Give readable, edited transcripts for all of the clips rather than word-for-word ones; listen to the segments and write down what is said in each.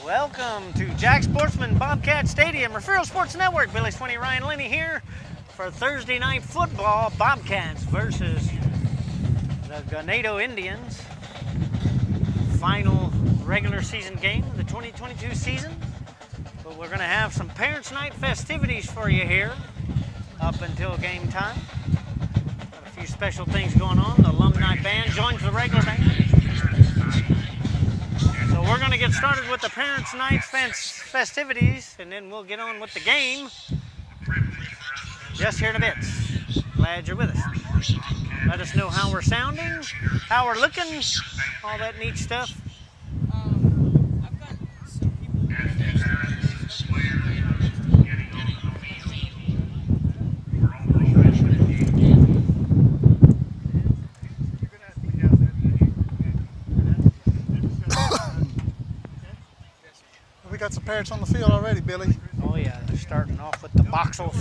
Welcome to Jack Sportsman Bobcat Stadium, Referral Sports Network. Billy Swinney, Ryan Linney here for Thursday night football. Bobcats versus the Ganado Indians. Final regular season game of the 2022 season. But we're going to have some Parents' Night festivities for you here up until game time. Got a few special things going on. The Alumni band joins the regular band. So we're going to get started with the Parents' Night festivities, and then we'll get on with the game just here in a bit. Glad you're with us. Let us know how we're sounding, how we're looking, all that neat stuff. I've got some people. We got some parents on the field already, Billy. Oh yeah, they're starting off with the boxels.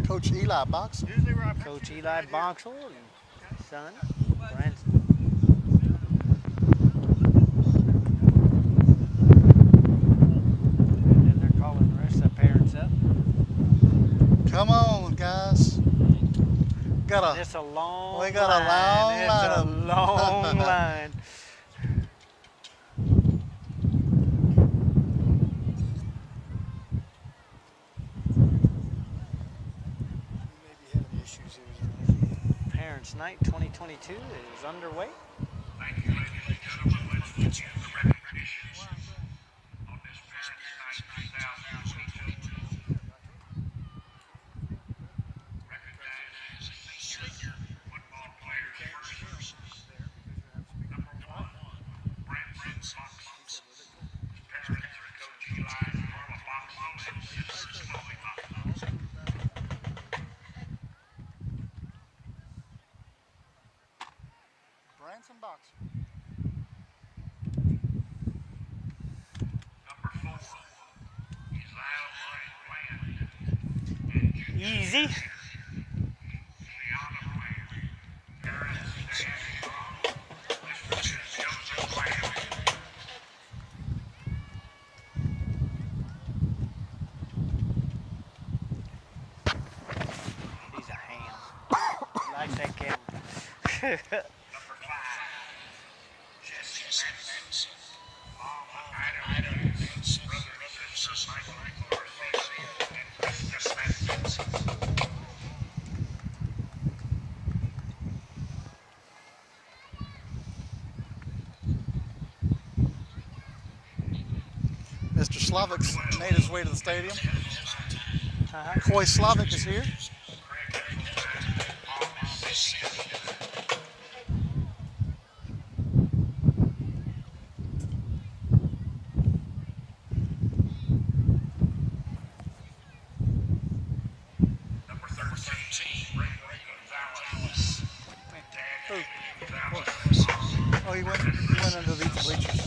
Coach Eli Box. Coach Eli Boxel and son, Branson. And then they're calling the rest of the parents up. Come on, guys. It's a long We got a long line. It's a line. long line. Parents' Night 2022 is underway. Thank you, ladies and gentlemen. Let's get you the recognition on this Parents' Night 2022. Recognizes senior football players versus number 1, Brent Fox. Parents are Coach Eli from a Boxel and Mrs. Chloe Boxel. Branson Box. Number 4 is Alumni. Easy. He's a ham. He likes that camera. Mr. Slavic's made his way to the stadium. Coy Slavic is here. Number 13, Ray Gonzalez. Oh, he went under these bleachers.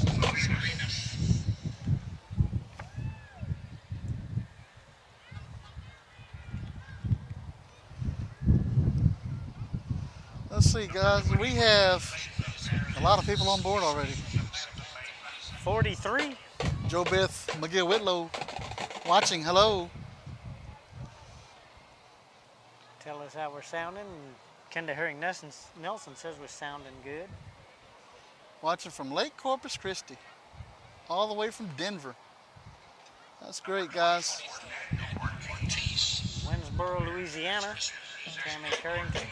Let's see, guys. We have a lot of people on board already. 43. Joe Beth McGill Whitlow watching. Hello. Tell us how we're sounding. Kenda Herring Nelson says we're sounding good. Watching from Lake Corpus Christi, all the way from Denver. That's great, guys. Winsboro, Louisiana. Tammy Carrington.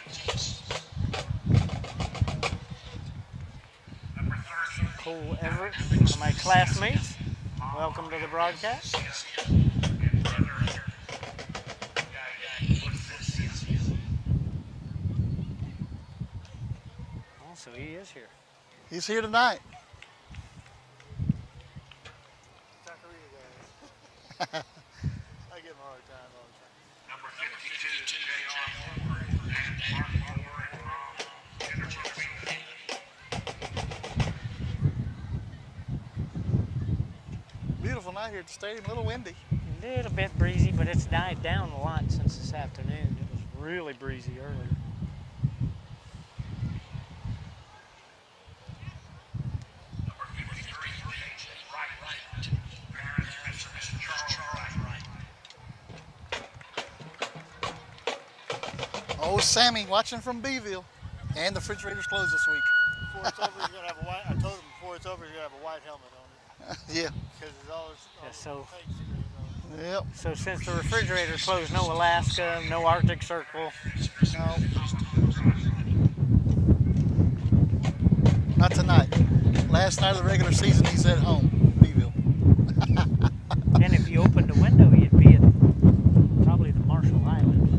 Cole Everett, one of my classmates. Welcome to the broadcast. Oh, so he is here. He's here tonight. I give him a hard time all the time. Number 52, J.R. Moore and Mark Moore from Jennifer Wheeler. Beautiful night here at the stadium. A little windy. A little bit breezy, but it's died down a lot since this afternoon. It was really breezy earlier. Oh, Sammy watching from Beeville. And the refrigerator's closed this week. Before it's over, he's gonna have a white. I told him before it's over, he's gonna have a white helmet on it Yeah. because it's all his Yeah, so- fake screens on it. Yep. So since the refrigerator's closed, no Alaska, no Arctic Circle. No. Not tonight. Last night of the regular season, he's at home, Beeville. And if you opened a window, you'd be at probably the Marshall Islands.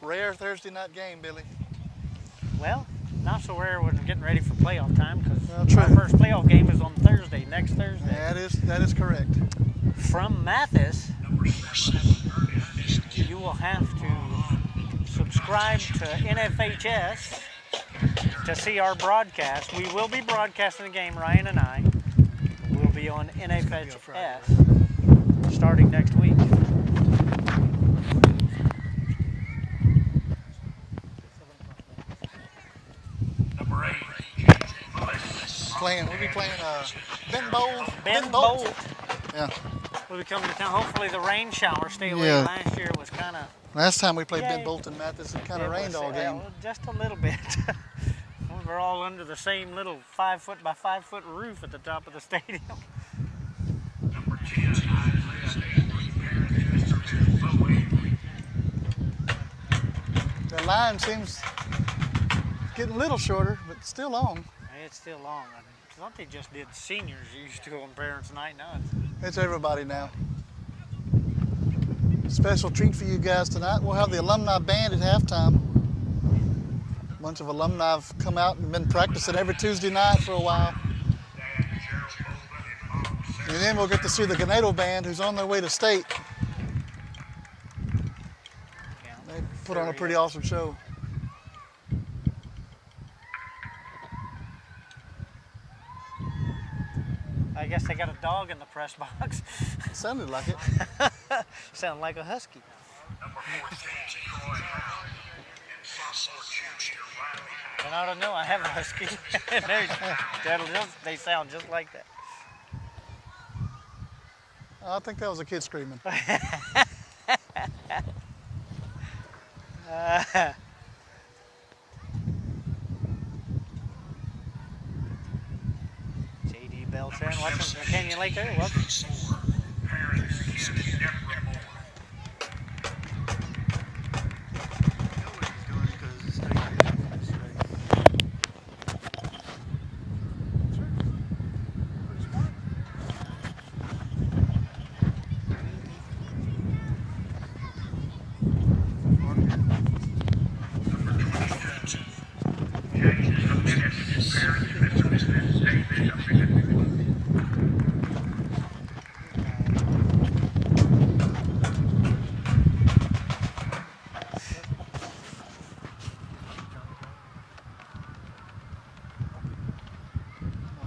Rare Thursday night game, Billy. Well, not so rare when getting ready for playoff time because Well, true. our first playoff game is on Thursday, next Thursday. That is correct. From Mathis, you will have to subscribe to NFHS to see our broadcast. We will be broadcasting the game, Ryan and I. We'll be on NFHS starting next week. Number 8. We'll be playing Ben Bowl. Ben Bolt Yeah. will be coming to town. Hopefully the rain shower stay away. Yeah. Last year it was kind of Last time we played Yeah, Ben Bolt and Mathis, it kind of rained all game. Just a little bit. We were all under the same little 5 foot by 5 foot roof at the top of the stadium. Number 10. The line seems getting a little shorter, but still long. It's still long. I thought they just did seniors used to go on Parents' Night. Now It's everybody now. Special treat for you guys tonight. We'll have the Alumni band at halftime. A bunch of alumni have come out and been practicing every Tuesday night for a while. And then we'll get to see the Ganado band who's on their way to state. They put on a pretty awesome show. I guess they got a dog in the press box. It sounded like it. Sound like a husky. Number 14. Troy Brown. And sophomore junior Riley. And I don't know. I have a husky. They sound just like that. I think that was a kid screaming. J.D. Beltran watching from Canyon Lake there. Welcome. Parents, kids, Deborah Moore. know what he's doing because the state is today. Pretty smart. Changes the minutes. Parents, Mr. Mrs. David, up in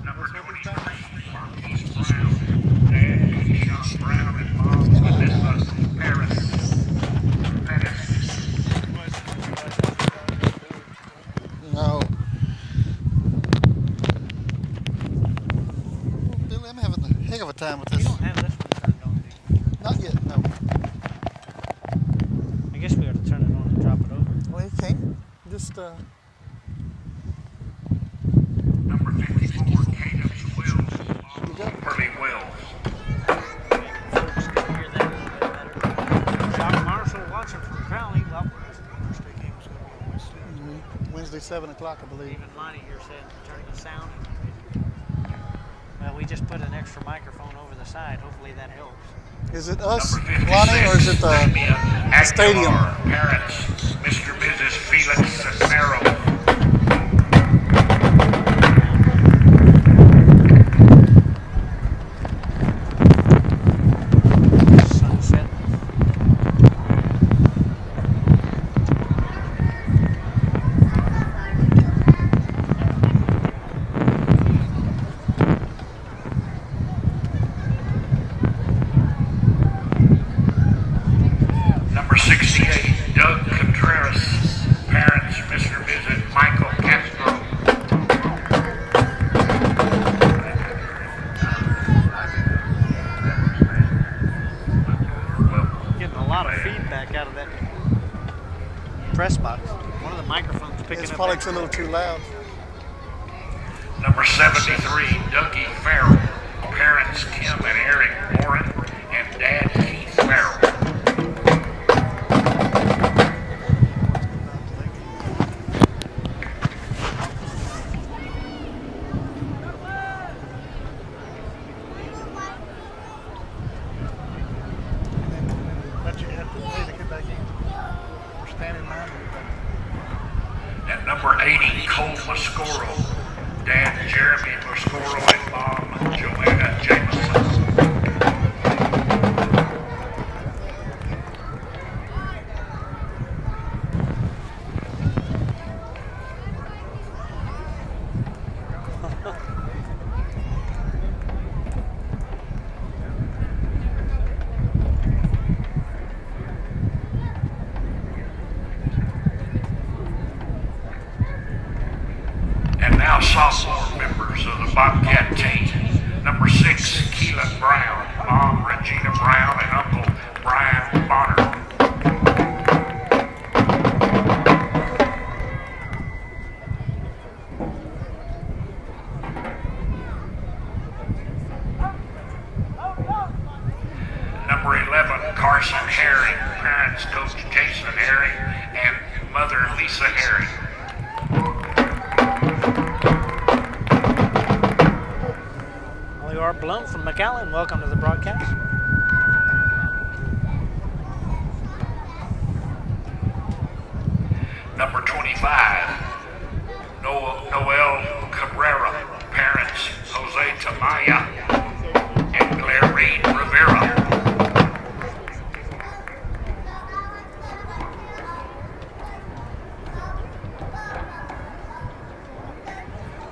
Number 23, Marquise Brown. Dad, Sean Brown, and Mom, Elizabeth Harris. No. Billy, I'm having a heck of a time with You this. don't have this one turned on, do you? Not yet, no. I guess we ought to turn it on and drop it over. Well, you can't. Just, Number 54, Cadence Wills. Pearly Wells. Folks can hear that a little bit better. Jock Marshall watching from Crowley. Well, State game is going to be on Wednesday. Wednesday, 7 o'clock, I believe. even Lonnie here said turn the sound. Well, we just put an extra microphone over the side. Hopefully that helps. Is it us, Number 56, Lonnie, or is it the Aguilar. stadium? Parents, Mr. and Mrs. Felix Cisnero. Sunset. Number 68, Doug Contreras. Parents, Mr. and Mrs. Michael Castro. Getting a lot of feedback out of that press box. One of the microphones picking It's up. probably extra. a little too loud. Number 73, Dougie Farrell. Parents, Kim and Eric Warren, and Dad Keith Farrell. But you have to pay to get back in. Or stand in line. At number 80, Cole Mascoro. Dad Jeremy Mascoro and Mom Joanna Jameson. And now sophomore members of the Bobcat team. Number 6, Keelan Brown, Mom Regina Brown, and Uncle Brian Bonner. Number 11, Carson Herring, parents Coach Jason Herring, and Mother Lisa Herring. We are Blum from McAllen. Welcome to the broadcast. Number 25, Noel Cabrera, parents Jose Tamaya and Claire Reed Rivera.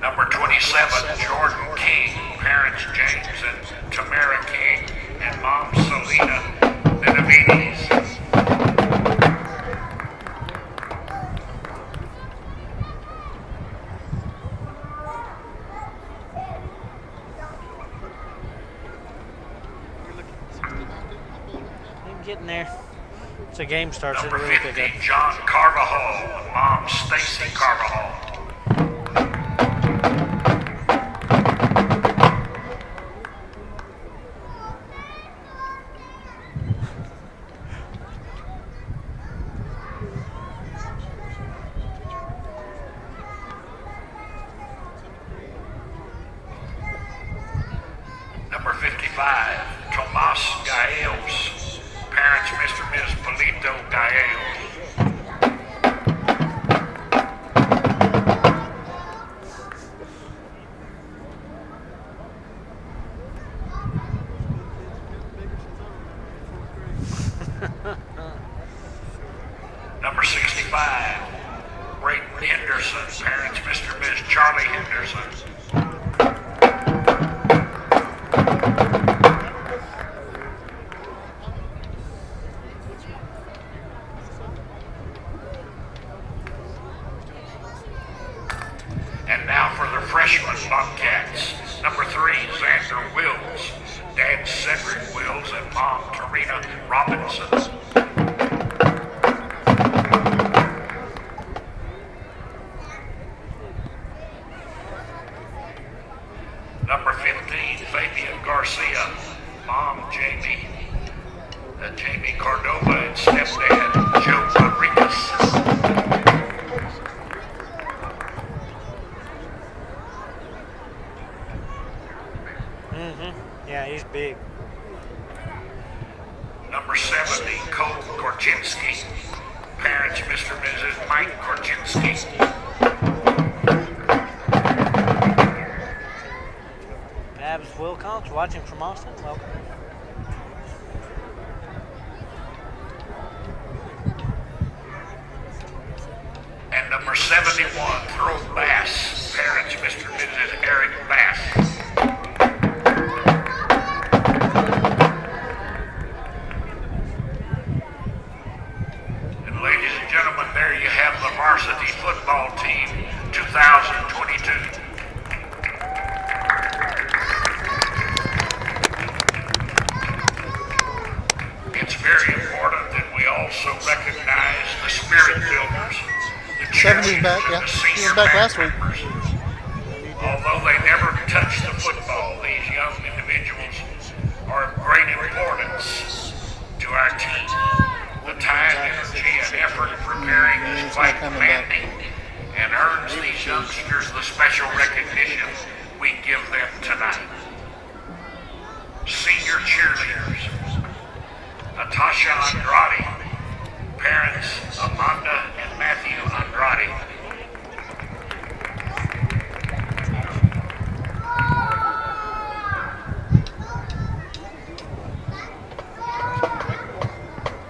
Number 27, Jordan King, parents James and Tamara King, and Mom Selena Benavides. We're getting there. It's a game starts. It'll Number really pick 50, up. John Carvajal, and Mom Stacy Carvajal. Number 55, Tomas Gaels, parents Mr. and Ms. Polito Gaels. Number 65, Brayton Henderson, parents Mr. and Ms. Charlie Henderson. And now for the freshman Bobcats. Number 3, Xander Wills, Dad Cedric Wills, and Mom Tarina Robinson. Number 15, Fabian Garcia, Mom Jamie Cordova, and stepdad Joe Rodriguez. Yeah, he's big. Number 70, Cole Korchinski, parents Mr. and Mrs. Mike Korchinski. Babs Wilcox watching from Austin. Welcome. And number 71, Throw Bass, parents Mr. and Mrs. Eric Bass. very important that we also recognize the spirit builders, the 70's back, cheerleaders, yeah. and the He senior was back band last week. members. Although they never touch the football, these young individuals are of great importance to our team. The time, energy, and effort preparing is quite demanding and earns these youngsters the special recognition we give them tonight. Senior cheerleaders, Natasha Andrade, parents Amanda and Matthew Andrade.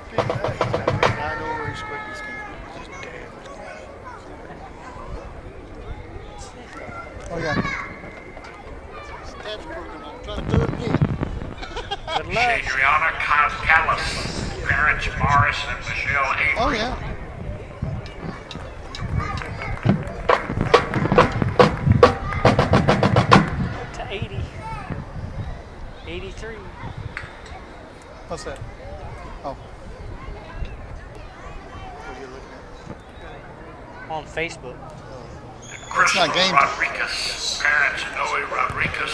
I know where he's quit this game. Just damn. Oh yeah. Stats program. I'm trying to do it again. Good luck. Adriana Callis, parents Morris and Michelle Avery. Oh yeah. To 80. 83. What's that? Oh. What are you looking at? On Facebook. Crystal not game. Rodriguez, parents Noe Rodriguez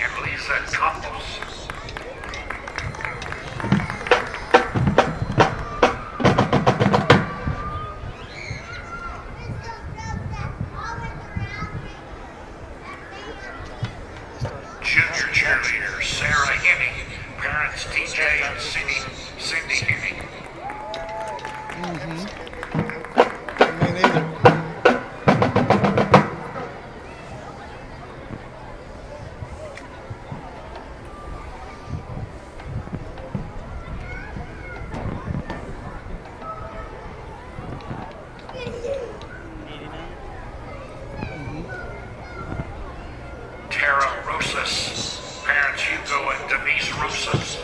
and Lisa Campos. Junior cheerleader Sarah Henning, parents TJ and Cindy Henning. Me neither. Tara Rosas, parents Hugo and Denise Rosas.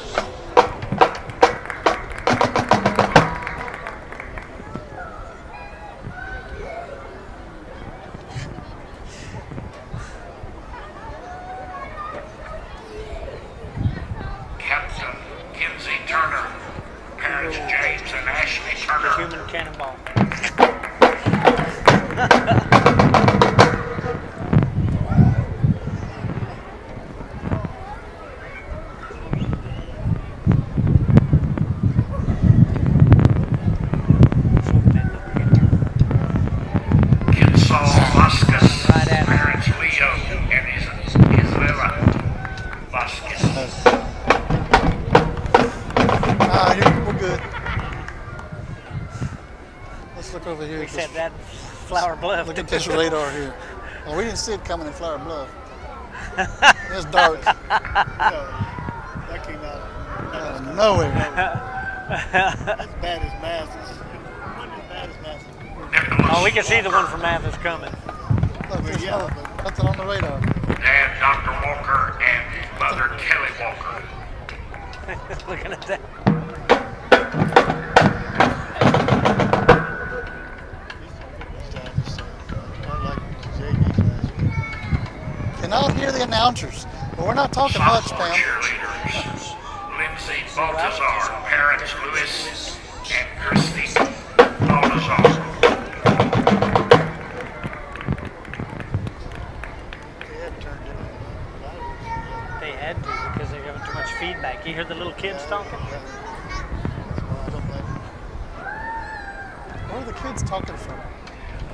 Captain Kinsey Turner, parents James and Ashley The Turner. human cannonball. Kinsall Vasquez, Right at it. parents Leo and Isabella Vasquez. We're good. Let's look over here. We said that Flower Bluff. Look at this radar here. Well, we didn't see it coming in Flower Bluff. It's dark. That came out. Out of nowhere. As bad as Mathis. It wasn't as bad as Mathis. Nicholas Oh, we can see the one Walker, from Mathis coming. Look, there's Yeah, nothing on the radar. Dad Dr. Walker and Mother Kelly Walker. Looking at that. Can all hear the announcers? But we're not talking much, Sophomore Pam. cheerleaders. Lindsay Baltazar, parents Louis and Christy Baltazar. They had to because they're having too much feedback. You hear the little kids talking? Where are the kids talking from?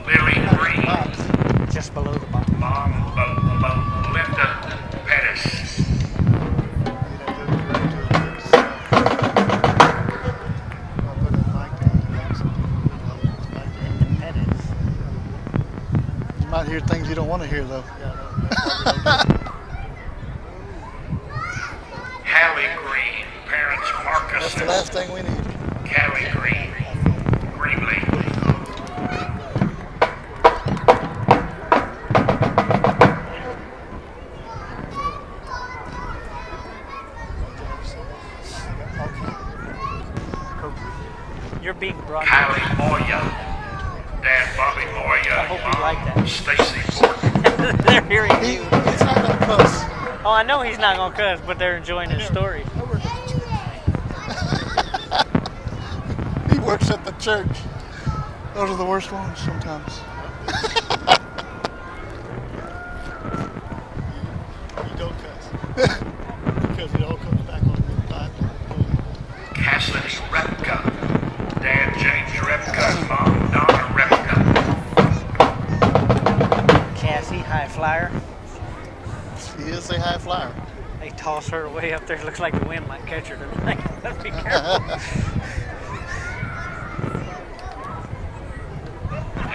Lily Green, Just below the bottom. Linda Pettis. Pettis. You might hear things you don't want to hear, though. Hallie Green, parents Marcus That's the and last thing we need. Callie Green. Greenlee. You're being brought Kylie Moya. Dad Bobby Moya. I hope you like that. Stacy Morton. They're hearing He's you. not going to cuss. Oh, I know he's not gonna cuss, but they're enjoying his story. church. Those are the worst ones sometimes. You don't cuss. Because it all comes back on the Bible. Cassidy Repka. Dad James Repka. Mom Donna Repka. Cassie, high flyer. She is a high flyer. They toss her way up there. Looks like the wind might catch her tonight. Let's be careful.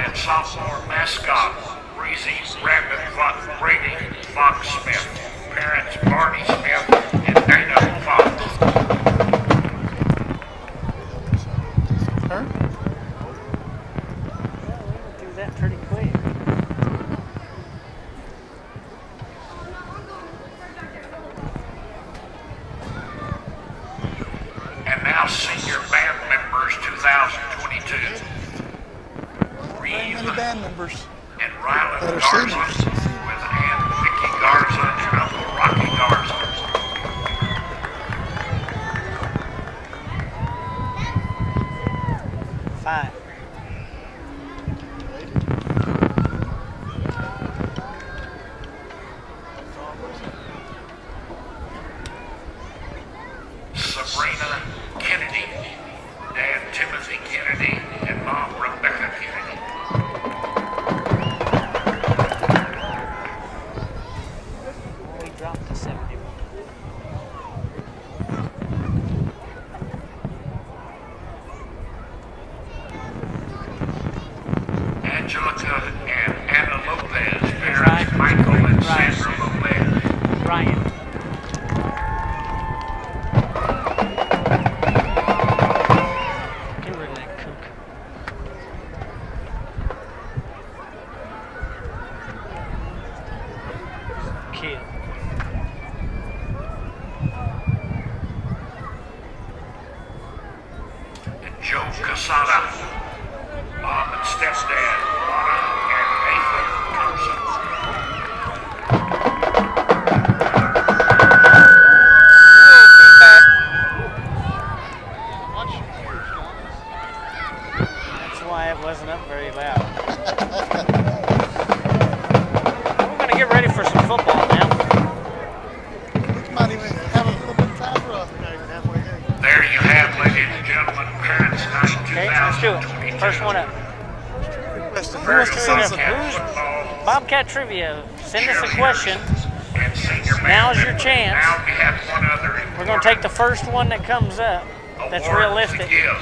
And sophomore mascot, Breezy Rabbit Brady Fox Smith. Parents Barney Smith and Dana Fox. Her? Do that pretty quick. And now senior band members 2022. Very many band members. And Rylan That are Garza seniors. with Aunt Vicky Garza and Uncle Rocky Garza. Five. Sabrina Kennedy, Dad Timothy Kennedy, and Mom Rebecca Kennedy. We dropped to 71. Angelica and Anna Lopez, parents Michael and Sandra Lopez. Ryan. Get rid of that kook. Kid. And Joe Casada, Mom and Stepdad, Lana and Nathan Thompson. That's why it wasn't up very loud. We're going to get ready for some football now. We might even have a little bit of time for us. We're not even halfway there. There you have, ladies and gentlemen, Parents Night Okay, let's do it. 2022. First one up. Who wants to send us a Bobcat football Bobcat Trivia. Send us a question. and senior band Now's your members. chance. Now we have one other We're going to take the first one that comes up. That's award realistic. to give.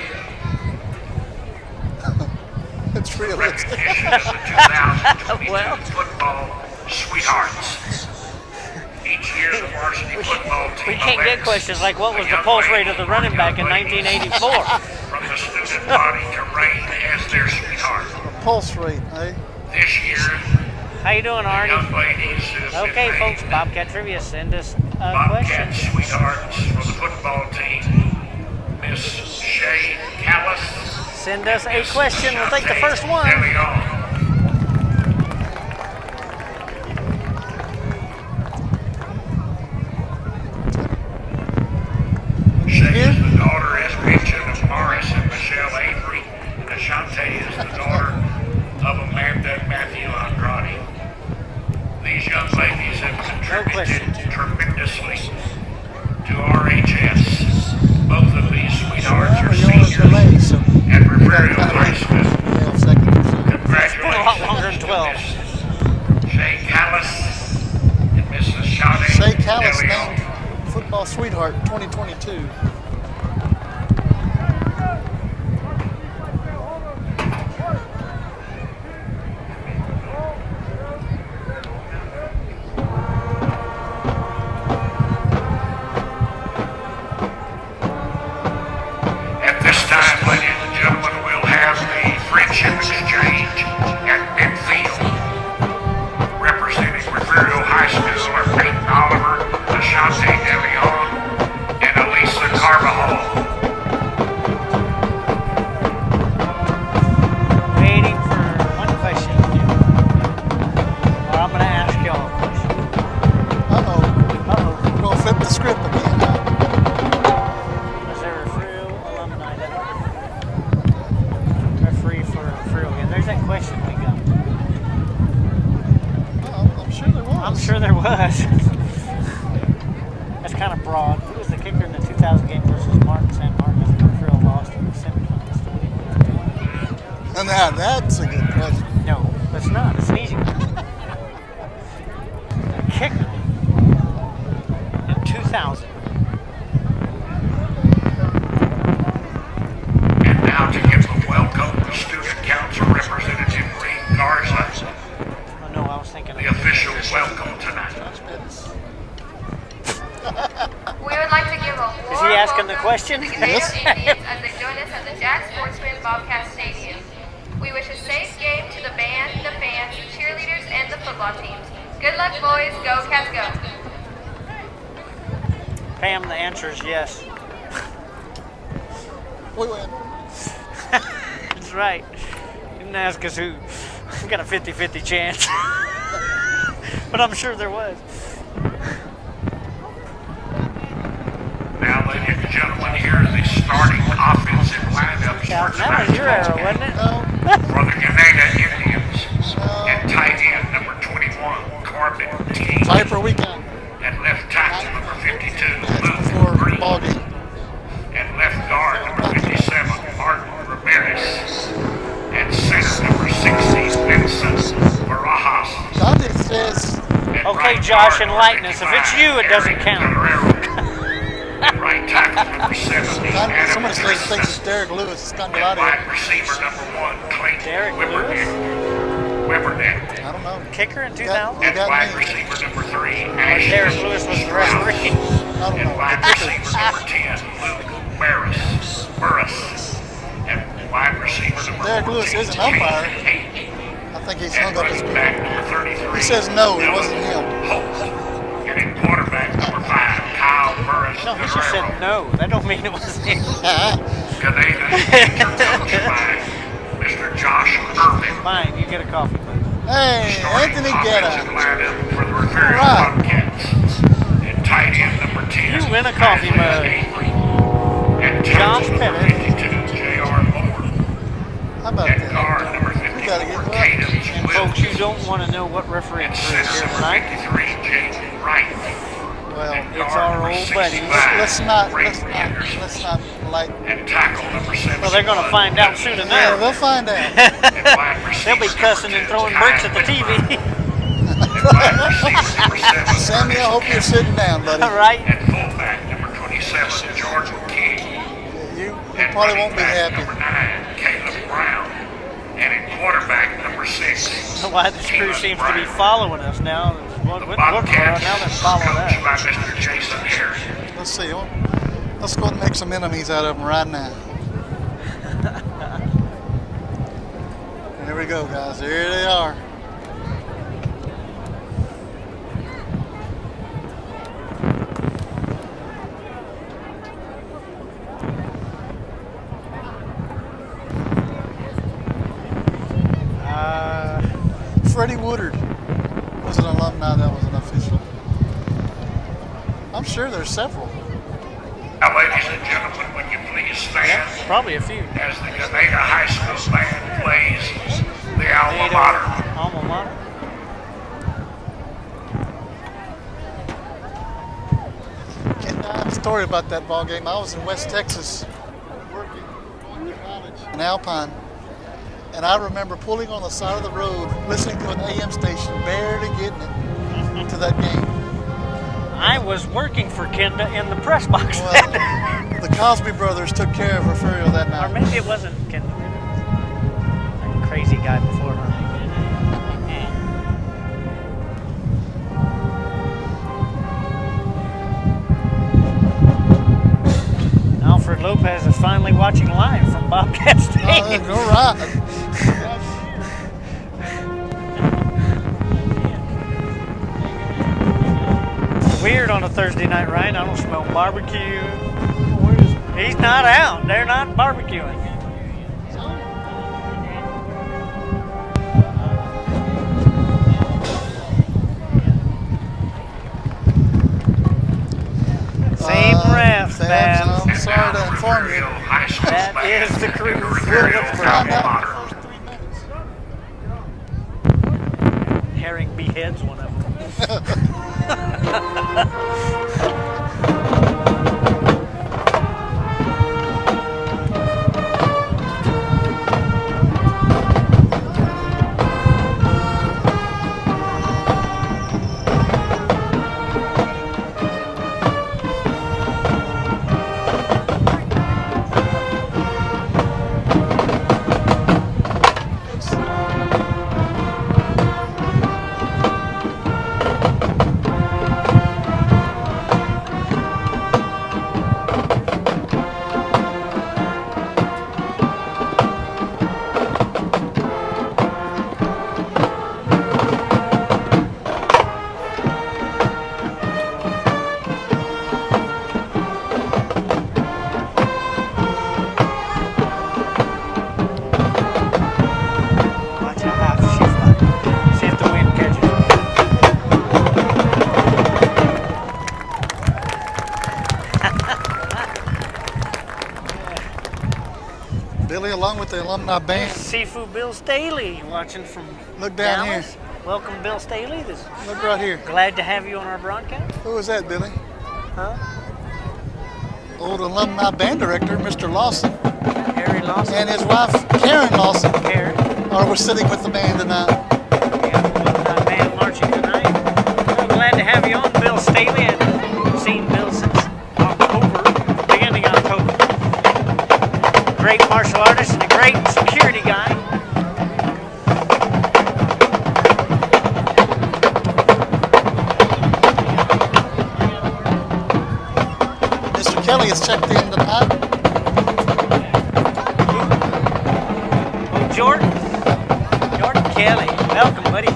It's realistic. Recognition of the 2022 Well. football sweethearts. Each year the varsity football team We can't get elects questions like what a was the young pulse lady rate of the or running back young in lady 1984. from the student body to reign as their sweetheart. Pulse rate, eh? This year, How you doing, the Arnie? young ladies who have Okay, been folks, named Bobcat Trivia, send us a Bobcat question. sweethearts for the football team. Miss Shay Callis. Send us a question. We'll take the first one. De Leon. Shay is the daughter, as mentioned, of Morris and Michelle Avery. And Ashante is the daughter of Amanda and Matthew Andrade. These young ladies have contributed tremendously to RHS. Both of these sweethearts are Well, yours seniors delayed, so at we got Rivera about High School. 12 seconds. Congratulations. a lot longer than 12. to Miss Shay Callis and Mrs. Sade Shay Callis De Leon. named Football Sweetheart 2022. At this time, ladies and gentlemen, we'll have the friendship exchange at midfield. Representing Rivera High School are Peyton Oliver, Ashante De Leon, and Elisa Carter. Now that's a good question. No, that's not. It's an easy one. Kicker in 2000. And now to give a welcome, Student Council Representative Green Garza, Oh no, I was thinking of the official welcome tonight. We would like to give a warm Is he asking the welcome question? to the Ganado Yes. Indians as they join us at the Jack Sportsman Bobcat Stadium. We wish a safe game to the band, the fans, the cheerleaders, and the football teams. Good luck, boys. Go Cats, go. Pam, the answer is yes. We win. That's right. You didn't ask us who. We got a 50-50 chance. But I'm sure there was. Now, ladies and gentlemen, here is the starting offensive lineup Yeah, for that was your tonight's arrow, ball wasn't it? No. game. For the Ganado Indians, at tight end number 21, Corbin T. Viper weekend. And left tackle number 52, That's Luke before Green. ball game. And left guard number 57, Martin Ramirez. And center number 60, Vincent Barajas. Dante says And Okay, right Josh, guard enlighten number us. If it's 55, you, it doesn't Eric count. Guerrero. And right tackle number 70, Adam somebody says thinks it's Tristan. Derek Lewis. It's And Scandalati. wide receiver number 1, Clayton Derek Wibberneck. I don't know. Kicker in You 2000? got- And wide me. receiver number 3, Ashley Derek Lewis was the referee. I don't And know. wide The kicker. receiver number 10, Luke Burris. And wide receiver number Derek 14, Lewis is an umpire. Jason Hayden. I think he's And hung up his running back number 33. He says no, it wasn't him. Holt. And in quarterback number 5, Kyle Burris. No, he just said no. That don't mean it was him. Ganado is coached by Mr. Josh Irvin. Fine, you get a coffee, please. Hey, Starting Anthony offensive Guetta. lineup for the Refugio All right. Bobcats. And tight end number 10. You win a coffee Isaiah mug. Avery. And Josh tackle number Pettit. 52, J.R. Moore. How about And that? guard number We gotta 54, get Cadence And folks, you Wills. don't want to know what referee And crew is center here number tonight. 53, Jaden Wright. Well, And It's guard our number old buddy. 65, let's not Ray Anderson. like. And tackle number 7. Well, they're going to find out soon Yeah, enough. they'll find out. And wide They'll be receiver cussing number and 10, throwing Ty bricks at the Whitmer. TV. And wide receiver number 7, Sammy, I Ernest hope you're Kemp. sitting down, buddy. All right. And fullback number 27, Jordan King. You And probably running won't be back happy. number 9, Caleb Brown. And in quarterback number 6, Why this crew seems to be following us now. What, the what, Bobcats, now they're following coached us. by Mr. Jason Harris. Let's see. Let's go and make some enemies out of them right now. Here we go, guys. Here they are. Freddie Woodard was an alumni that was an official. I'm sure there's several. Now, ladies and gentlemen, would you please stand Probably a few. as the Ganado High School band plays the alma mater. Alma mater. And I have a story about that ball game. I was in West Texas working, going to college in Alpine, and I remember pulling on the side of the road, listening to an AM station, barely getting it to that game. I was working for Kenda in the press box. Well, the Cosby brothers took care of Refugio that Or night. maybe it wasn't Kenda. Maybe it was a crazy guy before her. Alfred Lopez is finally watching live from Bobcat Stadium. You're right. Weird on a Thursday night, right? I don't smell barbecue. He's not out. They're not barbecuing. Same refs, Babs, Babs. I'm sorry to inform you. High School That band is the crew and for Refugio the Find alma out mater. in the first 3 minutes. Herring beheads one of them. Billy, along with the alumni band. Seafood Bill Staley watching from Look down Dallas. here. Welcome, Bill Staley. Look right here. Glad to have you on our broadcast. Who was that, Billy? Huh? Old alumni band director, Mr. Lawson, Harry Lawson. and his wife, Karen Lawson, Harry. are sitting with the band tonight. Yeah, band marching tonight. Well, glad to have you on, Bill Staley. I've seen Bill since October, beginning of October. Great martial artist and a great security guy. Mr. Kelly has checked in tonight. Oh, Jordan Kelly. Welcome, buddy. Is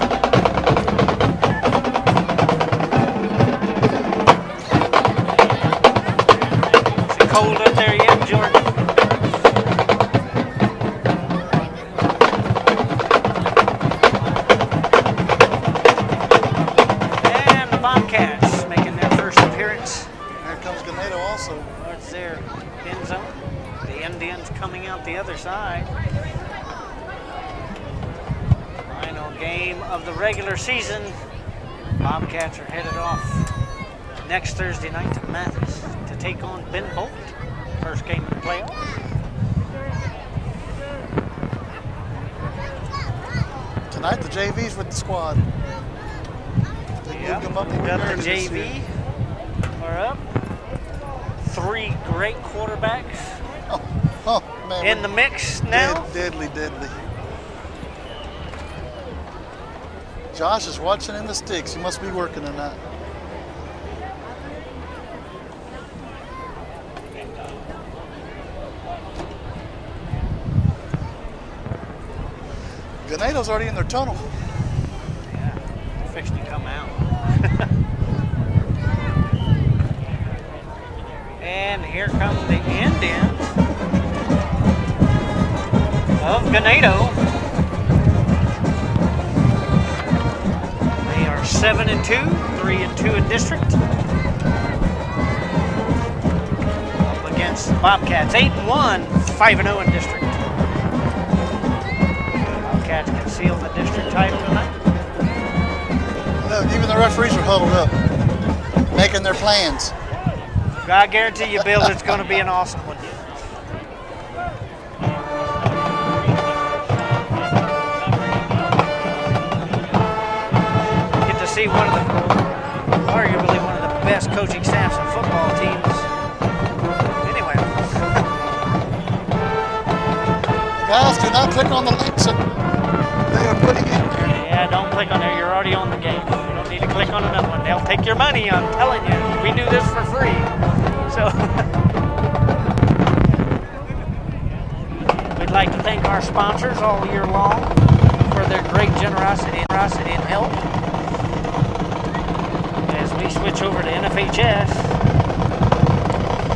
it cold up there yet, Jordan? And the Bobcats making their first appearance. Here comes Ganado also. What's their end zone? The Indians coming out the other side. Final game of the regular season. Bobcats are headed off next Thursday night to Mathis to take on Ben Bolt. First game of the playoffs. Tonight, the JV's with the squad. They moved them up we got the early this year. JV. Are up. 3 great quarterbacks Oh, man. in the mix now. Deadly. Josh is watching in the sticks. He must be working tonight. Ganado's already in their tunnel. Yeah, fixing to come out. And here come the Indians of Ganado. They are 7-2, 3-2 in district. Up against the Bobcats, 8-1, 5-0 in district. Bobcats can seal the district title tonight. Look, even the referees are huddled up, making their plans. I guarantee you, Bill, it's going to be an awesome one. Get to see arguably one of the best coaching staffs in football teams. Anyway. Guys, do not click on the links that they are putting in there. Yeah, don't click on there. You're already on the game. You don't need to click on another one. They'll take your money, I'm telling you. We do this for free. So we'd like to thank our sponsors all year long for their great generosity and help as we switch over to NFHS.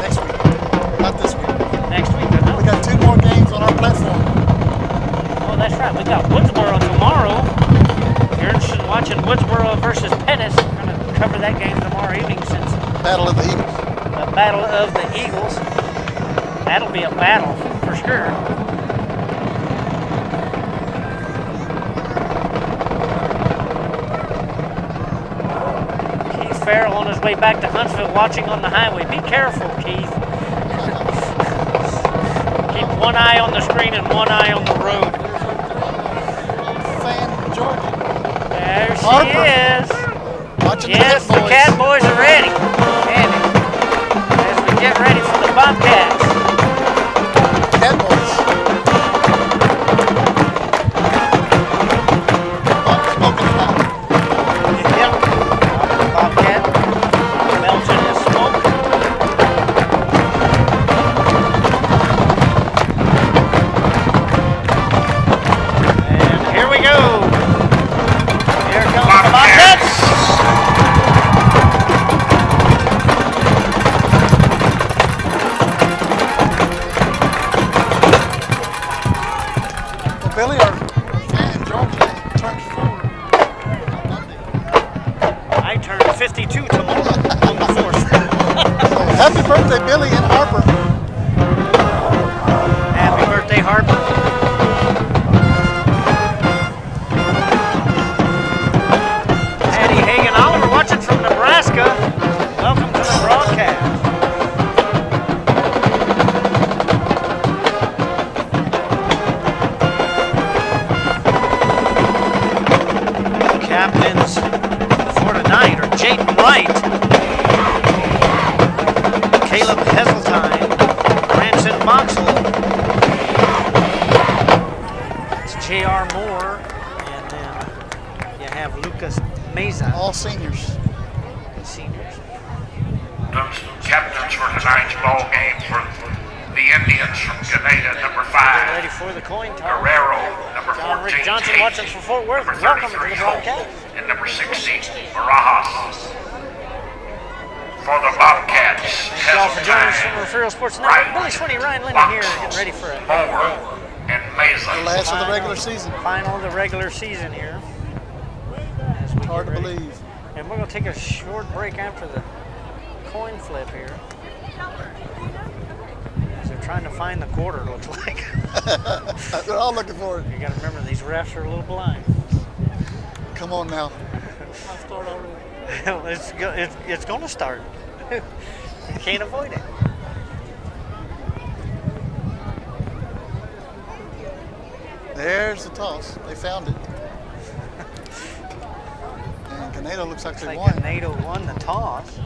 Next week, not this week. Next week, I know. We got 2 more games on our platform. Oh, that's right. We got Woodsboro tomorrow. If you're interested in watching Woodsboro versus Pettis, we're going to cover that game tomorrow evening since Battle of the Eagles. the Battle of the Eagles. That'll be a battle for sure. Keith Farrell on his way back to Huntsville watching on the highway. Be careful, Keith. Keep one eye on the screen and one eye on the road. Fan from Georgia. There she Harper. is. Watching Yes, the the Cat Cat Boys are ready. And as we get ready for the Bobcats. Boys. Smoking hot. Yep. Bobcat. Belching his smoke. And here we go. Here comes the Bobcats. Billy, our fan in Georgia, turned 4 on Monday. I turned 52 tomorrow on the 4th. So happy birthday, Billy and Harper. Happy birthday, Harper. Harper. Patty Hagan Oliver watching from Nebraska. Welcome to the broadcast. Captains for tonight are Jaden Wright, Caleb Heseltine, Branson Boxell, it's J.R. Moore, and then you have Lucas Meza. All seniors. Seniors. Those captains for tonight's ball game for the Indians from Ganado, number 5. Ready for the coin toss. Guerrero, number John 14. Rick Johnson Tate, watching for Fort Worth. number Welcome to 33, the Holt, broadcast. and number 16, Barajas. For the Bobcats, Thank y'all for joining us from Heseltine, Refugio Sports Network. Wright, Billy Swinney, Ryan Lennon here, getting ready for it. Moore, and The Meza. last of the regular season. Final of the regular season here. As we Hard to get ready. believe. And we're going to take a short break after the coin flip here. As they're trying to find the quarter, it looks like. They're all looking for it. You got to remember, these refs are a little blind. Come on now. I'll start already. It's going to start. You can't avoid it. There's the toss. They found it. And Ganado looks like they Like won. Ganado won the toss.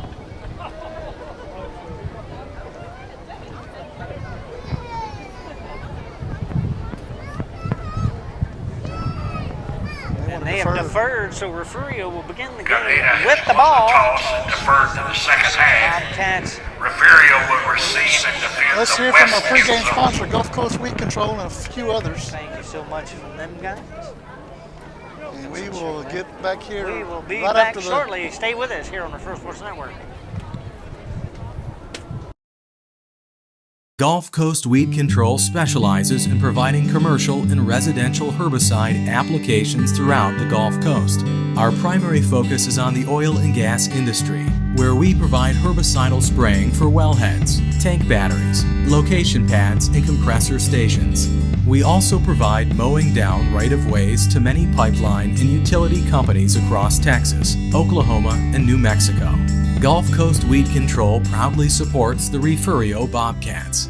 And they have deferred, so Refugio will begin the game Ganado with has the won ball. the toss and deferred to the second half. Bobcats. Refugio will receive and defend Let's the hear from west our pregame end zone. sponsor, Gulf Coast Weed Control, and a few others. Thank you so much from them guys. And we will get back here We will be right back after the shortly. Stay with us here on the First Sports Network. Gulf Coast Weed Control specializes in providing commercial and residential herbicide applications throughout the Gulf Coast. Our primary focus is on the oil and gas industry, where we provide herbicidal spraying for wellheads, tank batteries, location pads, and compressor stations. We also provide mowing down right-of-ways to many pipeline and utility companies across Texas, Oklahoma, and New Mexico. Gulf Coast Weed Control proudly supports the Refugio Bobcats.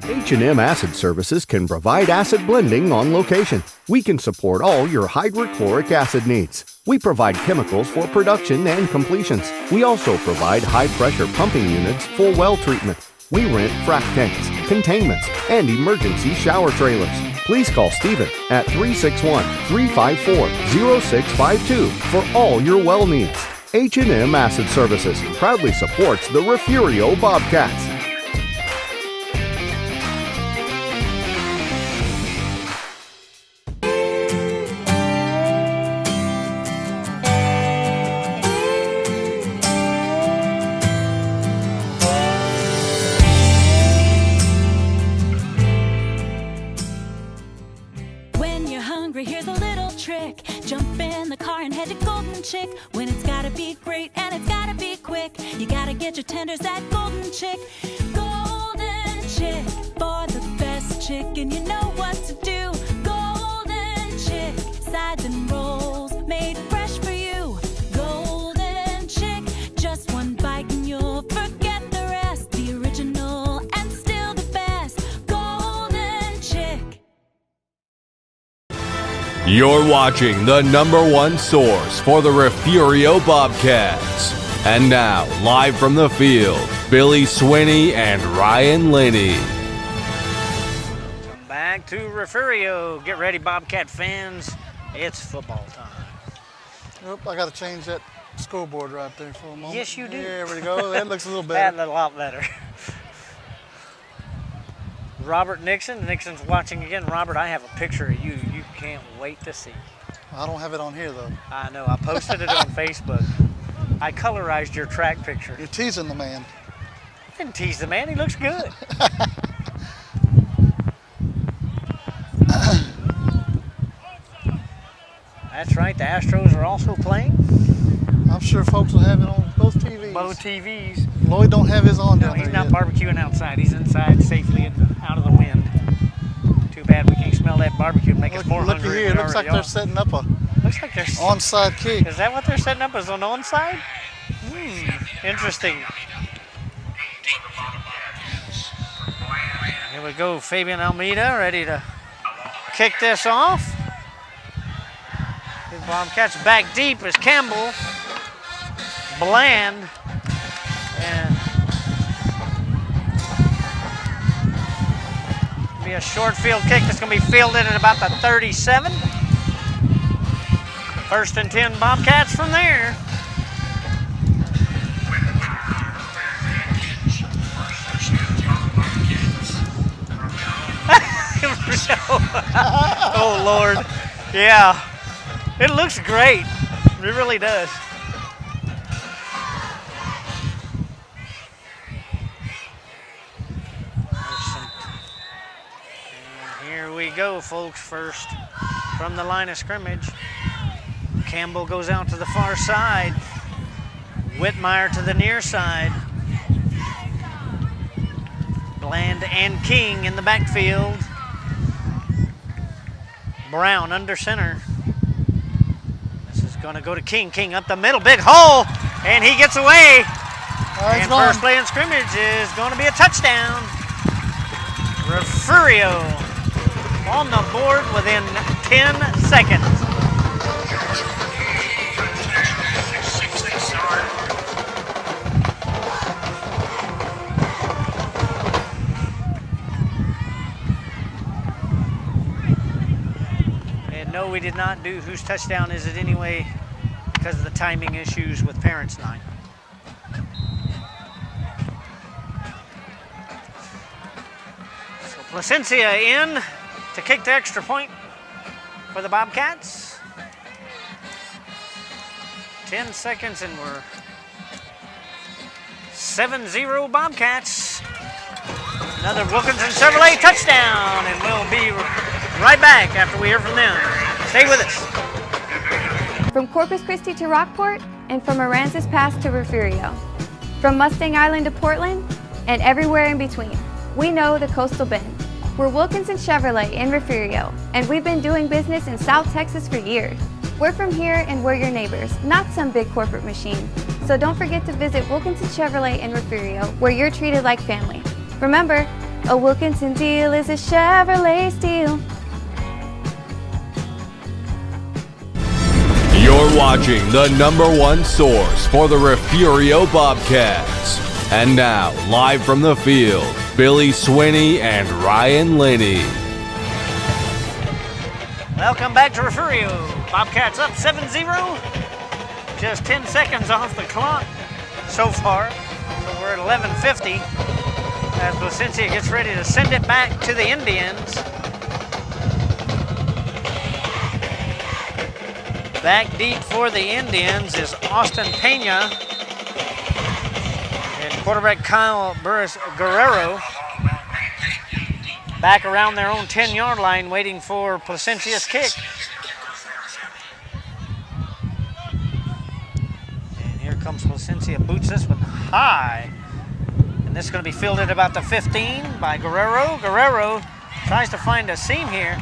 H&M Acid Services can provide acid blending on location. We can support all your hydrochloric acid needs. We provide chemicals for production and completions. We also provide high-pressure pumping units for well treatment. We rent frac tanks, containments, and emergency shower trailers. Please call Stephen at 361-354-0652 for all your well needs. H&M Acid Services proudly supports the Refugio Bobcats. When you're hungry, here's a little trick. Jump in the car and head to Golden Chick. When it's gotta be great and it's gotta be quick, you gotta get your tenders at Golden Chick. Golden Chick, for the best chicken, you know what to do. Golden Chick, sides and rolls, made fresh for you. Golden Chick, just one bite and you'll forget the rest. The original and still the best. Golden Chick. You're watching the #1 source for the Refugio Bobcats. And now, live from the field, Billy Swinney and Ryan Lenny. Back to Refugio. Get ready, Bobcat fans. It's football time. Oop, I got to change that scoreboard right there for a moment. Yes, you do. There we go. That looks a little That better. a lot better. Robert Nixon. Nixon's watching again. Robert, I have a picture of you. You can't wait to see. I don't have it on here, though. I know. I posted it on Facebook. I colorized your track picture. You're teasing the man. I didn't tease the man. He looks good. That's right. The Astros are also playing. I'm sure folks will have it on both TVs. Both TVs. Lloyd don't have his on No, down he's there not yet. barbecuing outside. He's inside safely and out of the wind. Too bad that barbecue and make us more Looky hungry. here, it looks like they're setting up a Looks like they're onside kick. Is that what they're setting up as an onside? Interesting. Here we go, Fabian Almeida ready to kick this off. The Bobcats back deep is Campbell, Bland, and be a short field kick that's going to be fielded at about the 37. First and 10 Bobcats from there. Oh, Lord. Yeah. It looks great. It really does. And here we go, folks. First from the line of scrimmage. Campbell goes out to the far side. Whitmire to the near side. Bland and King in the backfield. Brown under center. This is going to go to King. King up the middle, big hole, and he gets away. And first play in scrimmage is going to be a touchdown. Refugio on the board within 10 seconds. No, we did not do whose touchdown is it anyway because of the timing issues with Parents Night. So Placencia in to kick the extra point for the Bobcats. 10 seconds and we're 7-0 Bobcats. Another Wilkinson Chevrolet touchdown, and we'll be right back after we hear from them. Stay with us. From Corpus Christi to Rockport, and from Aransas Pass to Refugio. From Mustang Island to Portland, and everywhere in between. We know the Coastal Bend. We're Wilkinson Chevrolet in Refugio, and we've been doing business in South Texas for years. We're from here and we're your neighbors, not some big corporate machine. So don't forget to visit Wilkinson Chevrolet in Refugio, where you're treated like family. Remember, a Wilkinson deal is a Chevrolet steal. You're watching the #1 source for the Refugio Bobcats. And now, live from the field, Billy Swinney and Ryan Linney. Welcome back to Refugio. Bobcats up 7-0. Just 10 seconds off the clock so far. So we're at 11:50 as Placencia gets ready to send it back to the Indians. Back deep for the Indians is Austin Pena and quarterback Kyle Burris Guerrero. Back around their own 10-yard line waiting for Placencia's kick. And here comes Placencia, boots this one high. And this is going to be fielded about the 15 by Guerrero. Guerrero tries to find a seam here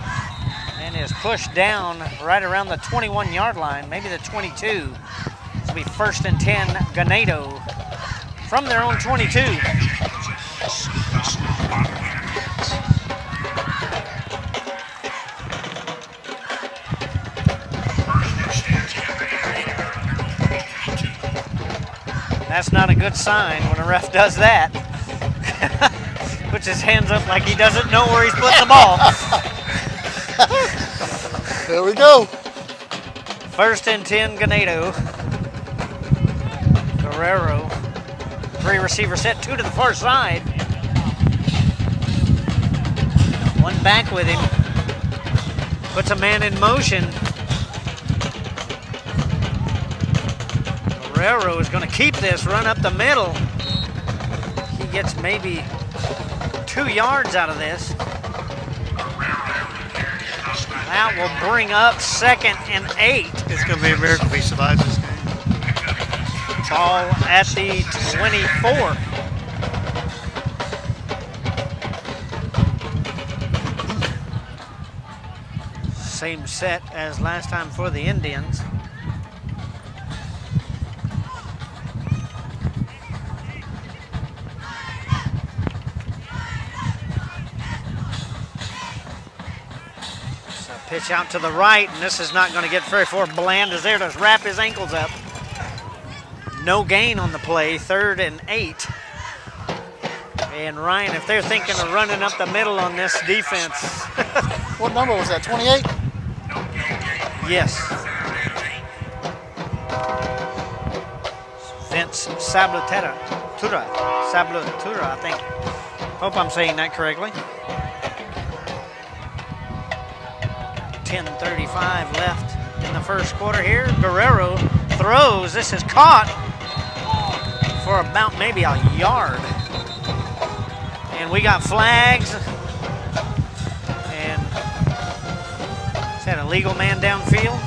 and is pushed down right around the 21-yard line, maybe the 22. This will be first and 10, Ganado from their own 22. That's not a good sign when a ref does that. Puts his hands up like he doesn't know where he's putting the ball. There we go. First and 10, Ganado. Guerrero. 3 receiver set, 2 to the far side. 1 back with him. Puts a man in motion. Guerrero is going to keep this run up the middle. He gets maybe 2 yards out of this. That will bring up 2nd and 8. It's going to be a miracle if he survives this game. Ball at the 24. Same set as last time for the Indians. So pitch out to the right, and this is not going to get very far. Bland is there to wrap his ankles up. No gain on the play, 3rd and 8. And Ryan, if they're thinking of running up the middle on this defense. What number was that, 28? Yes. Vince Sablatura, I think. Hope I'm saying that correctly. 10:35 left in the first quarter here. Guerrero throws. This is caught for about maybe a yard. And we got flags. And is that a legal man downfield?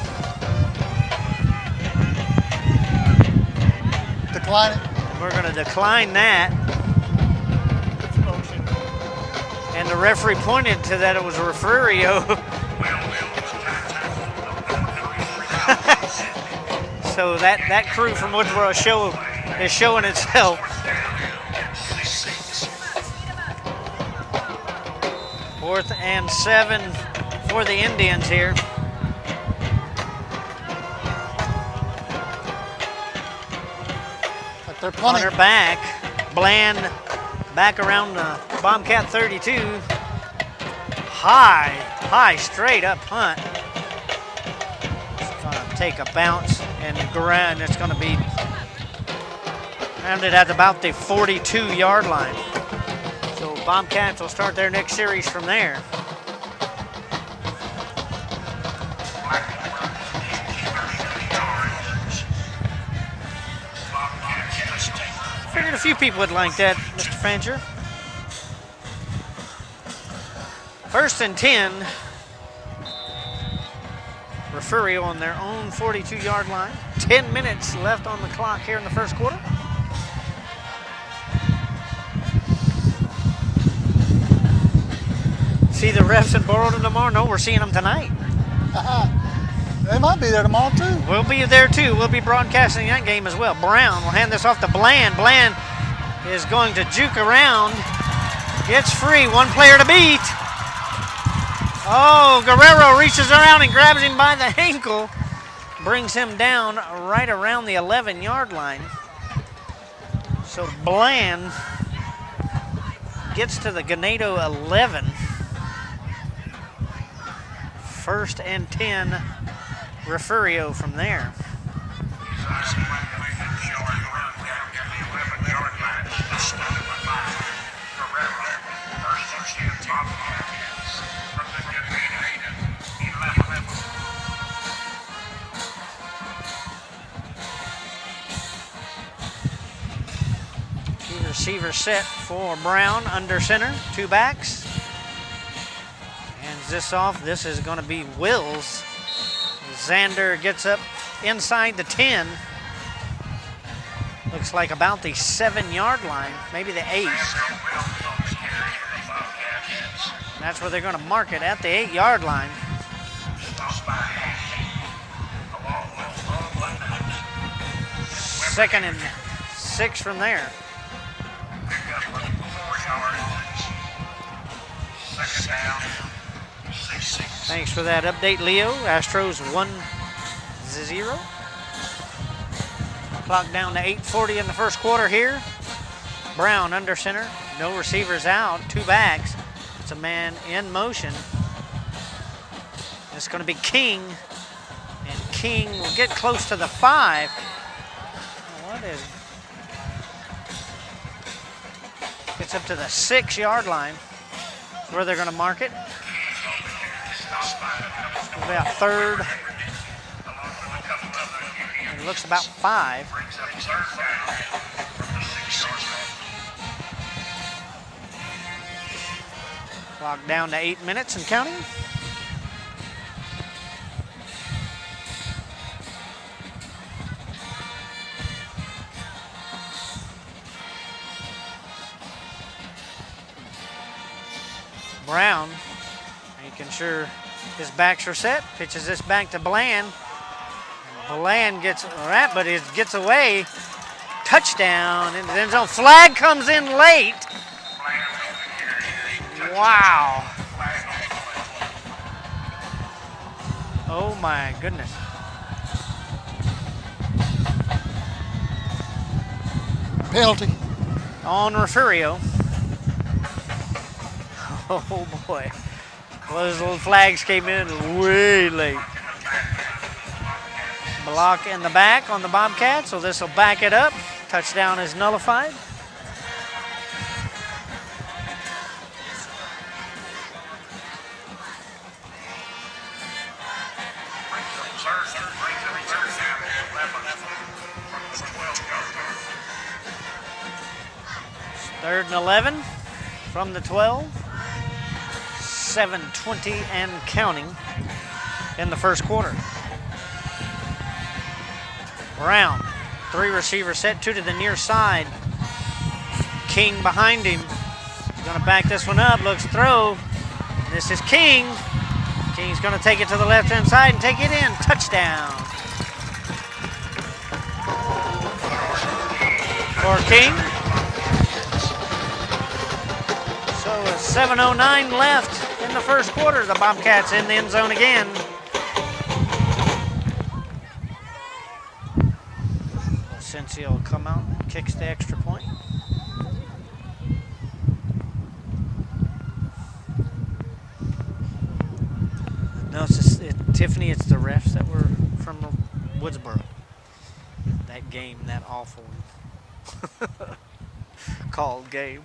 Decline it. We're going to decline that. And the referee pointed to that it was a Refugio. So that crew from Woodsboro is showing itself. 4th and 7 for the Indians here. But they're punting. Punter back. Bland back around the Bobcat 32. High straight up punt. It's going to take a bounce and ground. It's going to be grounded at about the 42-yard line. So Bobcats will start their next series from there. Figured a few people would like that, Mr. Fancher. 1st and 10. Refugio on their own 42-yard line. 10 minutes left on the clock here in the first quarter. See the refs in Burlington tomorrow? No, we're seeing them tonight. They might be there tomorrow, too. We'll be there, too. We'll be broadcasting that game as well. Brown will hand this off to Bland. Bland is going to juke around. Gets free. One player to beat. Oh, Guerrero reaches around and grabs him by the ankle. Brings him down right around the 11-yard line. So Bland gets to the Ganado 11. 1st and 10, Refugio from there. Two receiver set for Brown under center, 2 backs. Hands this off. This is going to be Wills. Xander gets up inside the 10. Looks like about the 7-yard line, maybe the 8. And that's where they're going to mark it, at the 8-yard line. Second and 6 from there. Thanks for that update, Leo. Astros 1-0. Clock down to 8:40 in the first quarter here. Brown under center. No receivers out. 2 backs. It's a man in motion. It's going to be King. And King will get close to the 5. What is... Gets up to the 6-yard line. That's where they're going to mark it. About 3rd. It looks about 5. Clock down to 8 minutes and counting. Brown making sure His backs are set. Pitches this back to Bland. Bland gets wrapped, but it gets away. Touchdown in the end zone. Flag comes in late. Wow. Oh my goodness. Penalty. On Refugio. Oh boy. Those little flags came in way late. Block in the back on the Bobcat, so this will back it up. Touchdown is nullified. Third and 11 from the 12. 7:20 and counting in the first quarter. Brown, 3 receivers set, 2 to the near side. King behind him. He's gonna back this one up, looks throw. This is King. King's gonna take it to the left-hand side and take it in. Touchdown. For King. So with 7:09 left in the first quarter, the Bobcats in the end zone again. Since he'll come out and kicks the extra point. No, it's just, Tiffany, it's the refs that were from Woodsboro. That game, that awful called game.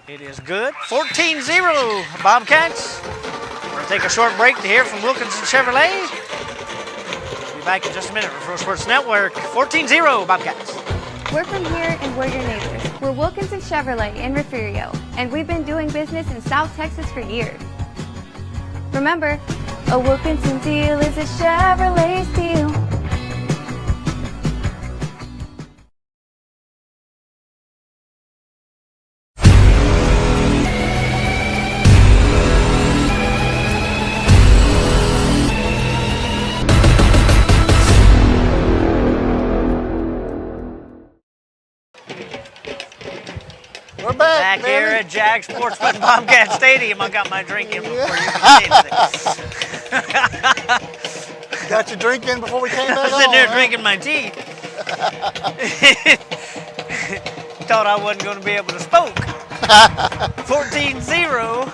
It is good. 14-0 Bobcats. We're going to take a short break to hear from Wilkinson Chevrolet. We'll be back in just a minute. Referral Sports Network. 14-0 Bobcats. We're from here and we're your neighbors. We're Wilkinson Chevrolet in Refugio, and we've been doing business in South Texas for years. Remember, a Wilkinson deal is a Chevrolet deal. We're back Here baby. at Jack Sportsman Bobcat Stadium. I got my drink in before you can see anything. Got your drink in before we came I back was on. sitting there huh? drinking my tea. Thought I wasn't going to be able to spoke. 14-0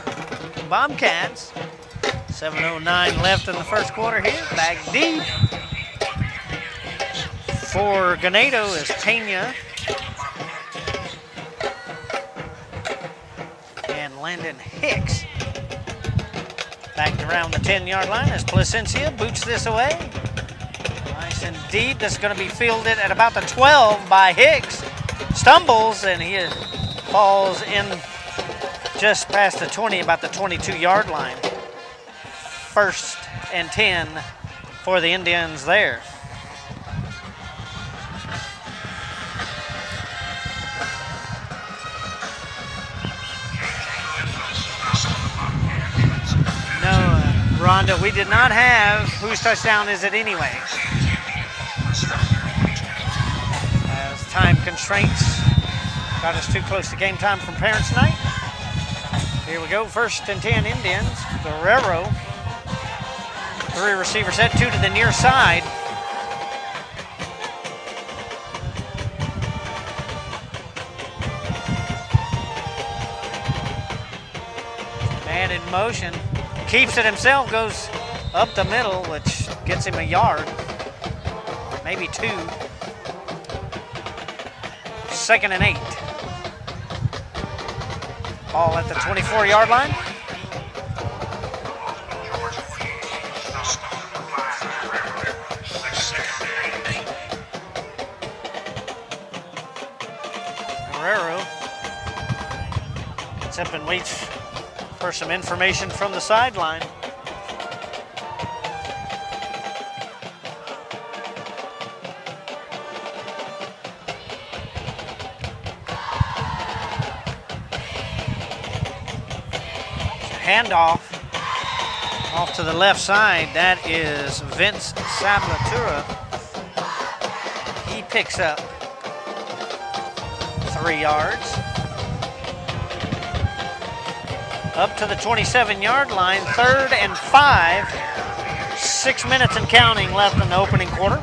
Bobcats. 7:09 left in the first quarter here. Back deep. For Ganado is Pena. And Landon Hicks. Back around the 10-yard line as Placencia boots this away. Nice and deep. This is going to be fielded at about the 12 by Hicks. Stumbles and he falls in just past the 20, about the 22-yard line. 1st and 10 for the Indians there. No, Rhonda, we did not have whose touchdown is it anyway. As time constraints got us too close to game time from Parents Night. Here we go, 1st and 10 Indians. Guerrero, 3 receivers set, 2 to the near side. Man in motion, keeps it himself, goes up the middle, which gets him a yard, maybe 2. 2nd and 8. Ball at the 24-yard line. Guerrero gets up and waits for some information from the sideline. Handoff. Off to the left side, that is Vince Sablatura. He picks up 3 yards. Up to the 27-yard line, 3rd and 5. 6 minutes and counting left in the opening quarter.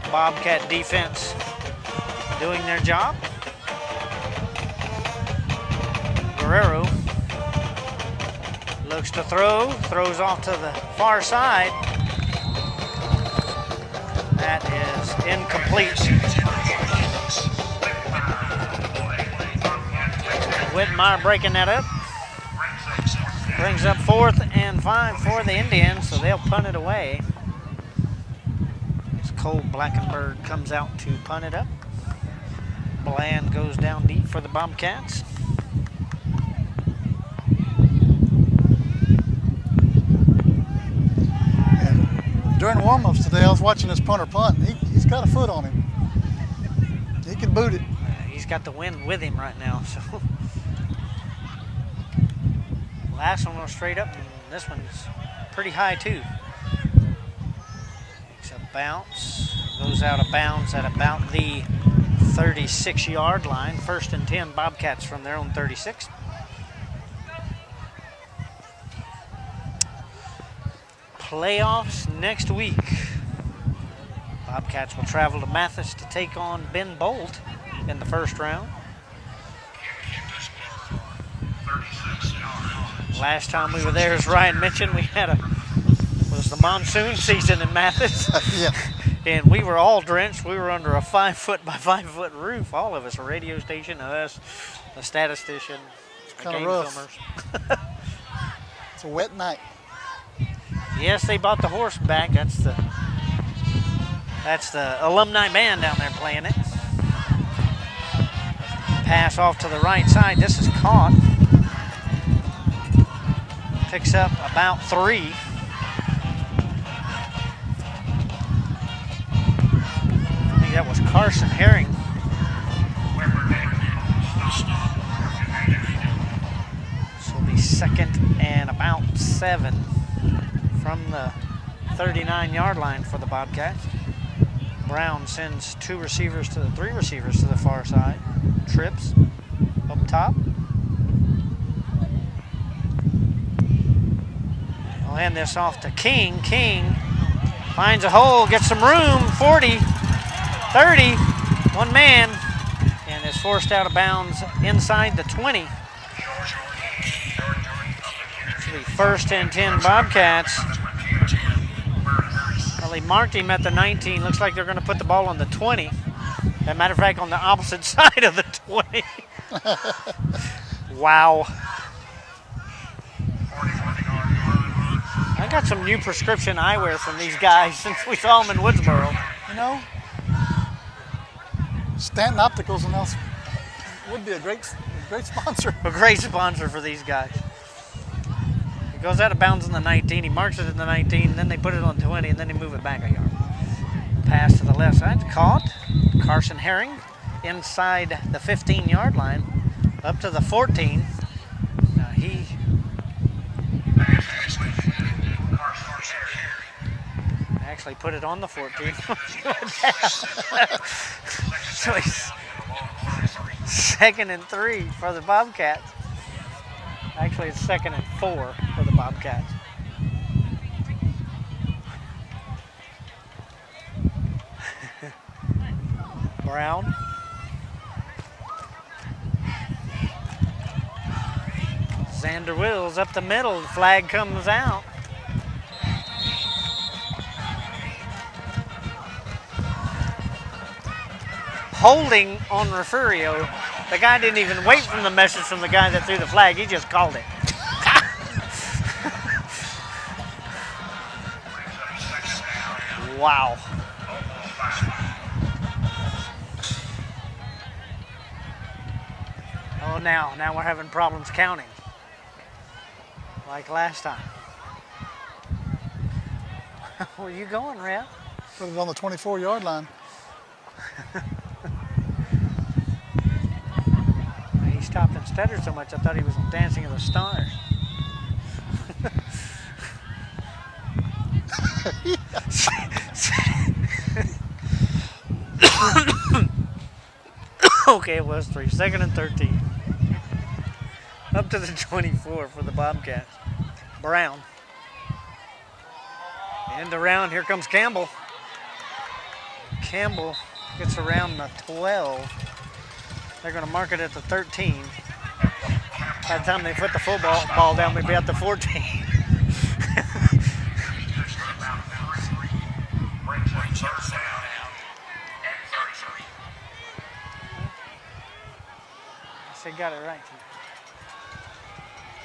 Bobcat defense doing their job. Guerrero looks to throw, throws off to the far side. That is incomplete. Whitmire breaking that up. Brings up 4th and 5 for the Indians, so they'll punt it away. As Cole Blackenberg comes out to punt it up. Bland goes down deep for the Bobcats. And during warm-ups today, I was watching this punter punt. He's got a foot on him. He can boot it. He's got the wind with him right now, so. Last one was straight up, and this one's pretty high too. Takes a bounce, goes out of bounds at about the 36-yard line. 1st and 10, Bobcats from their own 36. Playoffs next week. Bobcats will travel to Mathis to take on Ben Bolt in the first round. Last time we were there, as Ryan mentioned, was the monsoon season in Mathis. Yeah. And we were all drenched. We were under a 5-foot by 5-foot roof. All of us, a radio station, us, a statistician, kinda game rough. filmers. It's a wet night. Yes, they bought the horse back. That's the Alumni band down there playing it. Pass off to the right side. This is caught. Picks up about 3. I think that was Carson Herring. This will be 2nd and about 7 from the 39-yard line for the Bobcats. Brown sends 3 receivers to the far side. Trips up top. I'll hand this off to King. King finds a hole, gets some room. 40, 30, one man, and is forced out of bounds inside the 20. This will be 1st and 10 Bobcats. Well, he marked him at the 19. Looks like they're going to put the ball on the 20. As a matter of fact, on the opposite side of the 20. Wow. I got some new prescription eyewear from these guys since we saw them in Woodsboro. You know, Stanton Opticals and else would be a great sponsor. A great sponsor for these guys. It goes out of bounds on the 19. He marks it at the 19, then they put it on 20, and then they move it back a yard. Pass to the left side, caught. Carson Herring inside the 15-yard line, up to the 14. Now he actually put it on the 14. So he's 2nd and 3 for the Bobcats. Actually, it's 2nd and 4 for the Bobcats. Brown. Xander Wills up the middle. The flag comes out. Holding on Refugio. The guy didn't even wait for the message from the guy that threw the flag. He just called it. Wow. Oh, now we're having problems counting. Like last time. Where you going, Rhett? Put it on the 24-yard line. stopped and stuttered so much I thought he was on Dancing of the Stars. Okay, it was 3. 2nd and 13. Up to the 24 for the Bobcats. Brown. End around, here comes Campbell. Campbell gets around the 12. They're going to mark it at the 13. By the time they put the football down, we'd be at the 14. They got it right.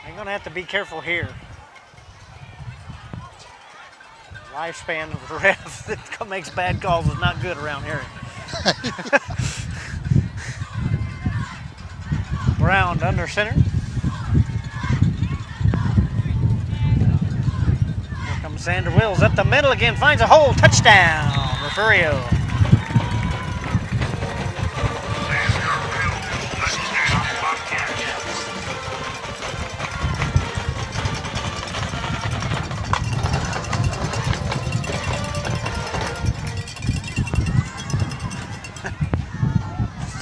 They're going to have to be careful here. Lifespan of the ref that makes bad calls is not good around here. Brown under center. Here comes Xander Wills up the middle again, finds a hole, touchdown, Refugio.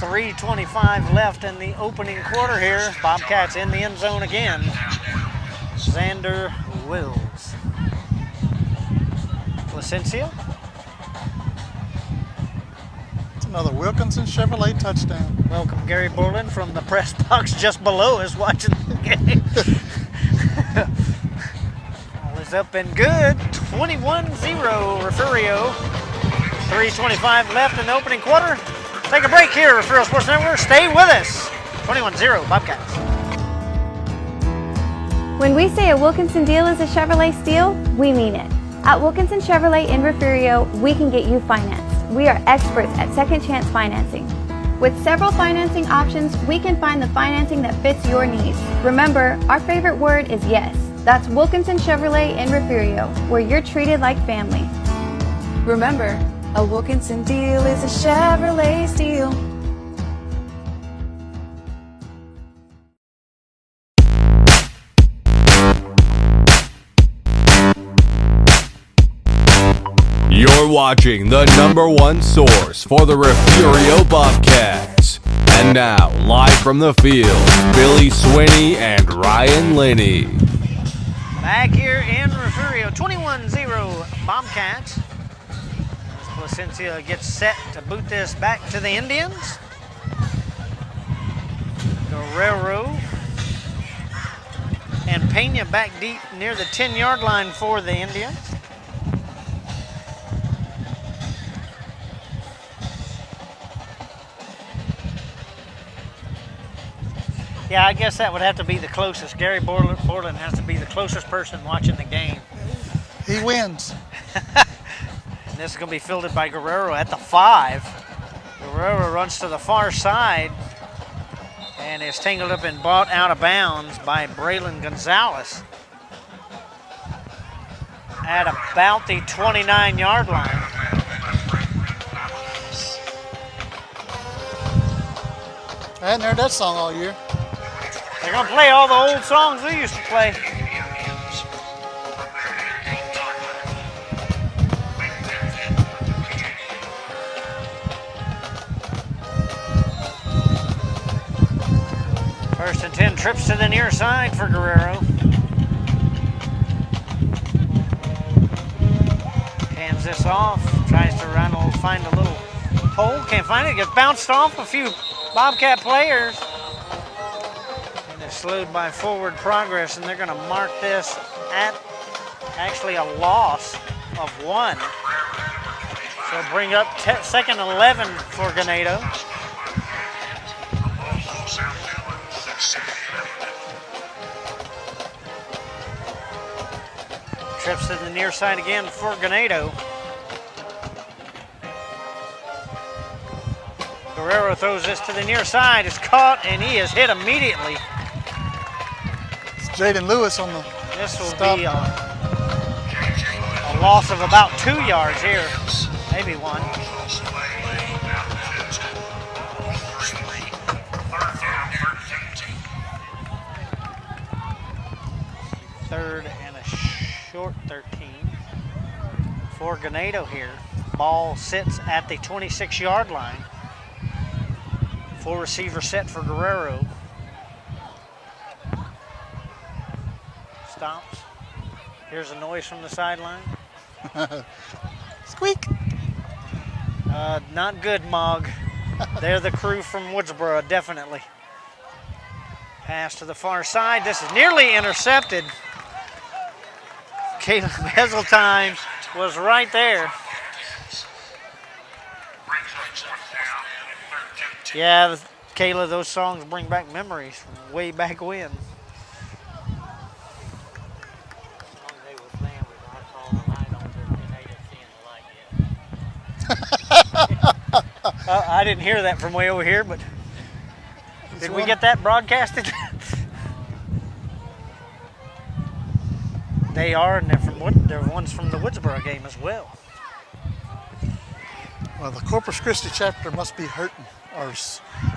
.325 left in the opening quarter here. Bobcats in the end zone again. Xander Wills. Placencia. It's another Wilkinson Chevrolet touchdown. Welcome Gary Borland from the press box just below us watching the game. All is up and good. 21-0 Refugio. 3:25 left in the opening quarter. Take a break here, Refugio Sports Network. Stay with us. 21-0 Bobcats. When we say a Wilkinson deal is a Chevrolet steal, we mean it. At Wilkinson Chevrolet in Refugio, we can get you financed. We are experts at second chance financing. With several financing options, we can find the financing that fits your needs. Remember, our favorite word is yes. That's Wilkinson Chevrolet in Refugio, where you're treated like family. Remember, a Wilkinson deal is a Chevrolet steal. You're watching the #1 source for the Refugio Bobcats. And now, live from the field, Billy Swinney and Ryan Linney. Back here in Refugio, 21-0 Bobcats. Placencia gets set to boot this back to the Indians. Guerrero and Pena back deep near the 10-yard line for the Indians. Yeah, I guess that would have to be the closest. Gary Borland has to be the closest person watching the game. He wins. This is going to be fielded by Guerrero at the 5. Guerrero runs to the far side and is tangled up and brought out of bounds by Braylon Gonzalez at about the 29-yard line. I hadn't heard that song all year. They're going to play all the old songs we used to play. First and 10, trips to the near side for Guerrero. Hands this off, tries to run, find a little hole, can't find it, gets bounced off a few Bobcat players. And it's slowed by forward progress, and they're going to mark this at actually a loss of 1. So bring up 2nd and 11 for Ganado. Trips to the near side again for Ganado. Guerrero throws this to the near side. It's caught, and he is hit immediately. It's Jaden Lewis on the This will stop. be a loss of about 2 yards here, maybe 1. Fourth 13 for Ganado here. Ball sits at the 26-yard line. Full receiver set for Guerrero. Stops. Here's a noise from the sideline. Squeak. Not good, Mog. They're the crew from Woodsboro, definitely. Pass to the far side. This is nearly intercepted. Caleb Heseltine was right there. Yeah, Kayla, those songs bring back memories from way back when. I didn't hear that from way over here, but did we get that broadcasted? They are, and they're ones from the Woodsboro game as well. Well, the Corpus Christi chapter must be hurting, or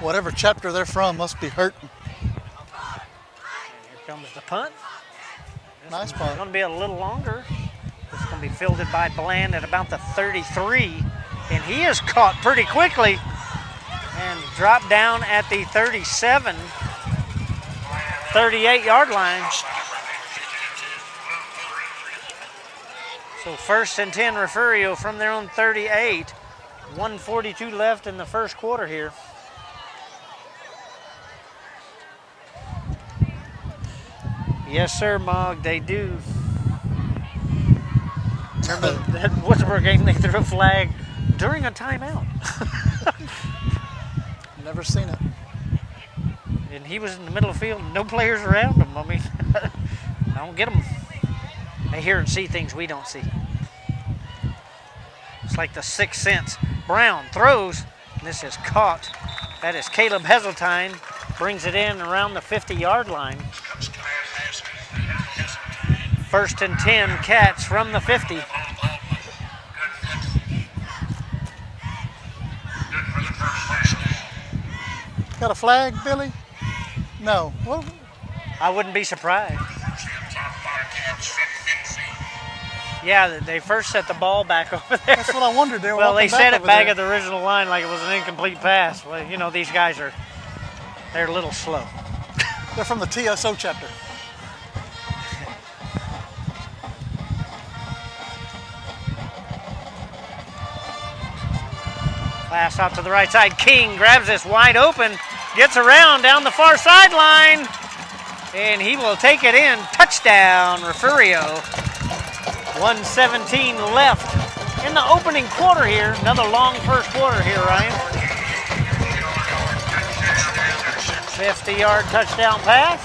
whatever chapter they're from must be hurting. And here comes the punt. Nice punt. It's going to be a little longer. It's going to be fielded by Bland at about the 33, and he is caught pretty quickly and dropped down at the 37, 38-yard line. So 1st and 10 Refugio from their own 38. 1:42 left in the first quarter here. Yes, sir, Mog, they do. Remember that Woodsboro game, they threw a flag during a timeout. Never seen it. And he was in the middle of the field, no players around him. I mean, I don't get them. They hear and see things we don't see. It's like the sixth sense. Brown throws, and this is caught. That is Caleb Heseltine, brings it in around the 50-yard line. 1st and 10 Cats from the 50. Got a flag, Billy? No. What? I wouldn't be surprised. Yeah, they first set the ball back over there. That's what I wondered. Well, they set it back at the original line like it was an incomplete pass. Well, you know, these guys they're a little slow. They're from the TSO chapter. Pass out to the right side. King grabs this wide open, gets around down the far sideline, and he will take it in. Touchdown, Refugio. 1:17 left in the opening quarter here. Another long first quarter here, Ryan. 50-yard touchdown pass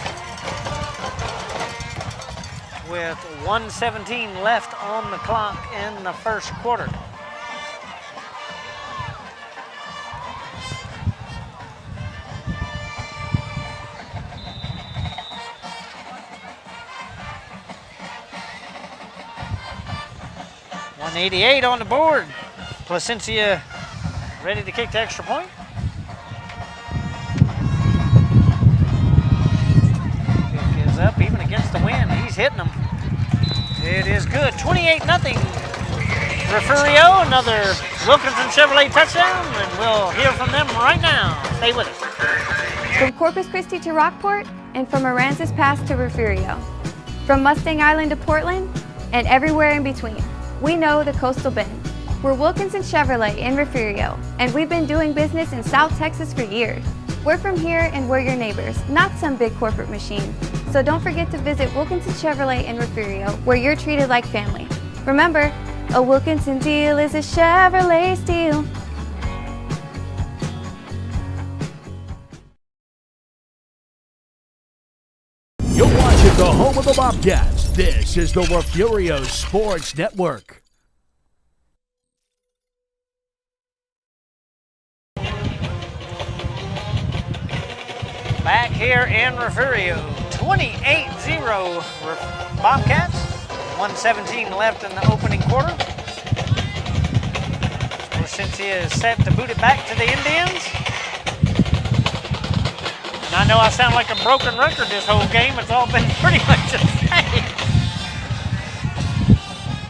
with 1:17 left on the clock in the first quarter. .188 on the board. Placencia ready to kick the extra point. Kick is up even against the wind. He's hitting them. It is good. 28-0. Refugio, another Wilkinson Chevrolet touchdown, and we'll hear from them right now. Stay with us. From Corpus Christi to Rockport, and from Aransas Pass to Refugio. From Mustang Island to Portland, and everywhere in between. We know the Coastal Bend. We're Wilkinson Chevrolet in Refugio, and we've been doing business in South Texas for years. We're from here and we're your neighbors, not some big corporate machine. So don't forget to visit Wilkinson Chevrolet in Refugio, where you're treated like family. Remember, a Wilkinson deal is a Chevrolet steal. You're watching the home of the Bobcats. This is the Refugio Sports Network. Back here in Refugio, 28-0 Bobcats. 1:17 left in the opening quarter. Placencia is set to boot it back to the Indians. And I know I sound like a broken record this whole game. It's all been pretty much the same.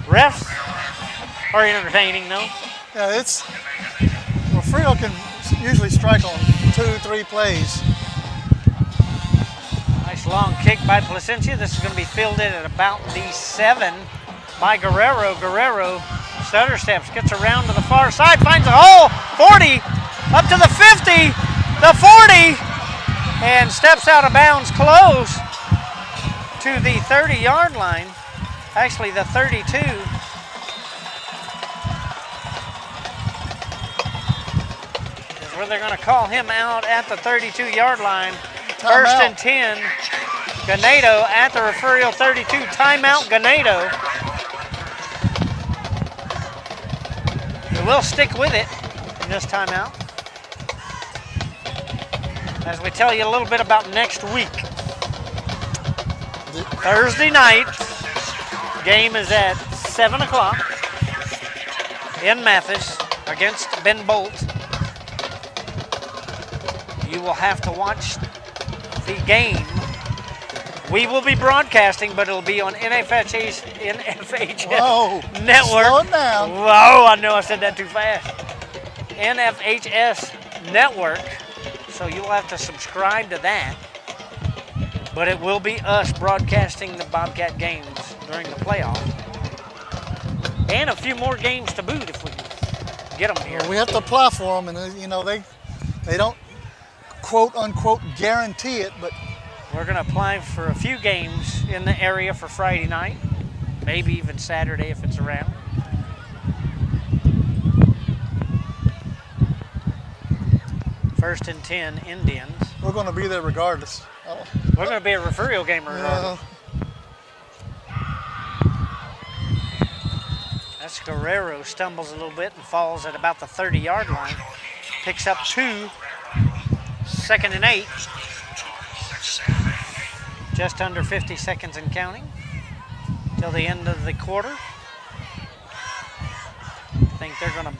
Refs are entertaining, though. Yeah, it's Refugio can usually strike on 2-3 plays. Nice long kick by Placencia. This is going to be fielded at about the 7 by Guerrero. Guerrero stutter steps, gets around to the far side, finds a hole. 40 up to the 50, the 40, and steps out of bounds close to the 30-yard line. Actually, the 32. Is where they're going to call him out at the 32-yard line. First and 10. Ganado at the Refugio 32. Timeout, Ganado. They will stick with it in this timeout, as we tell you a little bit about next week. Thursday night, game is at 7 o'clock in Mathis against Ben Bolt. You will have to watch the game. We will be broadcasting, but it'll be on NFHS Network. Slow it down. Whoa, I know I said that too fast. NFHS Network. So you'll have to subscribe to that. But it will be us broadcasting the Bobcat games during the playoff. And a few more games to boot if we can get them here. We have to apply for them, and they don't quote unquote guarantee it, but we're going to apply for a few games in the area for Friday night, maybe even Saturday if it's around. First and 10, Indians. We're going to be there regardless. We're going to be a Refugio game regardless. That's Guerrero, stumbles a little bit and falls at about the 30-yard line. Picks up 2, 2nd and 8. Just under 50 seconds and counting till the end of the quarter. I think they're going to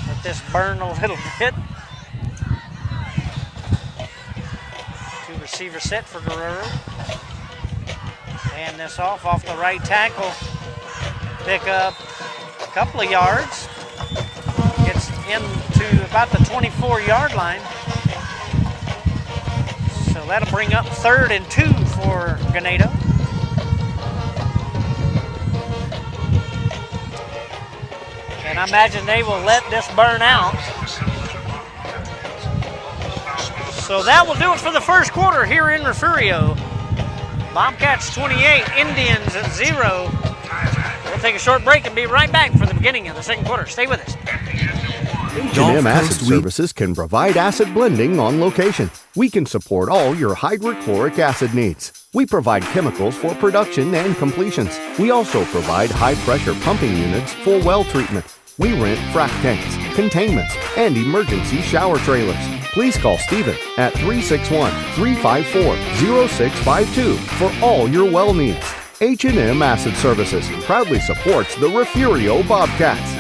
let this burn a little bit. 2 receiver set for Guerrero. Hand this off the right tackle. Pick up a couple of yards. Gets into about the 24-yard line. So that'll bring up 3rd and 2 for Ganado. And I imagine they will let this burn out. So that will do it for the first quarter here in Refugio. Bobcats 28, Indians at 0. We'll take a short break and be right back for the beginning of the second quarter. Stay with us. H&M Acid Services can provide acid blending on location. We can support all your hydrochloric acid needs. We provide chemicals for production and completions. We also provide high-pressure pumping units for well treatment. We rent frac tanks, containments, and emergency shower trailers. Please call Stephen at 361-354-0652 for all your well needs. H&M Acid Services proudly supports the Refugio Bobcats.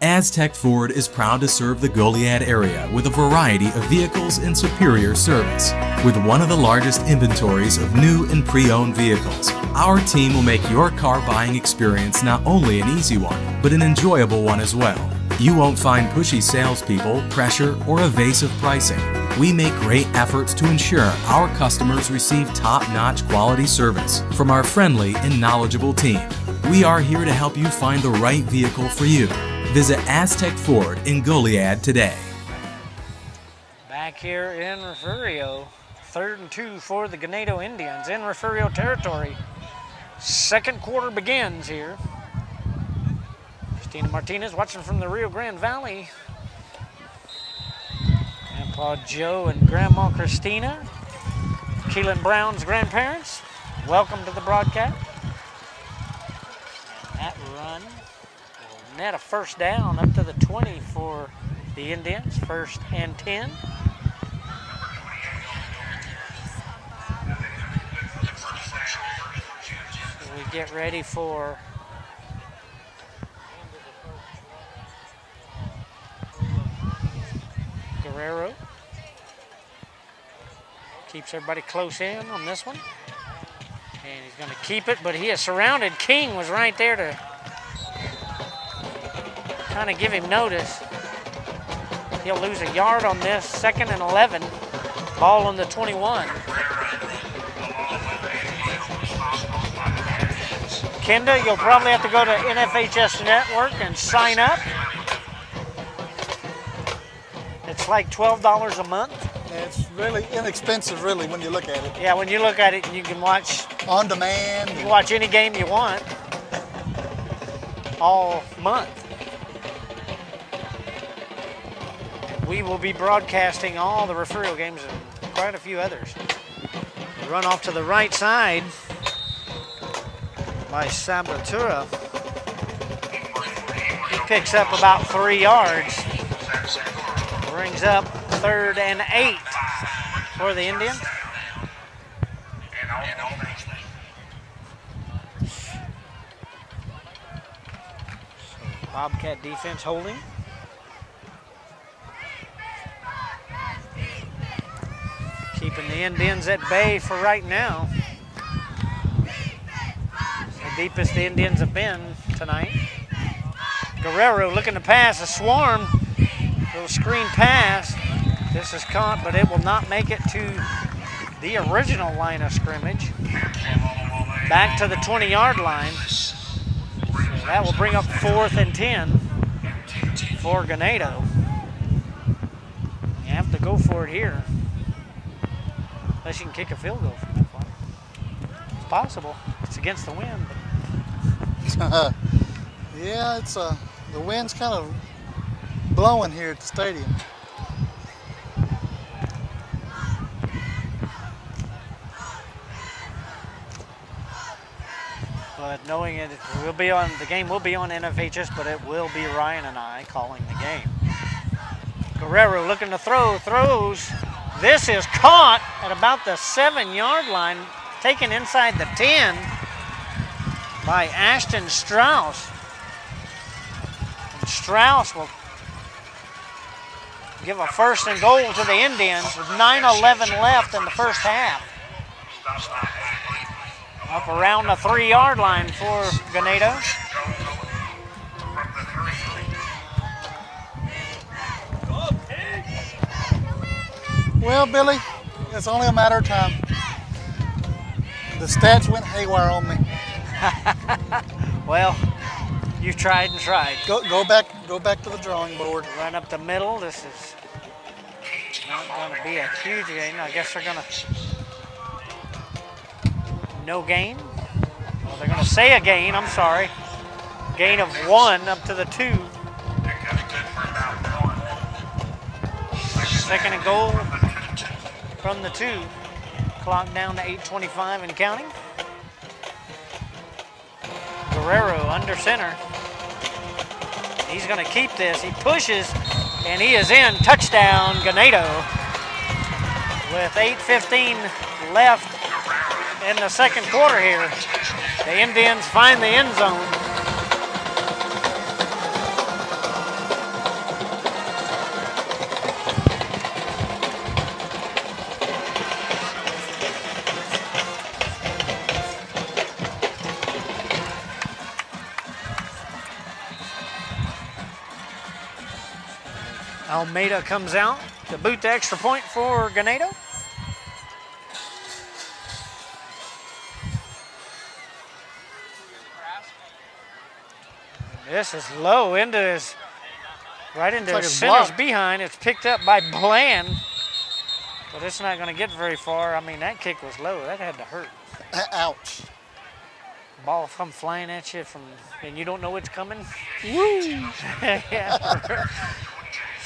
Aztec Ford is proud to serve the Goliad area with a variety of vehicles and superior service. With one of the largest inventories of new and pre-owned vehicles, our team will make your car buying experience not only an easy one, but an enjoyable one as well. You won't find pushy salespeople, pressure, or evasive pricing. We make great efforts to ensure our customers receive top-notch quality service from our friendly and knowledgeable team. We are here to help you find the right vehicle for you. Visit Aztec Ford in Goliad today. Back here in Refugio, 3rd and 2 for the Ganado Indians in Refugio territory. Second quarter begins here. Christina Martinez watching from the Rio Grande Valley. Grandpa Joe and Grandma Christina, Keelan Brown's grandparents, welcome to the broadcast. And that run will net a first down up to the 20 for the Indians, 1st and 10. So we get ready for Guerrero. Keeps everybody close in on this one. And he's going to keep it, but he is surrounded. King was right there to kind of give him notice. He'll lose a yard on this. 2nd and 11. Ball on the 21. Kenda, you'll probably have to go to NFHS Network and sign up. It's like $12 a month. It's really inexpensive, really, when you look at it. Yeah, when you look at it, you can watch on demand. You can watch any game you want all month. We will be broadcasting all the Refugio games and quite a few others. Run off to the right side by Sabatura. He picks up about 3 yards. Brings up 3rd and 8 for the Indians. Bobcat defense holding. Keeping the Indians at bay for right now. The deepest the Indians have been tonight. Guerrero looking to pass a swarm. Little screen pass. This is caught, but it will not make it to the original line of scrimmage. Back to the 20-yard line. So that will bring up 4th and 10 for Ganado. You have to go for it here. Unless you can kick a field goal from that far. It's possible. It's against the wind. Yeah, it's the wind's kind of blowing here at the stadium. But knowing it will be on, the game will be on NFHS, but it will be Ryan and I calling the game. Guerrero looking to throw, throws. This is caught at about the 7-yard line, taken inside the 10 by Ashton Strauss. And Strauss will give a 1st and goal to the Indians with 9:11 left in the first half. Up around the 3-yard line for Ganado. Well, Billy, it's only a matter of time. The stats went haywire on me. Well, you've tried and tried. Go back to the drawing board. Run up the middle. This is not going to be a huge gain. I guess they're going to no gain. Well, they're going to say a gain. I'm sorry. Gain of 1 up to the 2. 2nd and goal from the 2. Clock down to 8:25 and counting. Guerrero under center. He's going to keep this. He pushes, and he is in. Touchdown, Ganado. With 8:15 left in the second quarter here. The Indians find the end zone. Almeida comes out to boot the extra point for Ganado. This is low into his, right into his center's behind. It's picked up by Bland, but it's not going to get very far. I mean, that kick was low. That had to hurt. Ouch. Ball come flying at you from, and you don't know it's coming. Woo! Yeah.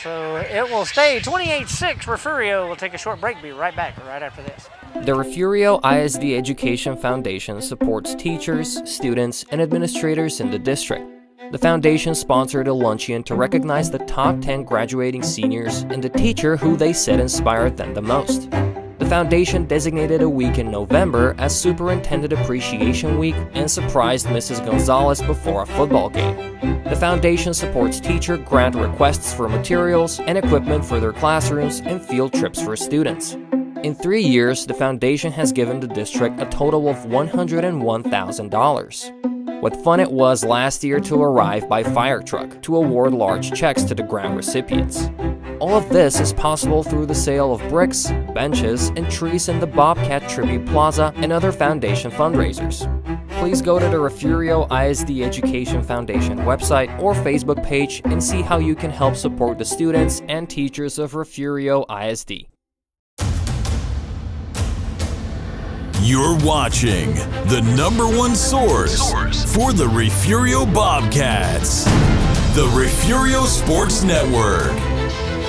So it will stay 28-6. Refugio will take a short break. Be right back right after this. The Refugio ISD Education Foundation supports teachers, students, and administrators in the district. The foundation sponsored a luncheon to recognize the top 10 graduating seniors and the teacher who they said inspired them the most. The foundation designated a week in November as Superintendent Appreciation Week and surprised Mrs. Gonzalez before a football game. The foundation supports teacher grant requests for materials and equipment for their classrooms and field trips for students. In 3 years, the foundation has given the district a total of $101,000. What fun it was last year to arrive by fire truck to award large checks to the grant recipients. All of this is possible through the sale of bricks, benches, and trees in the Bobcat Tribute Plaza and other foundation fundraisers. Please go to the Refugio ISD Education Foundation website or Facebook page and see how you can help support the students and teachers of Refugio ISD. You're watching the #1 source for the Refugio Bobcats, the Refugio Sports Network,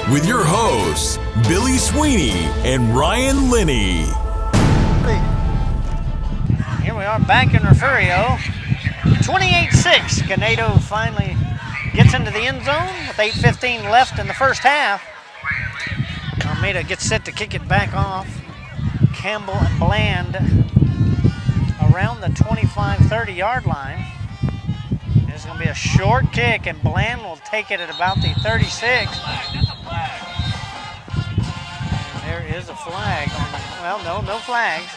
with your hosts, Billy Sweeney and Ryan Linney. Here we are back in Refugio. 28-6. Ganado finally gets into the end zone with 8:15 left in the first half. Almeida gets set to kick it back off. Campbell and Bland around the 25-30 yard line. It's going to be a short kick, and Bland will take it at about the 36. There is a flag. Well, no flags.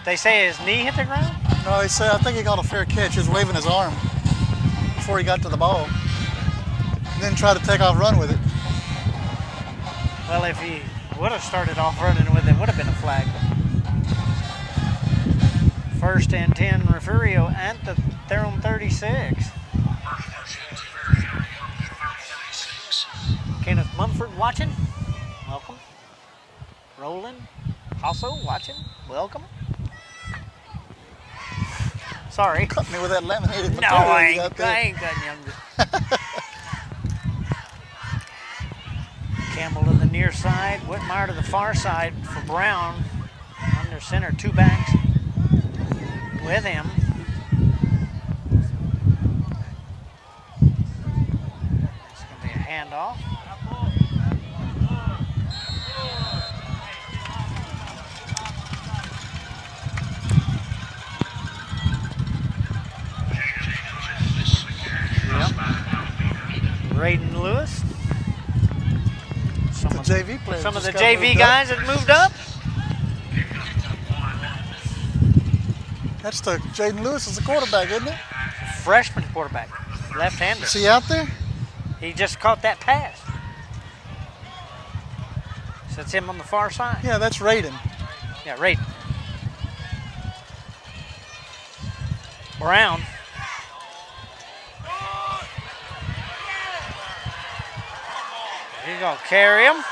They say his knee hit the ground? No, they say, I think he got a fair catch. He was waving his arm before he got to the ball. And then tried to take off run with it. Well, if he would have started off running with it, would have been a flag. 1st and 10, Refugio at their own 36. Kenneth Mumford watching. Welcome. Roland also watching. Welcome. Sorry. Cut me with that laminated No, material I you got there. ain't cutting you. Campbell to the near side. Whitmire to the far side for Brown. Under center, 2 backs with him. It's going to be a handoff. Yep. Raiden Lewis. Some of the JV guys that moved up. That's the Jaden Lewis is the quarterback, isn't it? Freshman quarterback, left-hander. Is he out there? He just caught that pass. So that's him on the far side. Yeah, that's Raiden. Yeah, Raiden. Brown. He's going to carry him.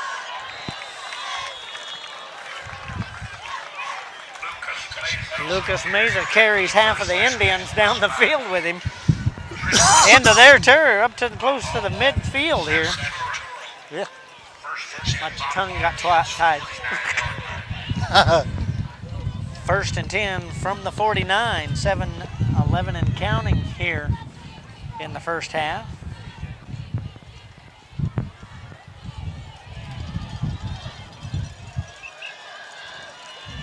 Lucas Meza carries half of the Indians down the field with him. Into their turn, up to close to the midfield here. Yeah. My tongue got tied. 1st and 10 from the 49, 7-11 and counting here in the first half.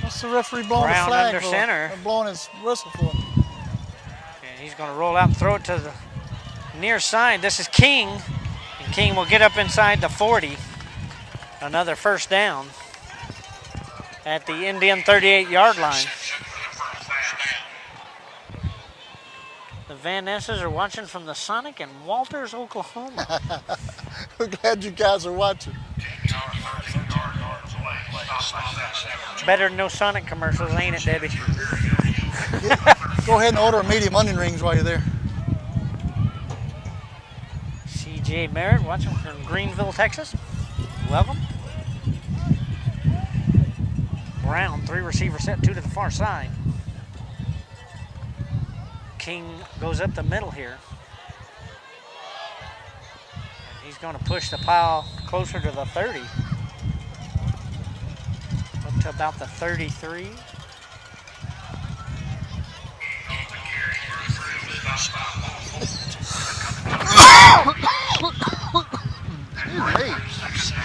What's the referee blowing Brown the flag under for? center. Or blowing his whistle for? And he's going to roll out and throw it to the near side. This is King. And King will get up inside the 40. Another first down at the Indian 38-yard line. The Van Nesses are watching from the Sonic in Walters, Oklahoma. We're glad you guys are watching. Better than no Sonic commercials, ain't it, Debbie? Go ahead and order a medium onion rings while you're there. C.J. Merritt watching from Greenville, Texas. Welcome. Brown, 3 receiver set, 2 to the far side. King goes up the middle here. And he's going to push the pile closer to the 30. Up to about the 33.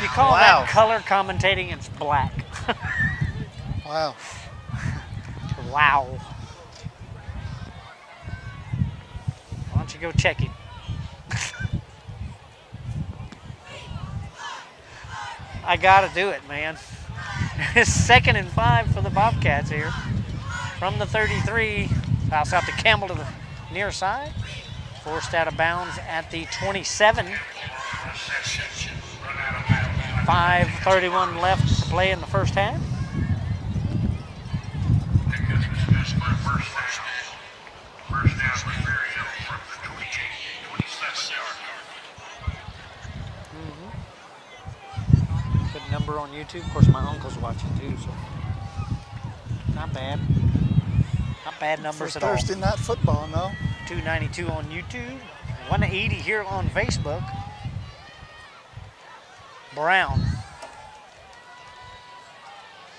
You call that color commentating, it's black. Wow. Wow. Why don't you go check it? I gotta do it, man. 2nd and 5 for the Bobcats here. From the 33, pass out to Campbell to the near side. Forced out of bounds at the 27. 5:31 left to play in the first half. Good number on YouTube. Of course, my uncle's watching too, so not bad. Not bad numbers at all. Thursday night football, no? 292 on YouTube, 180 here on Facebook. Brown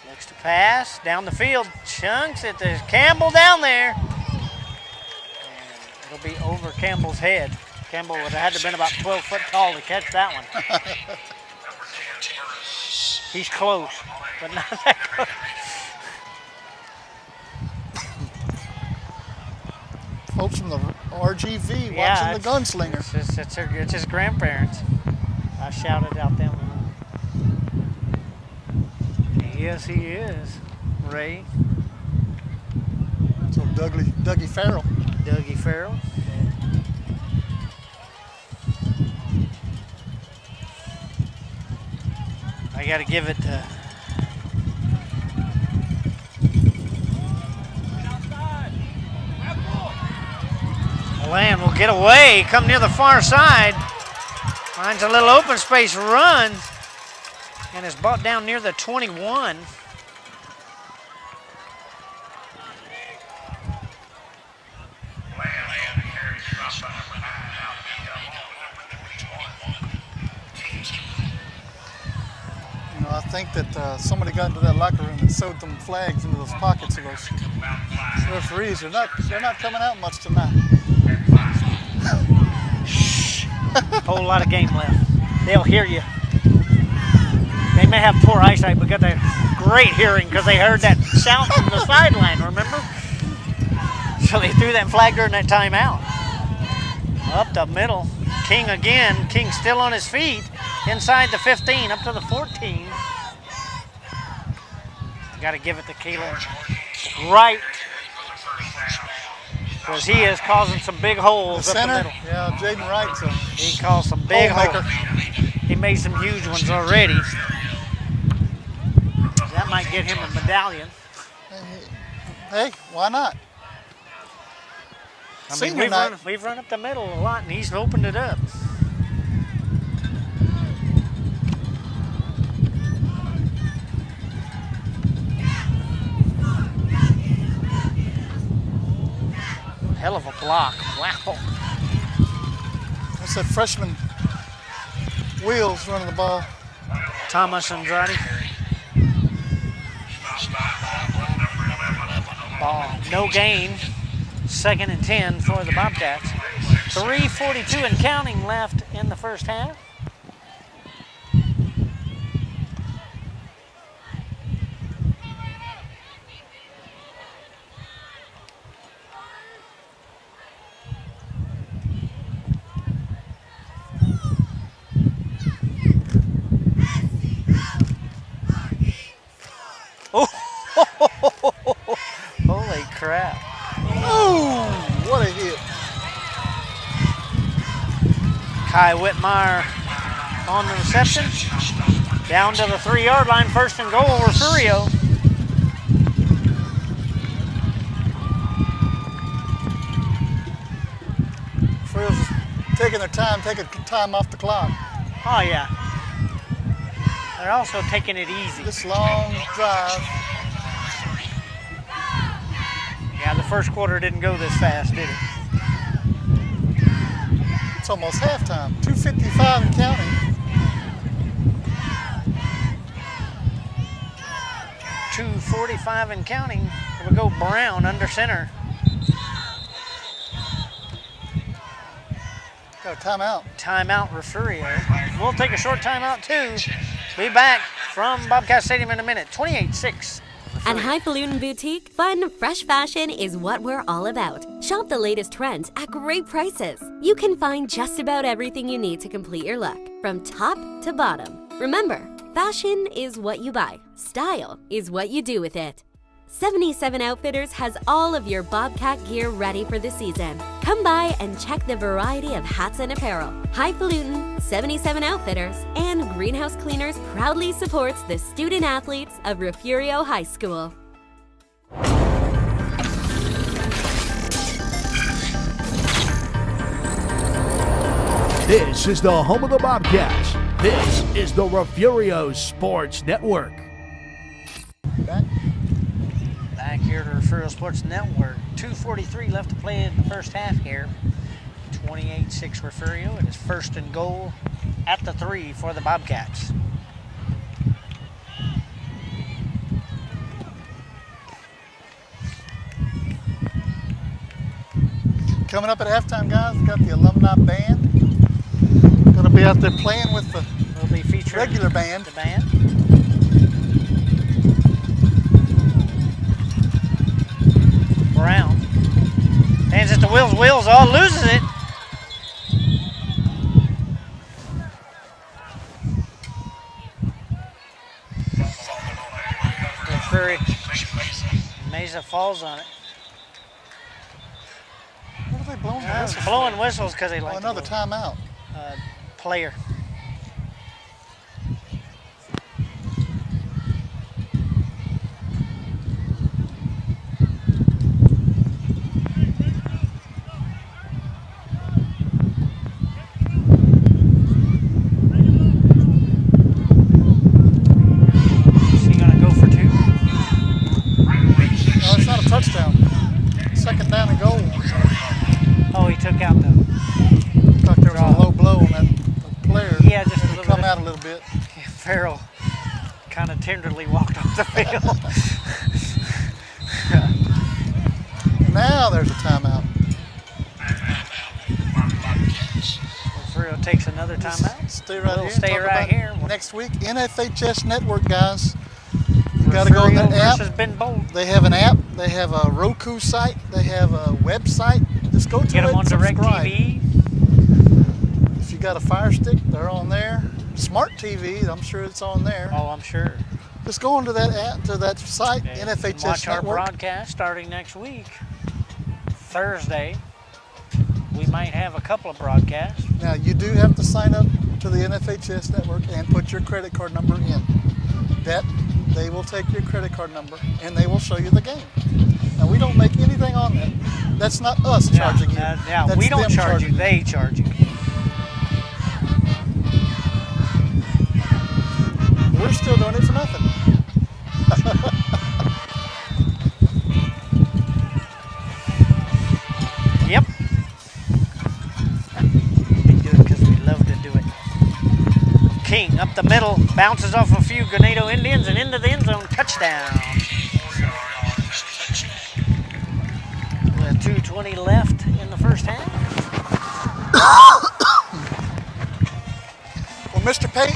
looks to pass down the field, chunks it to Campbell down there. And it'll be over Campbell's head. Campbell would have had to have been about 12 foot tall to catch that one. He's close, but not that close. Folks from the RGV watching the gunslinger. It's his grandparents. I shouted out them. Yes, he is. Ray. So Dougie Farrell. Dougie Farrell. I got to give it to Land will get away, come near the far side, finds a little open space, runs, and is brought down near the 21. You know, I think that somebody got into that locker room and sewed them flags into those pockets of those referees. They're not coming out much tonight. Whole lot of game left. They'll hear you. They may have poor eyesight, but got that great hearing because they heard that shout from the sideline, remember? So they threw that flag during that timeout. Up the middle. King again. King still on his feet. Inside the 15, up to the 14. Got to give it to Keelan Wright, because he is causing some big holes up the middle. Yeah, Jaden Wright. He caused some big holes. He made some huge ones already. That might get him a medallion. Hey, why not? I mean, we've run up the middle a lot, and he's opened it up. Hell of a block. Wow. That's that freshman Wheels running the ball. Thomas Andrade. Ball. No gain. 2nd and 10 for the Bobcats. 3:42 and counting left in the first half. Holy crap. Oh, what a hit. Kai Whitmire on the reception. Down to the 3-yard line, 1st and goal, Refugio. Refugio's taking their time, taking time off the clock. Oh, yeah. They're also taking it easy. This long drive. Yeah, the first quarter didn't go this fast, did it? It's almost halftime. 2:55 and counting. 2:45 and counting. Here we go, Brown under center. Got a timeout. Timeout, Refugio. We'll take a short timeout too. Be back from Bobcat Stadium in a minute. 28-6. At Highfalutin Boutique, fun, fresh fashion is what we're all about. Shop the latest trends at great prices. You can find just about everything you need to complete your look, from top to bottom. Remember, Fashion is what you buy. Style is what you do with it. 77 Outfitters has all of your Bobcat gear ready for the season. Come by and check the variety of hats and apparel. Highfalutin, 77 Outfitters, and Greenhouse Cleaners proudly supports the student athletes of Refugio High School. This is the home of the Bobcats. This is the Refugio Sports Network. Back here to Refugio Sports Network. 2:43 left to play in the first half here. 28-6 Refugio. It is first and goal at the 3 for the Bobcats. Coming up at halftime, guys, we've got the Alumni band. Going to be out there playing with the regular band. The band. Brown hands it to Wills. Wills loses it. Fury. Mesa falls on it. What are they blowing whistles? Blowing whistles because they like another timeout. Player. Touchdown. Second down and goal. Oh, he took out the. Thought there was a low blow on that player. Yeah, just a little come bit. Out a little bit. Farrell kind of tenderly walked off the field. Now there's a timeout. Farrell takes another timeout. Stay right we'll here. Stay right here. Next week, NFHS Network, guys. You got to go on the app. They have an app. They have a Roku site. They have a website. Just go to it. Get them on subscribe. DirecTV. If you got a Fire Stick, they're on there. Smart TV, I'm sure it's on there. Oh, I'm sure. Just go onto that app, to that site, Okay. NFHS Watch our Network. broadcast starting next week, Thursday. We might have a couple of broadcasts. Now, you do have to sign up to the NFHS Network and put your credit card number in. They will take your credit card number and they will show you the game. Now, we don't make anything on that. That's not us charging you. That's we don't them charge you, charging they charge you. We're still doing it for nothing. Yep. We do it because we love to do it. King up the middle, bounces off a few Ganado Indians and into the end zone. Touchdown. With 2:20 left in the first half. Well, Mr. Pate,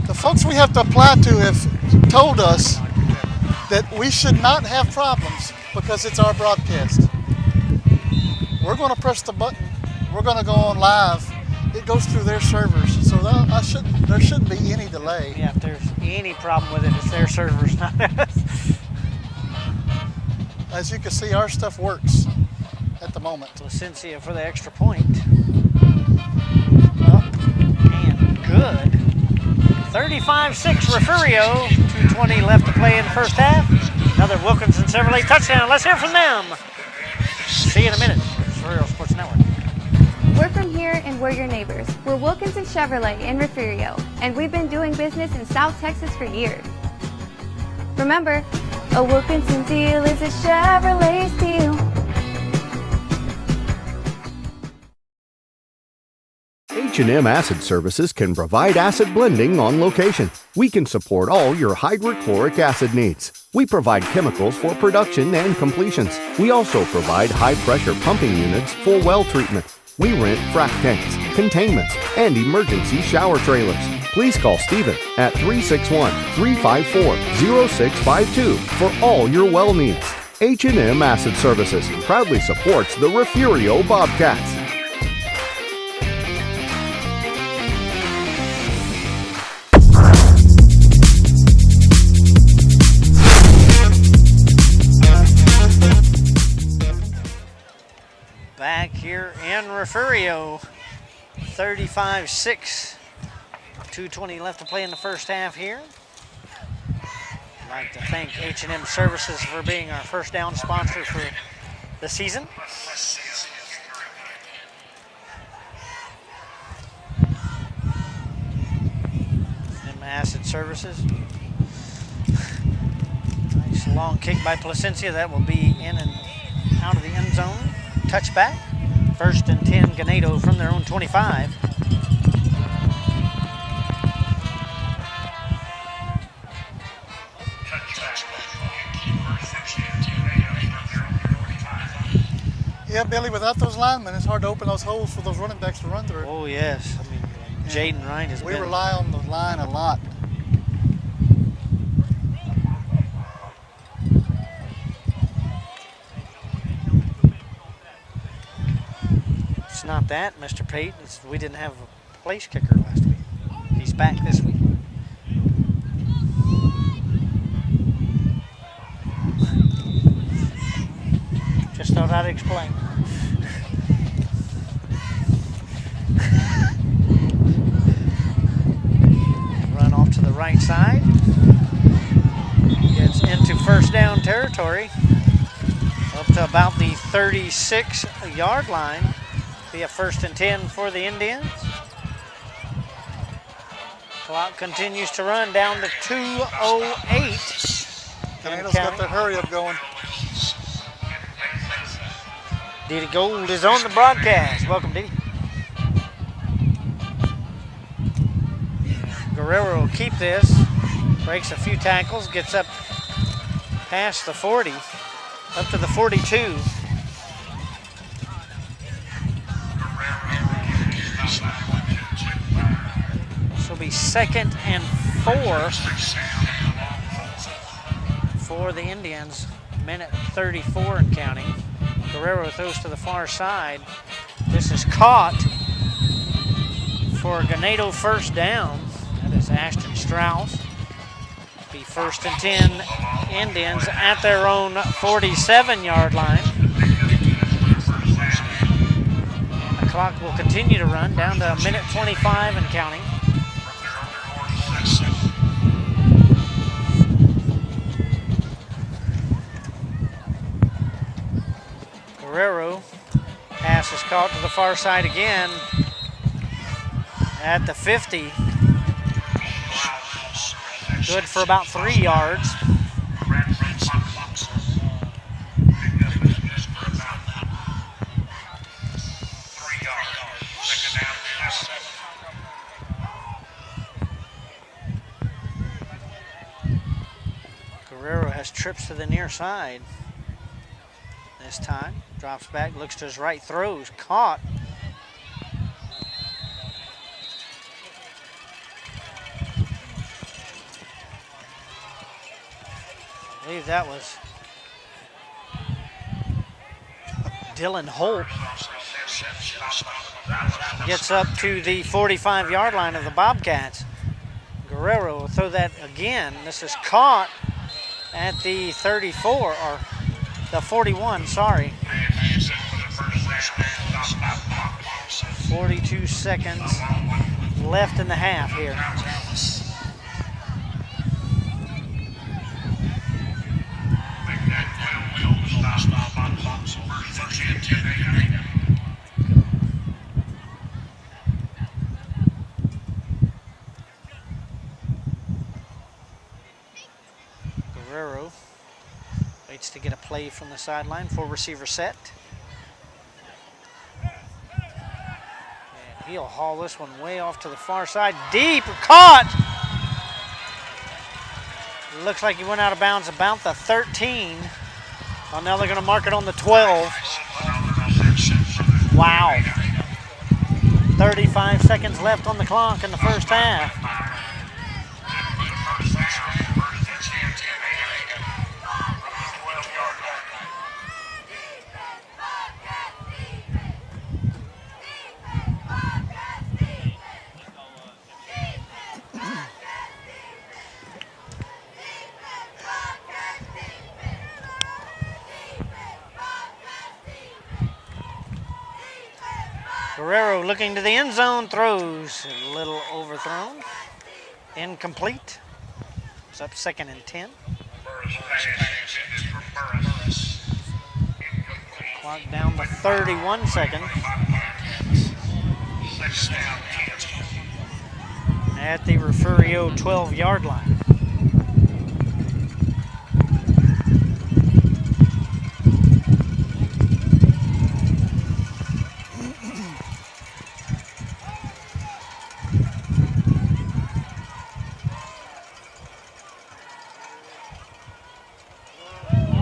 the folks we have to apply to have told us that we should not have problems because it's our broadcast. We're going to press the button. We're going to go on live. It goes through their servers, so there shouldn't be any delay. Yeah, if there's any problem with it, it's their servers, not us. As you can see, our stuff works at the moment. Licencia for the extra point. Up and good. 35-6 Refugio. 2:20 left to play in the first half. Another Wilkinson Chevrolet touchdown. Let's hear from them. See you in a minute. Refugio Sports Network. We're from here and we're your neighbors. We're Wilkinson Chevrolet in Refugio, and we've been doing business in South Texas for years. Remember, a Wilkinson deal is a Chevrolet deal. H&M Acid Services can provide acid blending on location. We can support all your hydrochloric acid needs. We provide chemicals for production and completions. We also provide high-pressure pumping units for well treatment. We rent frac tanks, containments, and emergency shower trailers. Please call Stephen at 361-354-0652 for all your well needs. H&M Acid Services proudly supports the Refugio Bobcats. Refugio 35-6. 2:20 left to play in the first half here. I'd like to thank H&M Services for being our first down sponsor for the season. Acid Services. Nice long kick by Placencia. That will be in and out of the end zone. Touchback. 1st and 10, Ganado from their own 25. Yeah, Billy, without those linemen, it's hard to open those holes for those running backs to run through. Oh, yes. I mean, Jaden Ryan has We been... rely on the line a lot. It's not that, Mr. Pate. We didn't have a place kicker last week. He's back this week. Just thought I'd explain. Run off to the right side. Gets into first down territory. Up to about the 36-yard line. Be a 1st and 10 for the Indians. Clock continues to run down to 2:08. Ganado's got their hurry up going. Diddy Gold is on the broadcast. Welcome, Diddy. Guerrero will keep this. Breaks a few tackles. Gets up past the 40. Up to the 42. This will be 2nd and 4 for the Indians. Minute 34 and counting. Guerrero throws to the far side. This is caught for Ganado first down. That is Ashton Strauss. Be 1st and 10 Indians at their own 47-yard line. And the clock will continue to run down to minute 25 and counting. Guerrero, pass is caught to the far side again at the 50. Good for about 3 yards. Guerrero has trips to the near side this time. Drops back, looks to his right, throws, caught. I believe that was Dylan Holt. Gets up to the 45-yard line of the Bobcats. Guerrero will throw that again. This is caught at the 34, or the 41, sorry. 42 seconds left in the half here. Guerrero waits to get a play from the sideline. 4 receiver set. And he'll haul this one way off to the far side. Deep, caught! Looks like he went out of bounds about the 13. Well, now they're going to mark it on the 12. Wow. 35 seconds left on the clock in the first half. Guerrero looking to the end zone, throws a little overthrown. Incomplete. It's up 2nd and 10. Clock down to 31 seconds. At the Refugio 12-yard line.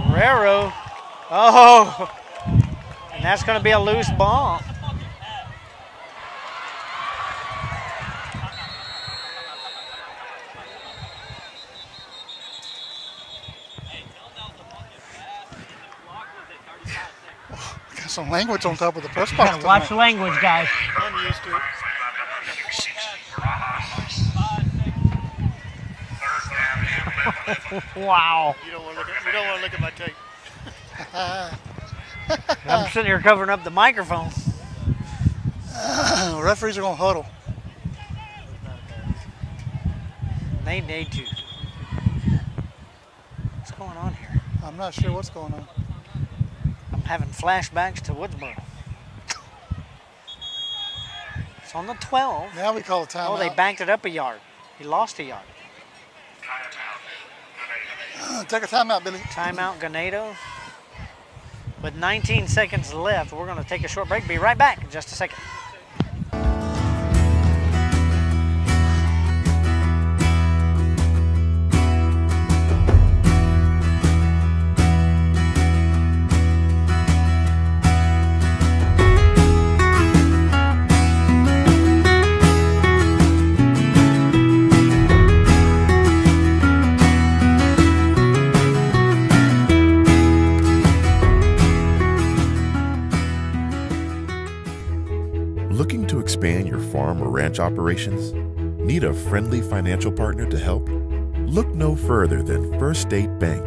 Guerrero. Oh, and that's going to be a loose ball. Got some language on top of the press box. Watch the language, guys. I'm used to it. Wow. You don't want to look at my tape. I'm sitting here covering up the microphone. Referees are going to huddle. They need to. What's going on here? I'm not sure what's going on. I'm having flashbacks to Woodsboro. It's on the 12. Now we call a timeout. Oh, they banked it up a yard. He lost a yard. Take a timeout, Billy. Timeout, Ganado. With 19 seconds left, we're going to take a short break. Be right back in just a second. Looking to expand your farm or ranch operations? Need a friendly financial partner to help? Look no further than First State Bank.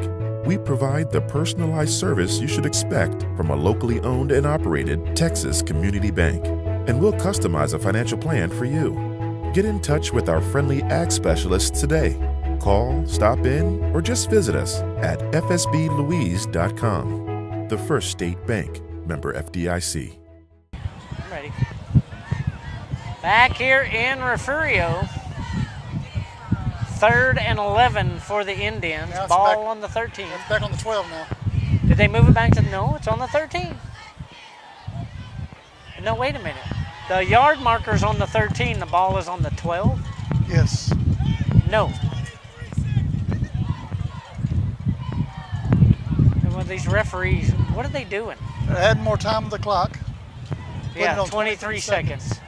We provide the personalized service you should expect from a locally owned and operated Texas community bank, and we'll customize a financial plan for you. Get in touch with our friendly ag specialists today. Call, stop in, or just visit us at fsblouise.com. The First State Bank, member FDIC. I'm ready. Back here in Refugio. 3rd and 11 for the Indians. Ball back on the 13. It's back on the 12 now. Did they move it back to no? It's on the 13. No, wait a minute. The yard marker's on the 13. The ball is on the 12. Yes. No. Well, these referees, what are they doing? They're adding more time to the clock. Yeah, 23 seconds.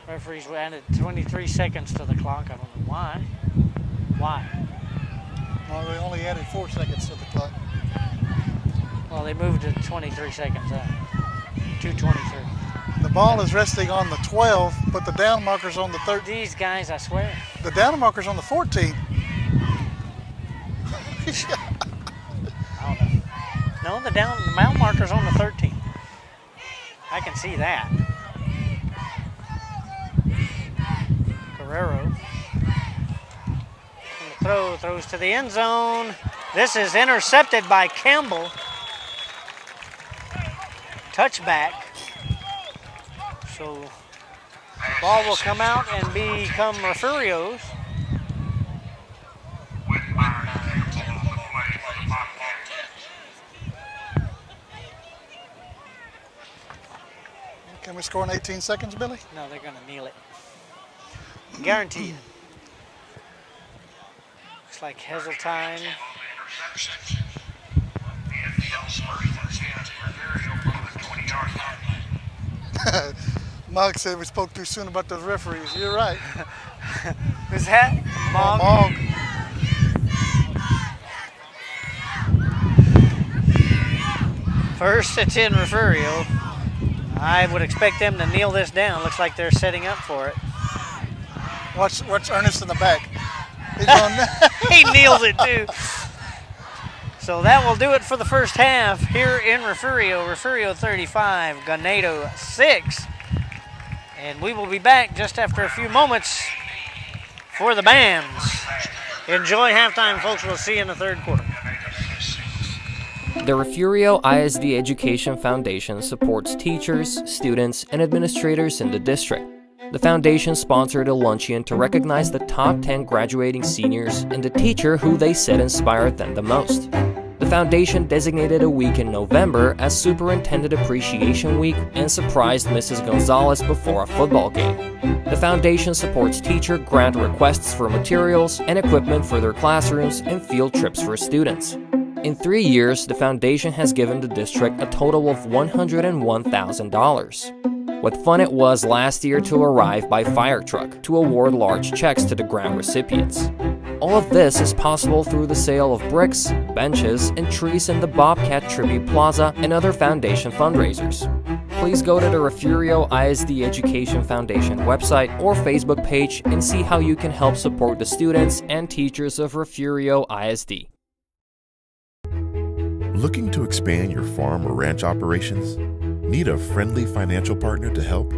Referees added 23 seconds to the clock. I don't know why. Why? Well, they only added 4 seconds to the clock. Well, they moved it 23 seconds out. 2:23. The ball is resting on the 12, but the down marker's on the 13. These guys, I swear. The down marker's on the 14. No, the mount marker's on the 13. I can see that. Guerrero. Throws to the end zone. This is intercepted by Campbell. Touchback. So the ball will come out and become Refugio's. Can we score in 18 seconds, Billy? No, they're going to kneel it. Guaranteed it. Looks like Heseltine. Mog said we spoke too soon about those referees. You're right. Who's that? Mog? Mog. First and 10 Refugio. I would expect them to kneel this down. Looks like they're setting up for it. Watch Ernest in the back. He kneels it too. So that will do it for the first half here in Refugio. Refugio 35, Ganado 6. And we will be back just after a few moments for the bands. Enjoy halftime, folks. We'll see you in the third quarter. The Refugio ISD Education Foundation supports teachers, students, and administrators in the district. The foundation sponsored a luncheon to recognize the top 10 graduating seniors and the teacher who they said inspired them the most. The foundation designated a week in November as Superintendent Appreciation Week and surprised Mrs. Gonzalez before a football game. The foundation supports teacher grant requests for materials and equipment for their classrooms and field trips for students. In 3 years, the foundation has given the district a total of $101,000. What fun it was last year to arrive by fire truck to award large checks to the grant recipients. All of this is possible through the sale of bricks, benches, and trees in the Bobcat Tribute Plaza and other foundation fundraisers. Please go to the Refugio ISD Education Foundation website or Facebook page and see how you can help support the students and teachers of Refugio ISD. Looking to expand your farm or ranch operations? Need a friendly financial partner to help?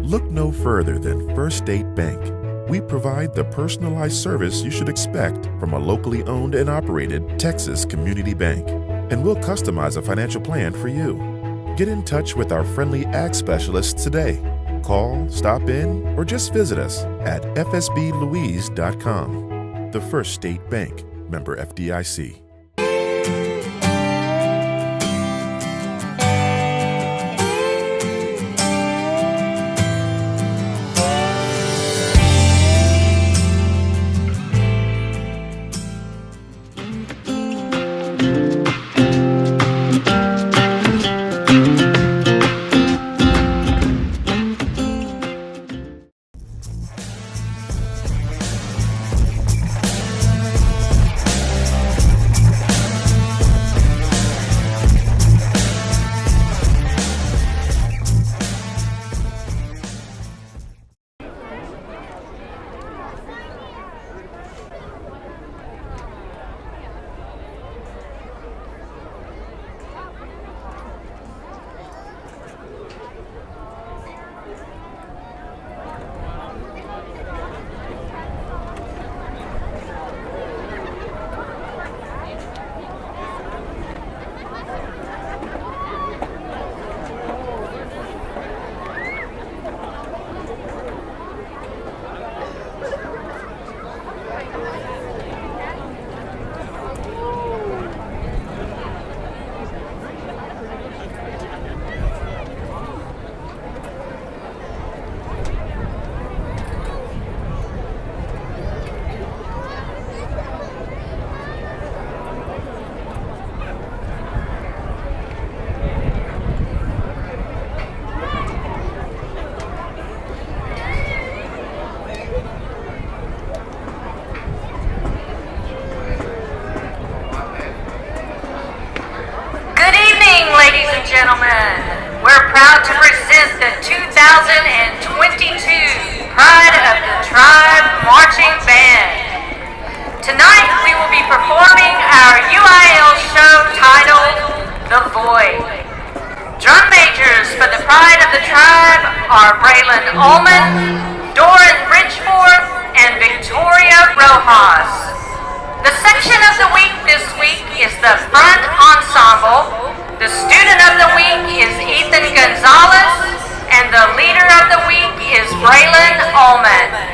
Look no further than First State Bank. We provide the personalized service you should expect from a locally owned and operated Texas community bank, and we'll customize a financial plan for you. Get in touch with our friendly ag specialists today. Call, stop in, or just visit us at fsblouise.com. The First State Bank, member FDIC. Gentlemen, we're proud to present the 2022 Pride of the Tribe Marching Band. Tonight we will be performing our UIL show titled The Void. Drum majors for the Pride of the Tribe are Braylon Ullman, Doran Bridgeforth, and Victoria Rojas. The section of the week this week is the front ensemble. The student of the week is Ethan Gonzalez, and the leader of the week is Braylon Ullman.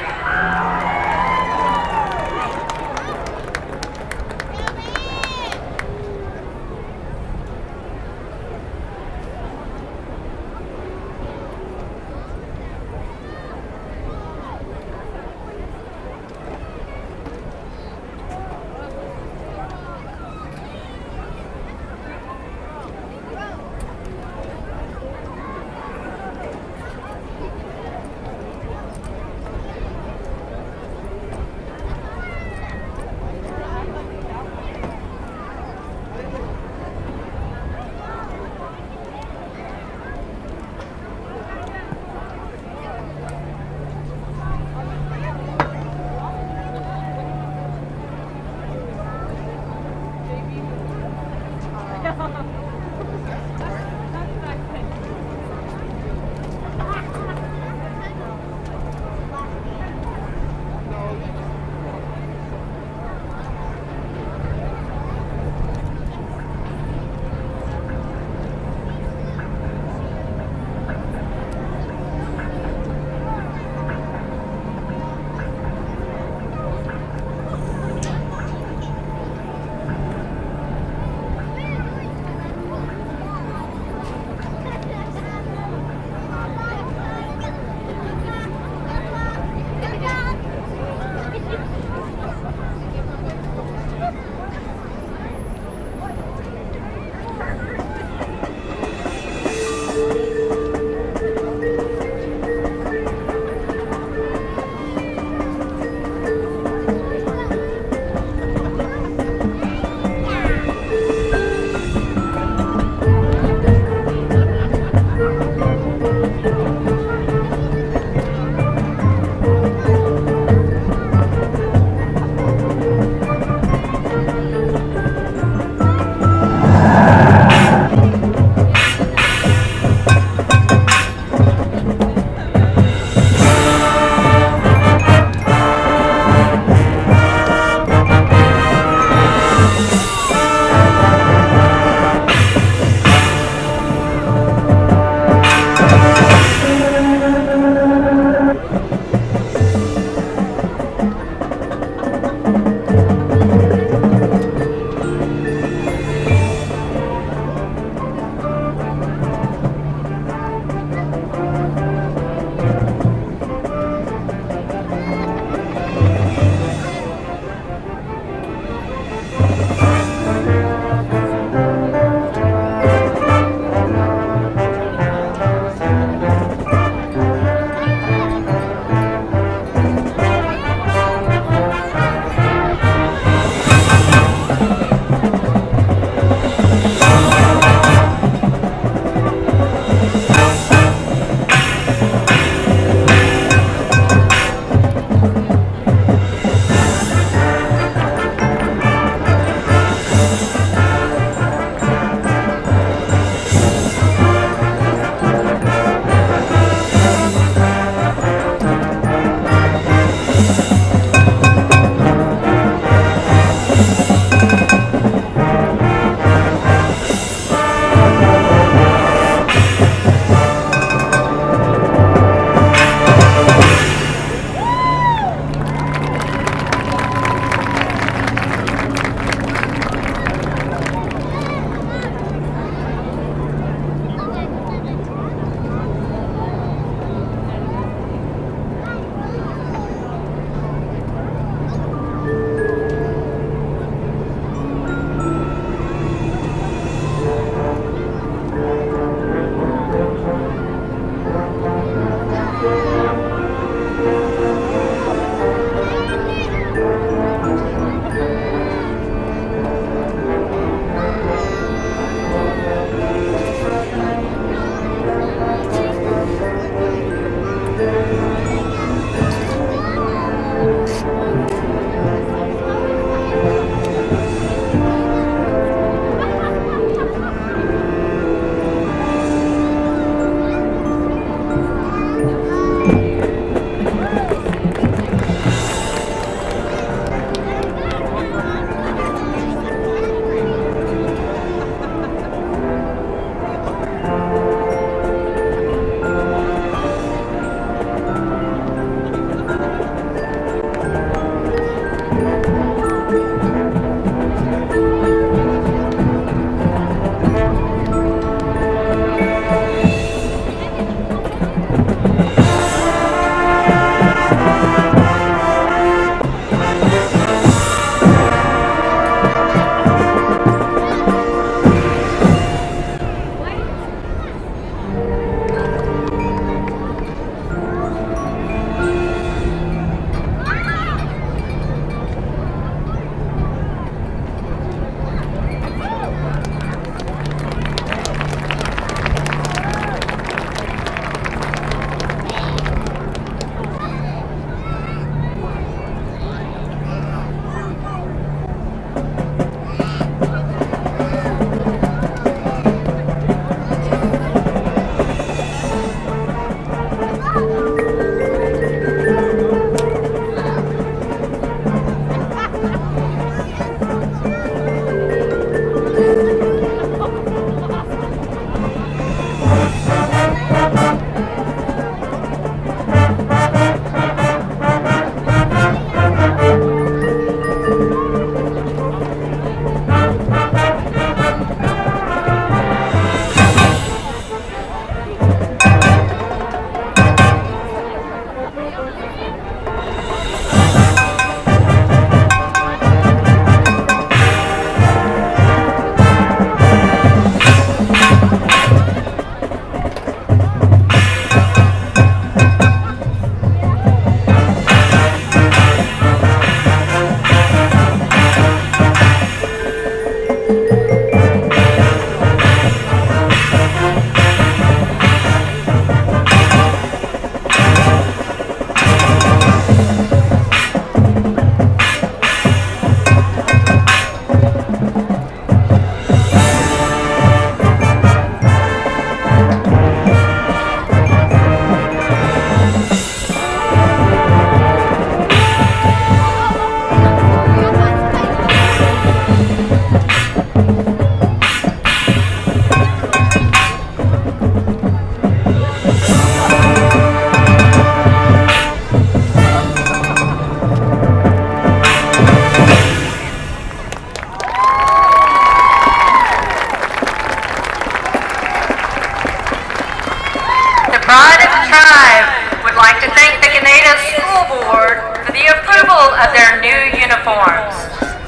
Tribe would like to thank the Ganado School Board for the approval of their new uniforms.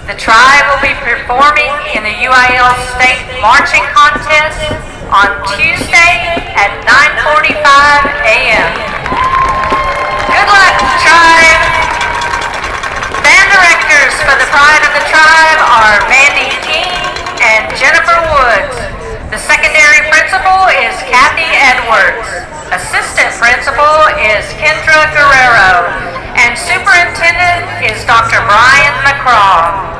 The Tribe will be performing in the UIL State Marching Contest on Tuesday at 9:45 a.m. Good luck, Tribe! Band directors for the Pride of the Tribe are Mandy King and Jennifer Woods. The secondary principal is Kathy Edwards. Assistant principal is Kendra Guerrero. And superintendent is Dr. Brian McCraw.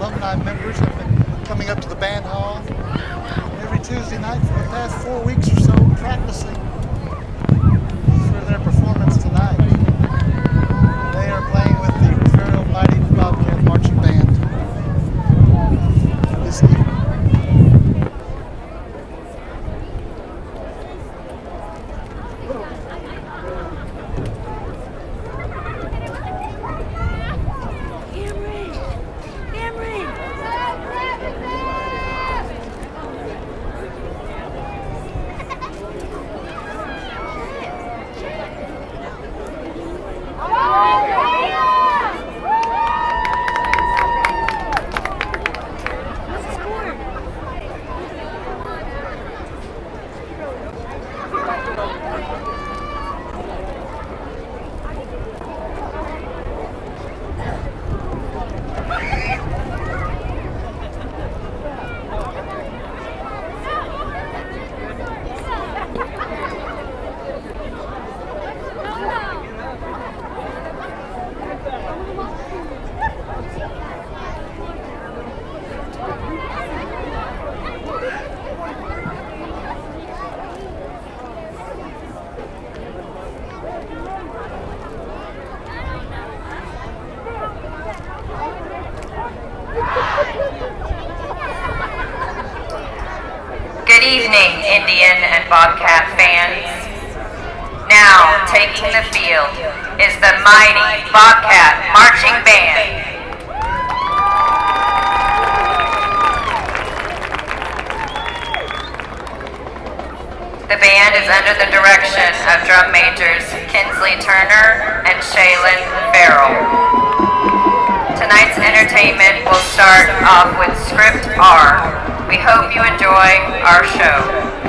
Alumni members have been coming up to the band hall every Tuesday night for the past 4 weeks or so, practicing for their performance tonight. They are playing with the Refugio Mighty Bobcat Marching Band this evening. Good evening, Indian and Bobcat fans. Now, taking the field is the mighty Bobcat Marching Band. The band is under the direction of drum majors Kinsley Turner and Shaylin Farrell. Tonight's entertainment will start off with Script R. We hope you enjoy our show.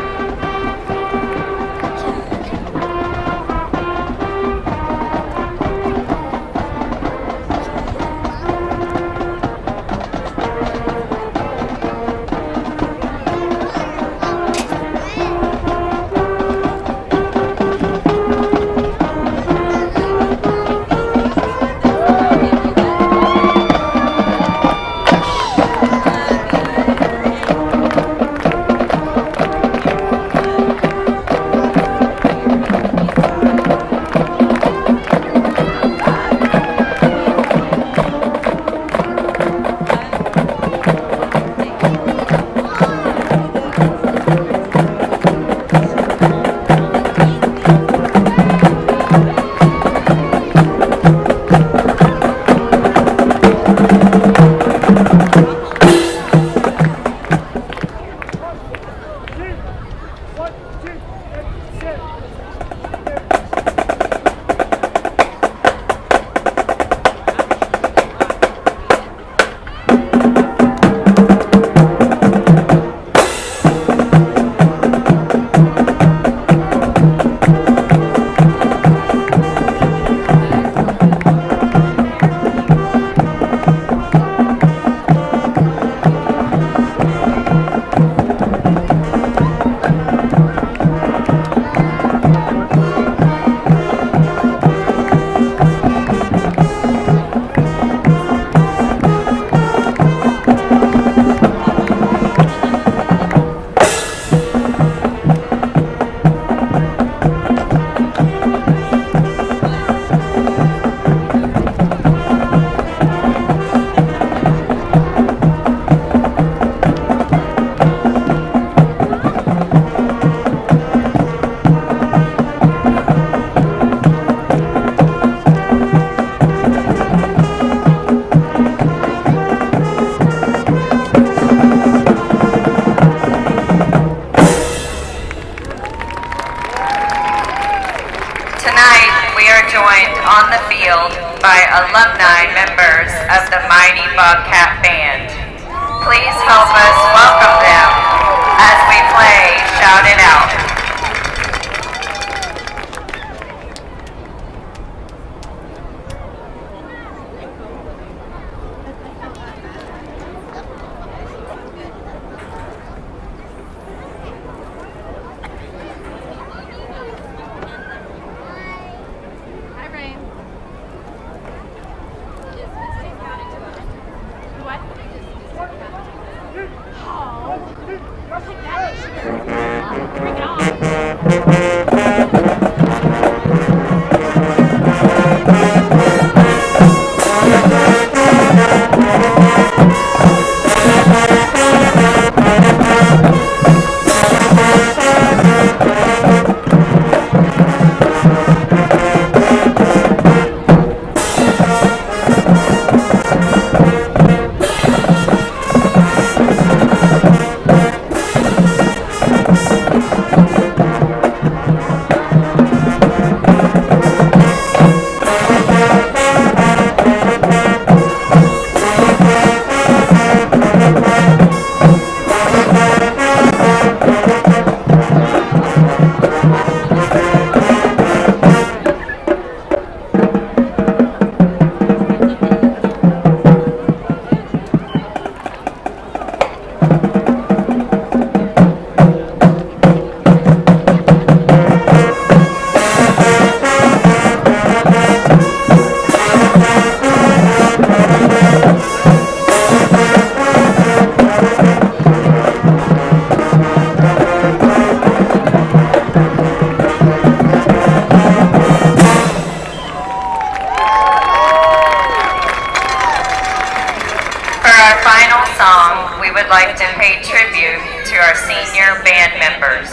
We would like to pay tribute to our senior band members.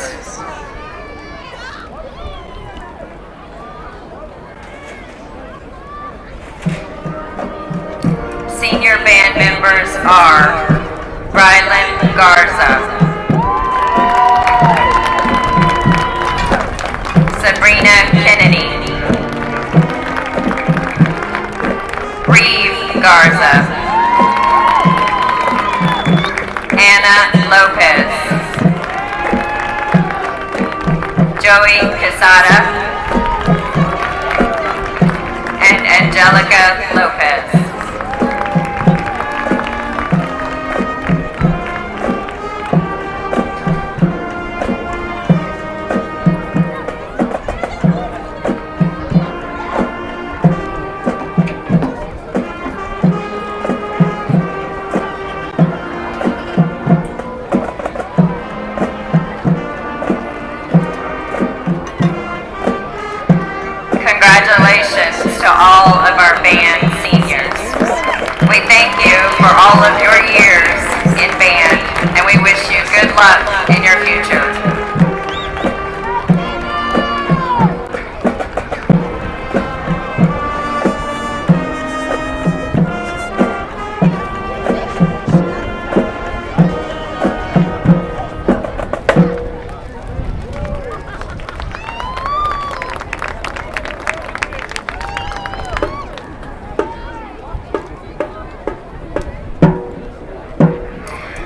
Senior band members are Rylan Garza, Sabrina Kennedy, Reeve Garza, Anna Lopez, Joey Quesada, and Angelica Lopez. Congratulations to all of our band seniors. We thank you for all of your years in band, and we wish you good luck in your future.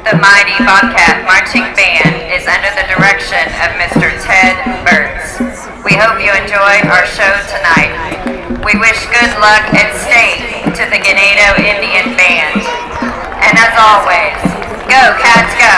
The Mighty Bobcat Marching Band is under the direction of Mr. Ted Burtz. We hope you enjoy our show tonight. We wish good luck and stay to the Ganado Indian Band. And as always, go Cats go!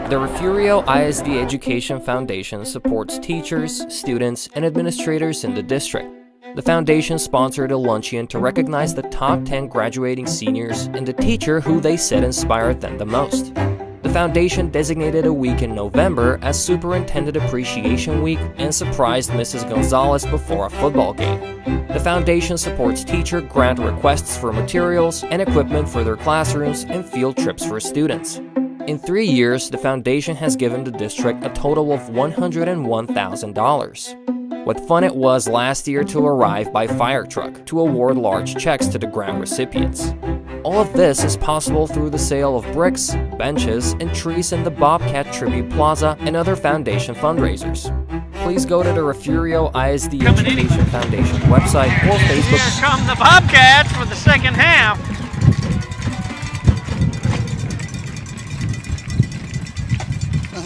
The Refugio ISD Education Foundation supports teachers, students, and administrators in the district. The foundation sponsored a luncheon to recognize the top 10 graduating seniors and the teacher who they said inspired them the most. The foundation designated a week in November as Superintendent Appreciation Week and surprised Mrs. Gonzalez before a football game. The foundation supports teacher grant requests for materials and equipment for their classrooms and field trips for students. In 3 years, the foundation has given the district a total of $101,000. What fun it was last year to arrive by fire truck to award large checks to the grant recipients. All of this is possible through the sale of bricks, benches, and trees in the Bobcat Tribute Plaza and other foundation fundraisers. please go to the Refugio ISD Education Foundation website or Facebook. Here come the Bobcats for the second half.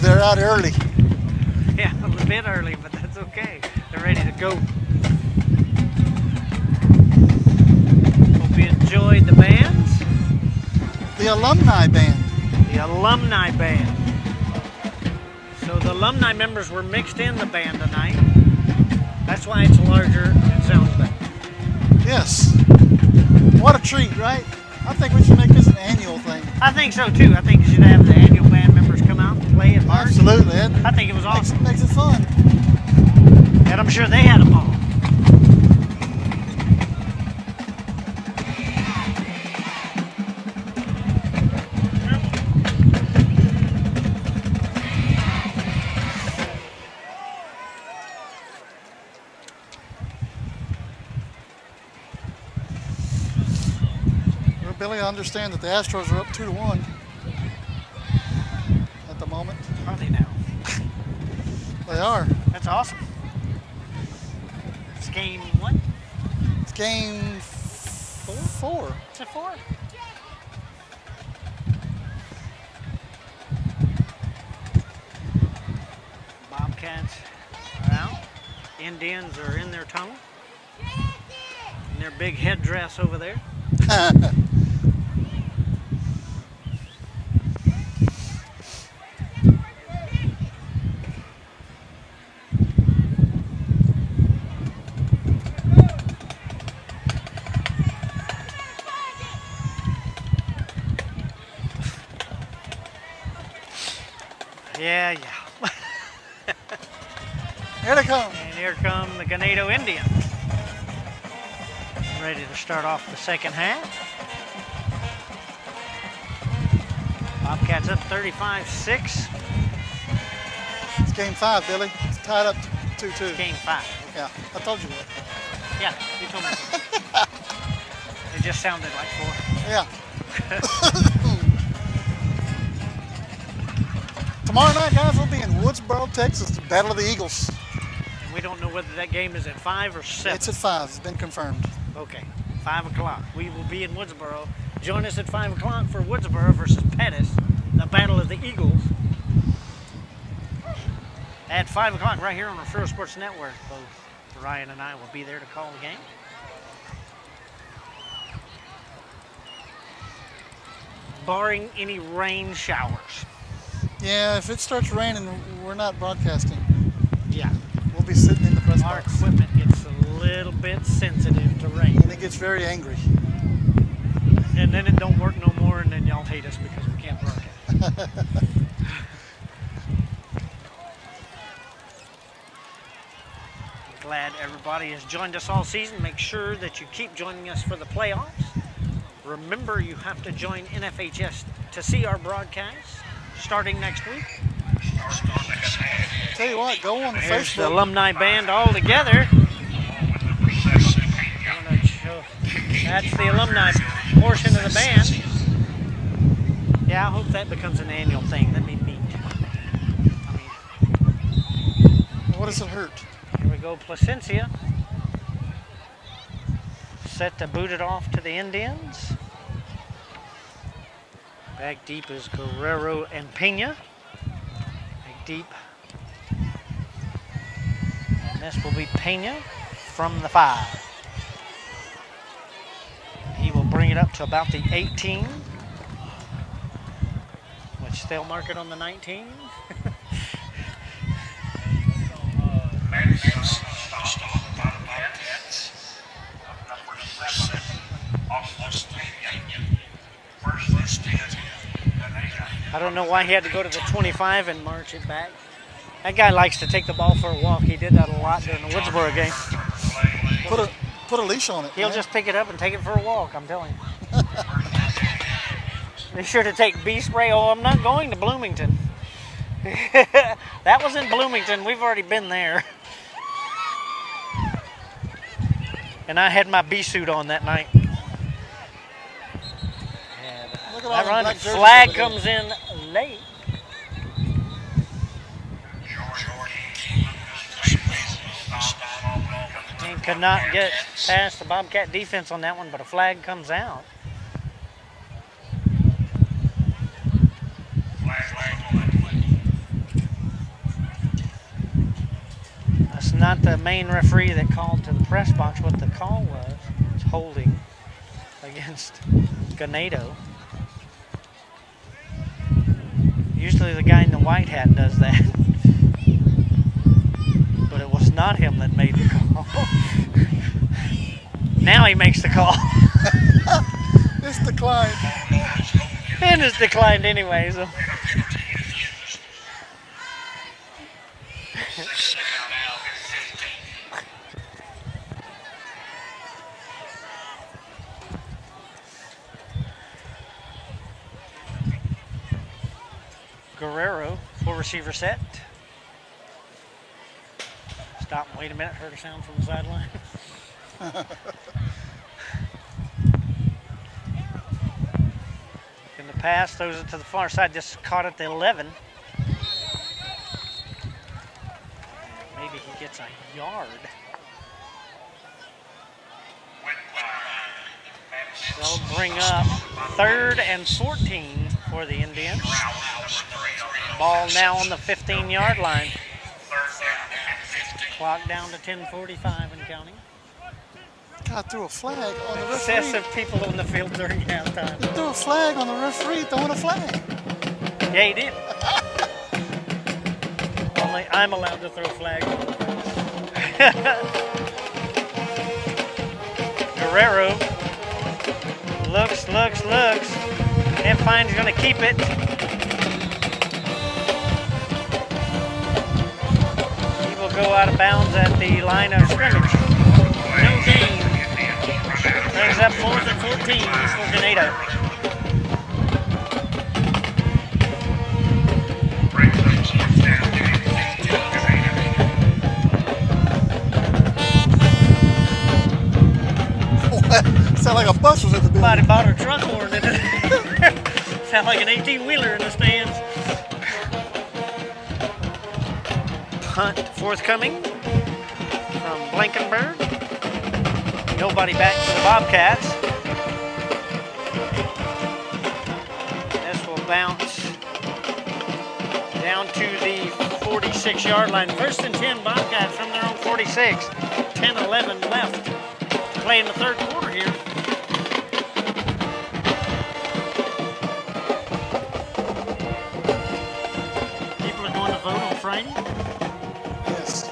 They're out early. Yeah, a little bit early, but that's okay. They're ready to go. Hope you enjoyed the bands. The Alumni Band. The Alumni Band. So the alumni members were mixed in the band tonight. That's why it's larger and sounds better. Yes. What a treat, right? I think we should make this an annual thing. I think so too. I think you should have the annual band members come out and play in March. Absolutely. I think it was awesome. Makes it fun. And I'm sure they had a ball. Billy, I understand that the Astros are up 2-1 at the moment. Are they now? They are. That's awesome. It's game what? It's game 4. Is it 4? Bobcats are out. Indians are in their tunnel. In their big headdress over there. Yeah. Here they come. And here come the Ganado Indians. Ready to start off the second half. Bobcats up 35-6. It's game 5, Billy. It's tied up 2-2. It's game 5. Yeah, I told you that. Yeah, you told me. It just sounded like 4. Yeah. Tomorrow night, guys, we'll be in Woodsboro, Texas, the Battle of the Eagles. And we don't know whether that game is at 5 or 7. It's at 5. It's been confirmed. Okay, 5 o'clock. We will be in Woodsboro. Join us at 5 o'clock for Woodsboro versus Pettis, the Battle of the Eagles. At 5 o'clock right here on the Refugio Sports Network. Both Ryan and I will be there to call the game. Barring any rain showers. Yeah, if it starts raining, we're not broadcasting. Yeah. We'll be sitting in the press Our box. equipment gets a little bit sensitive to rain. And it gets very angry. And then it don't work no more, and then y'all hate us because we can't broadcast. Glad everybody has joined us all season. Make sure that you keep joining us for the playoffs. Remember, you have to join NFHS to see our broadcasts starting next week. Tell you what, go on the There's Facebook. the alumni band all together. That's the alumni portion of the band. Yeah, I hope that becomes an annual thing. That'd be neat. What does it hurt? Here we go, Placencia. Set to boot it off to the Indians. Back deep is Guerrero and Pena. Back deep. And this will be Pena from the 5. He will bring it up to about the 18, which they'll mark it on the 19. I don't know why he had to go to the 25 and march it back. That guy likes to take the ball for a walk. He did that a lot during the Woodsboro game. Put a leash on it. He'll just pick it up and take it for a walk, I'm telling you. Be sure to take bee spray. Oh, I'm not going to Bloomington. That was in Bloomington. We've already been there. And I had my bee suit on that night. That run, flag comes in late. Could not get past the Bobcat defense on that one, but a flag comes out. That's not the main referee that called to the press box. What the call was holding against Ganado. Usually the guy in the white hat does that. But it was not him that made the call. Now he makes the call. It's declined. And it's declined anyway, so. Guerrero, full receiver set. Stop and wait a minute, heard a sound from the sideline. In the pass, throws it to the far side, just caught at the 11. Maybe he gets a yard. They'll bring up 3rd and 14 for the Indians. Ball now on the 15-yard line. Clock down to 10:45 and counting. God threw a flag on the referee. Excessive people on the field during halftime. He threw a flag on the referee throwing a flag. Yeah, he did. Only I'm allowed to throw flags. Guerrero looks, and finds he's going to keep it. He will go out of bounds at the line of scrimmage. No gain. Brings up 4th and 14 for Ganado. Sound like a bus was at the building. Somebody bought a truck horn in it. Sound like an 18-wheeler in the stands. Punt forthcoming from Blankenberg. Nobody back to the Bobcats. This will bounce down to the 46-yard line. 1st and 10 Bobcats from their own 46. 10-11 left to play in the 3rd quarter here. People are going to vote on Friday? Yes.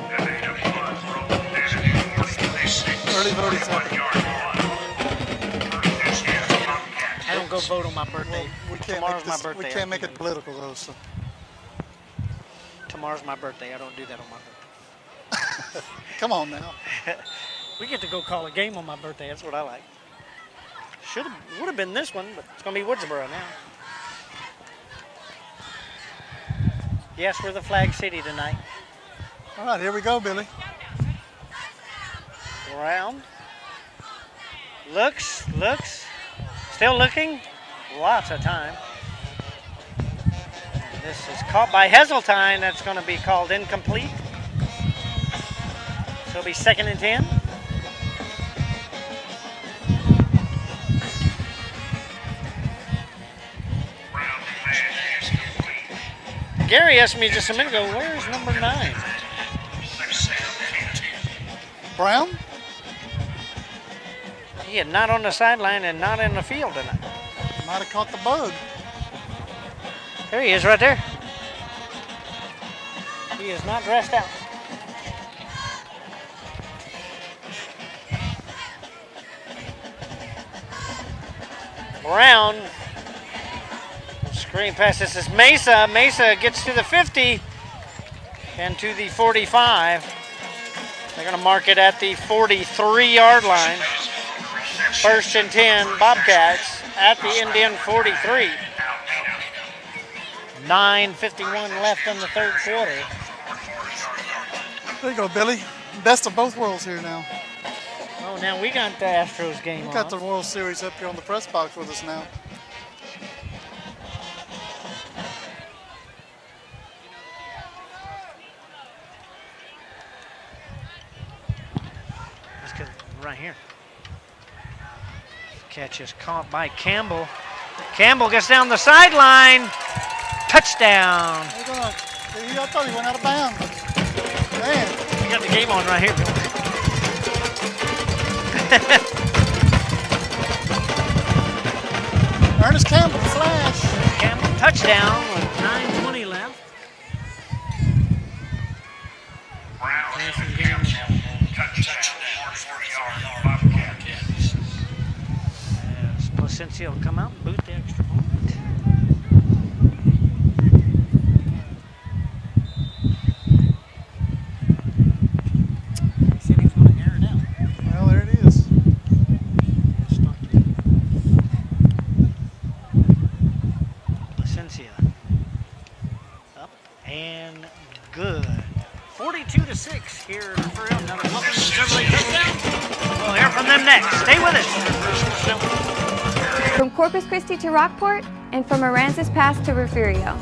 Early voting happening. I don't go vote on my birthday. Tomorrow's my birthday. We can't make it political though. So. Tomorrow's my birthday. I don't do that on my birthday. Come on now. We get to go call a game on my birthday. That's what I like. Would have been this one, but it's going to be Woodsboro now. Yes, we're the Flag City tonight. All right, here we go, Billy. Round. Looks. Still looking. Lots of time. This is caught by Heseltine. That's going to be called incomplete. So it'll be 2nd and 10. Gary asked me just a minute ago, where's number 9? Brown? He is not on the sideline and not in the field tonight. Might have caught the bug. There he is right there. He is not dressed out. Brown. Screen pass. This is Mesa. Mesa gets to the 50 and to the 45. They're going to mark it at the 43-yard line. 1st and 10 Bobcats at the Indian 43. 9:51 left in the 3rd quarter. There you go, Billy. Best of both worlds here now. Oh, now we got the Astros game on. We got the World Series up here on the press box with us now. right here. Catch is caught by Campbell. Campbell gets down the sideline. Touchdown. I thought he went out of bounds. Man. We got the game on right here, Bill. Ernest Campbell, flash. Campbell, touchdown with 9:20 left. Passing game. As Placencia will come out and boot the extra point. He said he was going to air it out. Well, there it is. Placencia up and good. 42-6 here in Refugio. Another welcome to Chevrolet touchdown. We'll hear from them next. Stay with us. From Corpus Christi to Rockport, and from Aransas Pass to Refugio.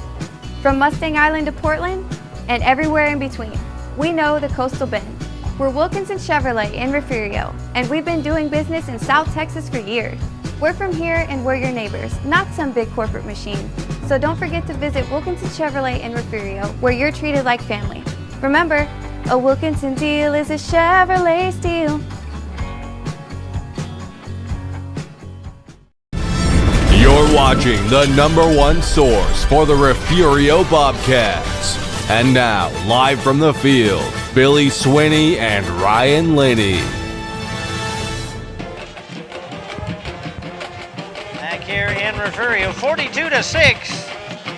From Mustang Island to Portland, and everywhere in between. We know the Coastal Bend. We're Wilkinson Chevrolet in Refugio, and we've been doing business in South Texas for years. We're from here and we're your neighbors, not some big corporate machine. So don't forget to visit Wilkinson Chevrolet in Refugio, where you're treated like family. Remember, a Wilkinson deal is a Chevrolet steal. You're watching the #1 source for the Refugio Bobcats. And now, live from the field, Billy Swinney and Ryan Linney. Back here in Refugio, 42-6.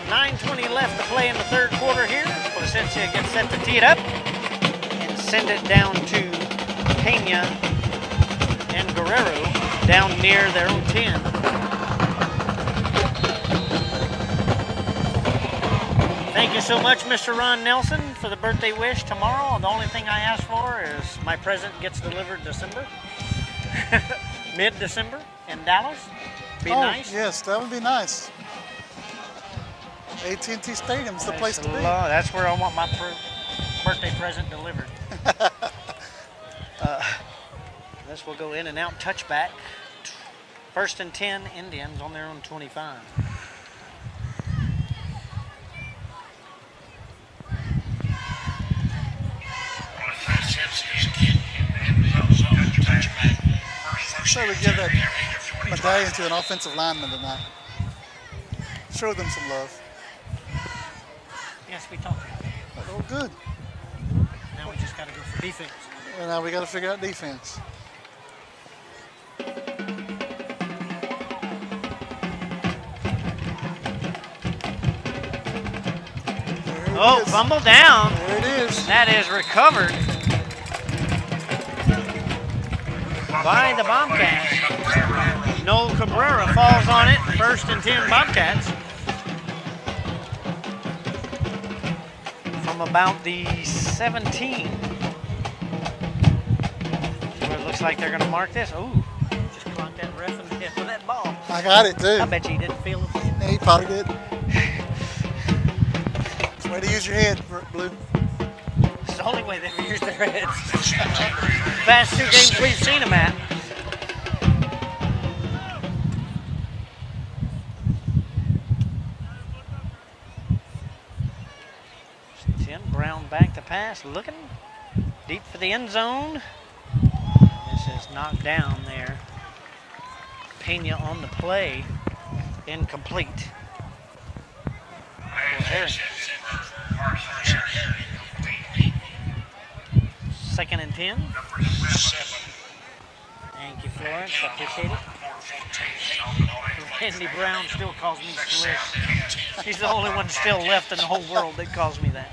9:20 left to play in the third quarter here. Placencia gets set to tee it up and send it down to Pena and Guerrero down near their own 10. Thank you so much, Mr. Ron Nelson, for the birthday wish tomorrow. The only thing I ask for is my present gets delivered December, mid-December in Dallas. Be nice. Yes, that would be nice. AT&T Stadium's the place to be. That's where I want my birthday present delivered. This will go in and out, touchback. 1st and 10, Indians on their own 25. So we give that medallion to an offensive lineman tonight. Show them some love. Yes, we talked. Oh, good. Now we just got to go for defense. Well, now we got to figure out defense. Oh, fumble down. There it is. That is recovered by the Bobcats. Noel Cabrera falls on it. 1st and 10 Bobcats. From about the 17. Where it looks like they're going to mark this. Ooh, just clocked that ref in the head with that ball. I got it too. I bet you he didn't feel it. Yeah, he probably did. It's the way to use your head, Blue. It's the only way they've used their heads. Past 2 games we've seen them at. Brown back to pass, looking deep for the end zone. This is knocked down there. Pena on the play, incomplete. 2nd and 10. Thank you, Florence. I appreciate it. Randy Brown still calls me slick. He's the only one still left in the whole world that calls me that.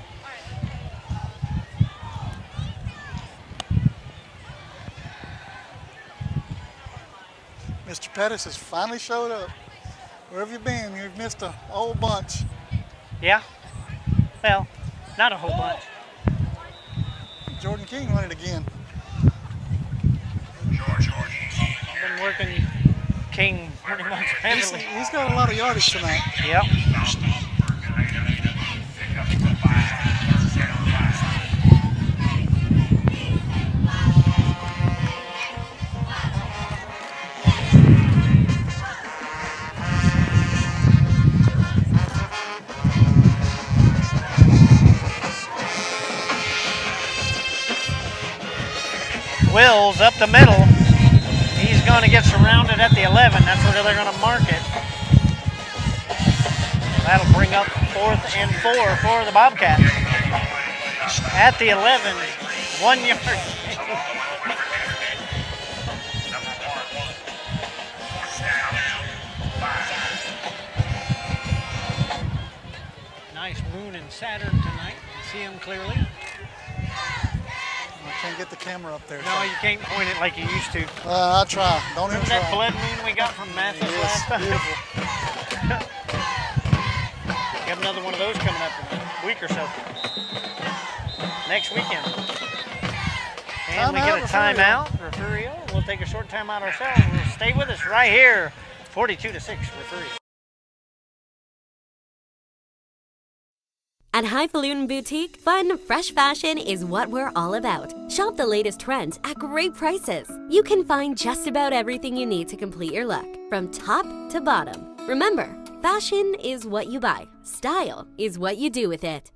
Mr. Pettis has finally showed up. Where have you been? You've missed a whole bunch. Yeah. Well, not a whole bunch. Jordan King won it again. I've been working King pretty much heavily. He's got a lot of yardage tonight. Yep. Wills up the middle. He's going to get surrounded at the 11. That's where they're going to mark it. That'll bring up 4th and 4 for the Bobcats. At the 11, 1 yard. Nice moon and Saturn tonight. You see them clearly. I can't get the camera up there. No, you can't point it like you used to. I'll try. Don't even Remember try. that blood moon we got from Mathis last time? Beautiful. We have another one of those coming up in a week or so. Next weekend. And we get a timeout. Refugio. We'll take a short timeout ourselves. Stay with us right here. 42-6 Refugio. At Highfalutin Boutique, fun, fresh fashion is what we're all about. Shop the latest trends at great prices. You can find just about everything you need to complete your look, from top to bottom. Remember, fashion is what you buy. Style is what you do with it.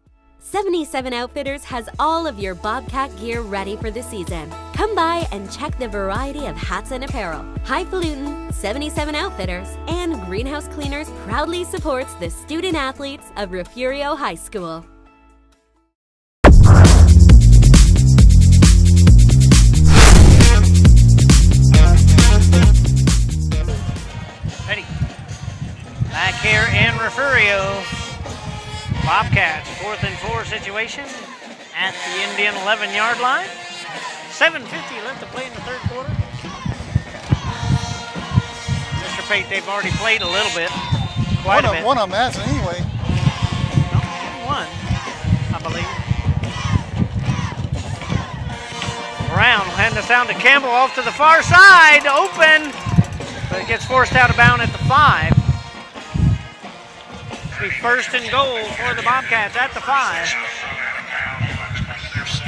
77 Outfitters has all of your Bobcat gear ready for the season. Come by and check the variety of hats and apparel. Highfalutin, 77 Outfitters, and Greenhouse Cleaners proudly supports the student athletes of Refugio High School. Ready. Back here in Refugio. Bobcats, 4th and 4 situation at the Indian 11-yard line. 7:50 left to play in the third quarter. Mr. Pate, they've already played a little bit, quite a bit. One of them has anyway. No, one, I believe. Brown will hand this down to Campbell off to the far side, open, but it gets forced out of bounds at the 5. Be 1st and goal for the Bobcats at the 5.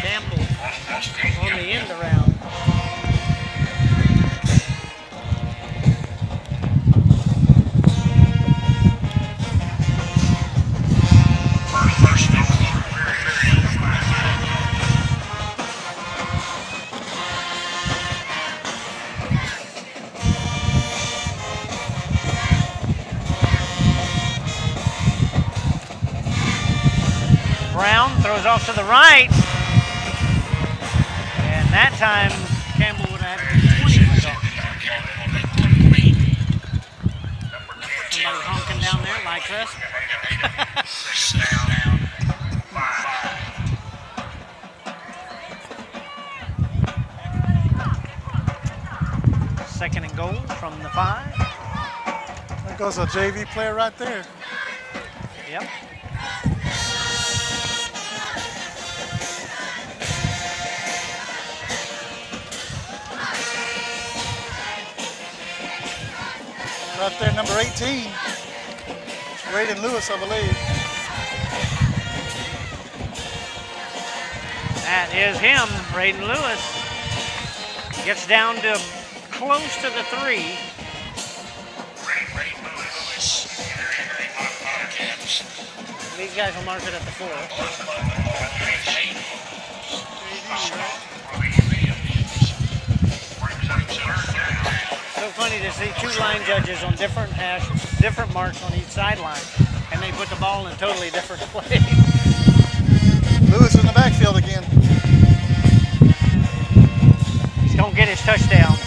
Campbell on the end around. Brown throws off to the right. And that time, Campbell would have 20 Somebody honking down there like us. Second and goal from the 5. There goes a JV player right there. Yep. Right there, number 18. It's Raiden Lewis, I believe. That is him, Raiden Lewis. Gets down to close to the 3. These guys will mark it at the 4. So funny to see 2 line judges on different marks on each sideline, and they put the ball in totally different place. Lewis in the backfield again. He's gonna get his touchdown.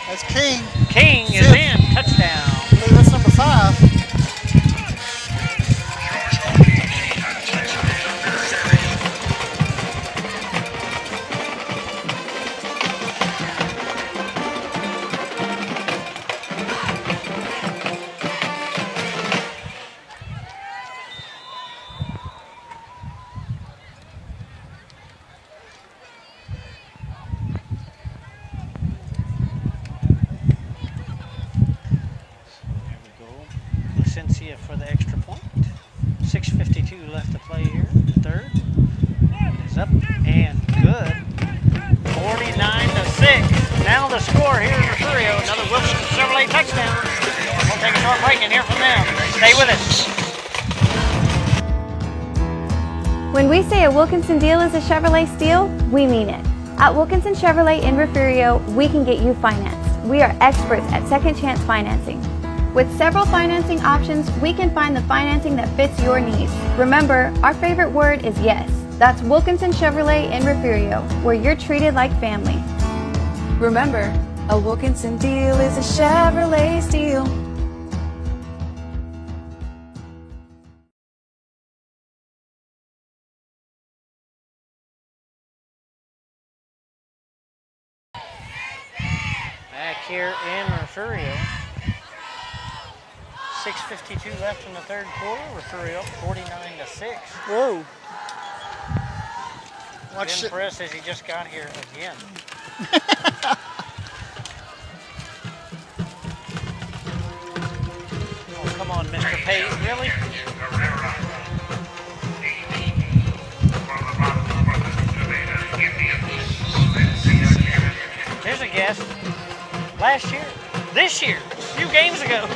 That's King. King is in, touchdown. That's number 5. For the extra point. 6:52 left to play here. Third is up and good. 49-6. Now the score here in Refugio. Another Wilson Chevrolet touchdown. We'll take a short break and hear from them. Stay with us. When we say a Wilkinson deal is a Chevrolet steal, we mean it. At Wilkinson Chevrolet in Refugio, we can get you financed. We are experts at second chance financing. With several financing options, we can find the financing that fits your needs. Remember, our favorite word is yes. That's Wilkinson Chevrolet in Refugio, where you're treated like family. Remember, a Wilkinson deal is a Chevrolet steal. Back here in Refugio. 6:52 left in the third quarter. Refugio 49-6. Whoa. Watch Ben Perez says he just got here again. Oh, come on, Mr. Pate, really? Here's a guess. Last year, this year, a few games ago.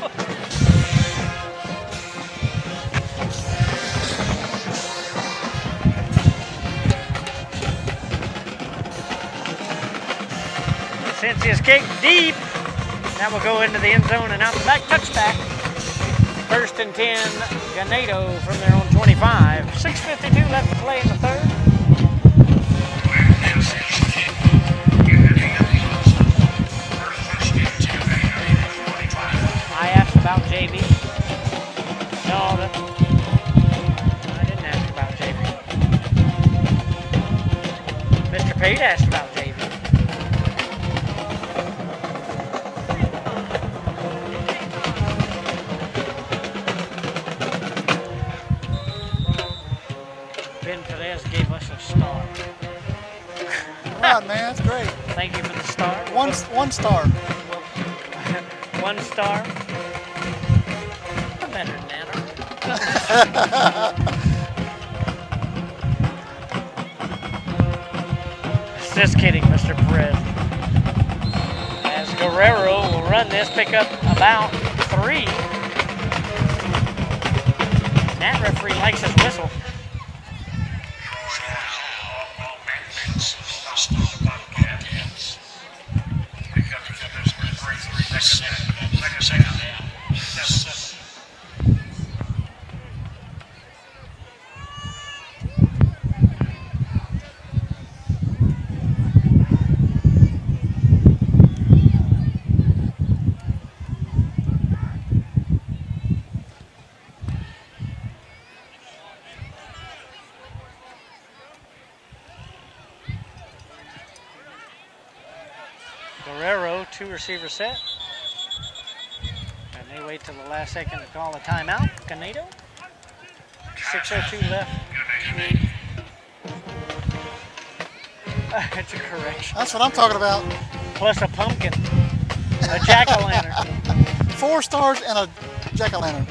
Cynthia's kick deep. That will go into the end zone and out the back. Touchback. 1st and 10, Ganado from their own 25. 6:52 left to play in the third. I asked about JB. No, I didn't ask about JB. Mr. Pate asked about JB. Ben Perez gave us a star. Right, man, that's great. Thank you for the star. One star. One star. I'm better than that. Just kidding, Mr. Perez. As Guerrero will run this, pick up about 3. That referee likes his whistle. Guerrero, 2 receiver set. And they wait till the last second to call a timeout. Ganado. 6:02 left. That's a correction. That's what I'm talking about. Plus a pumpkin. A jack-o'-lantern. 4 stars and a jack-o'-lantern.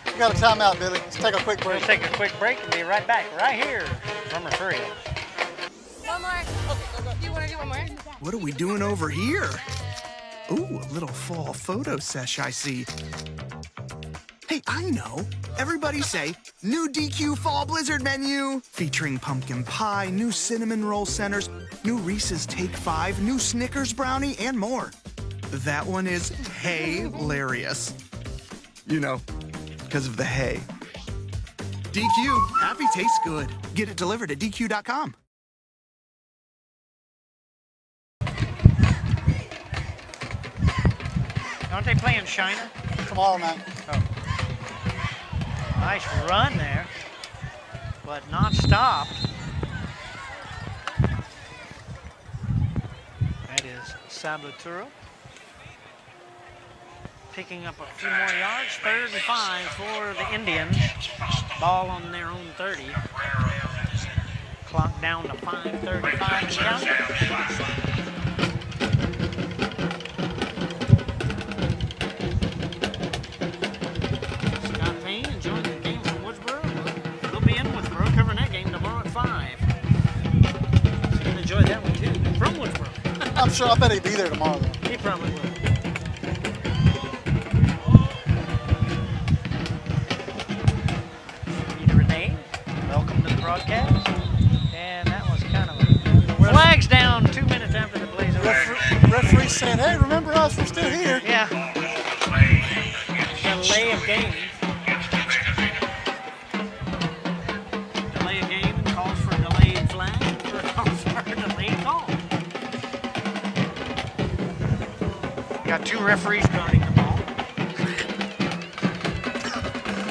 We got a timeout, Billy. Let's take a quick break. We'll take a quick break and be right back right here from Refugio. One more. Okay, go. You want to do one more? What are we doing over here? Ooh, a little fall photo sesh I see. Hey, I know. Everybody say, new DQ Fall Blizzard menu. Featuring pumpkin pie, new cinnamon roll centers, new Reese's Take 5, new Snickers brownie, and more. That one is hilarious. You know, because of the hay. DQ, happy tastes good. Get it delivered at DQ.com. Aren't they playing Shiner? Tomorrow night. Oh. Nice run there, but not stopped. That is Sablaturo. Picking up a few more yards. 3rd and 5 for the Indians. Ball on their own 30. Clock down to 5:35 to count. Scott Payne enjoying the game from Woodsboro. He'll be in Woodsboro covering that game tomorrow at 5. So you'll enjoy that one too. From Woodsboro. I'm sure. I bet he'll be there tomorrow. He probably will. us. We're still here. Yeah. Delay of game. Delay of game calls for delayed flag or calls for a delayed call. Got two referees guarding the ball.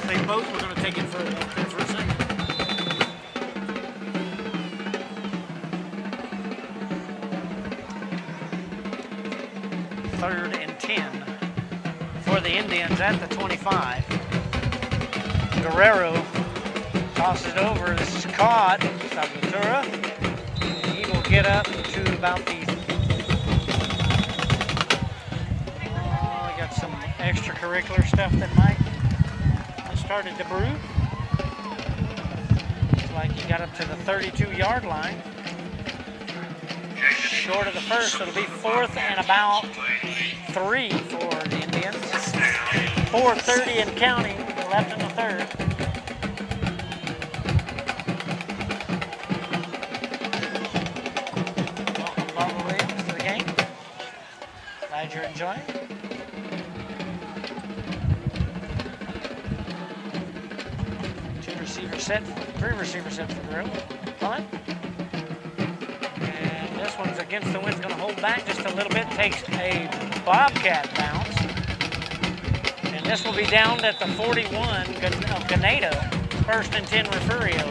They both were going to take it for a second. Third and 10 for the Indians at the 25. Guerrero tosses it over. This is caught. Salvatore. He will get up to about the... Oh, we got some extracurricular stuff that might have started to brew. Looks like he got up to the 32-yard line. Short of the first, it'll be fourth and about 3 for the Indians. 4:30 and counting left in the third. Welcome, Bubba Williams, to the game. Glad you're enjoying. Two receiver set, three receiver set for Guerrero. Punt. This one's against the wind, going to hold back just a little bit, takes a Bobcat bounce. And this will be down at the 41 of Ganado, first and 10 Refugio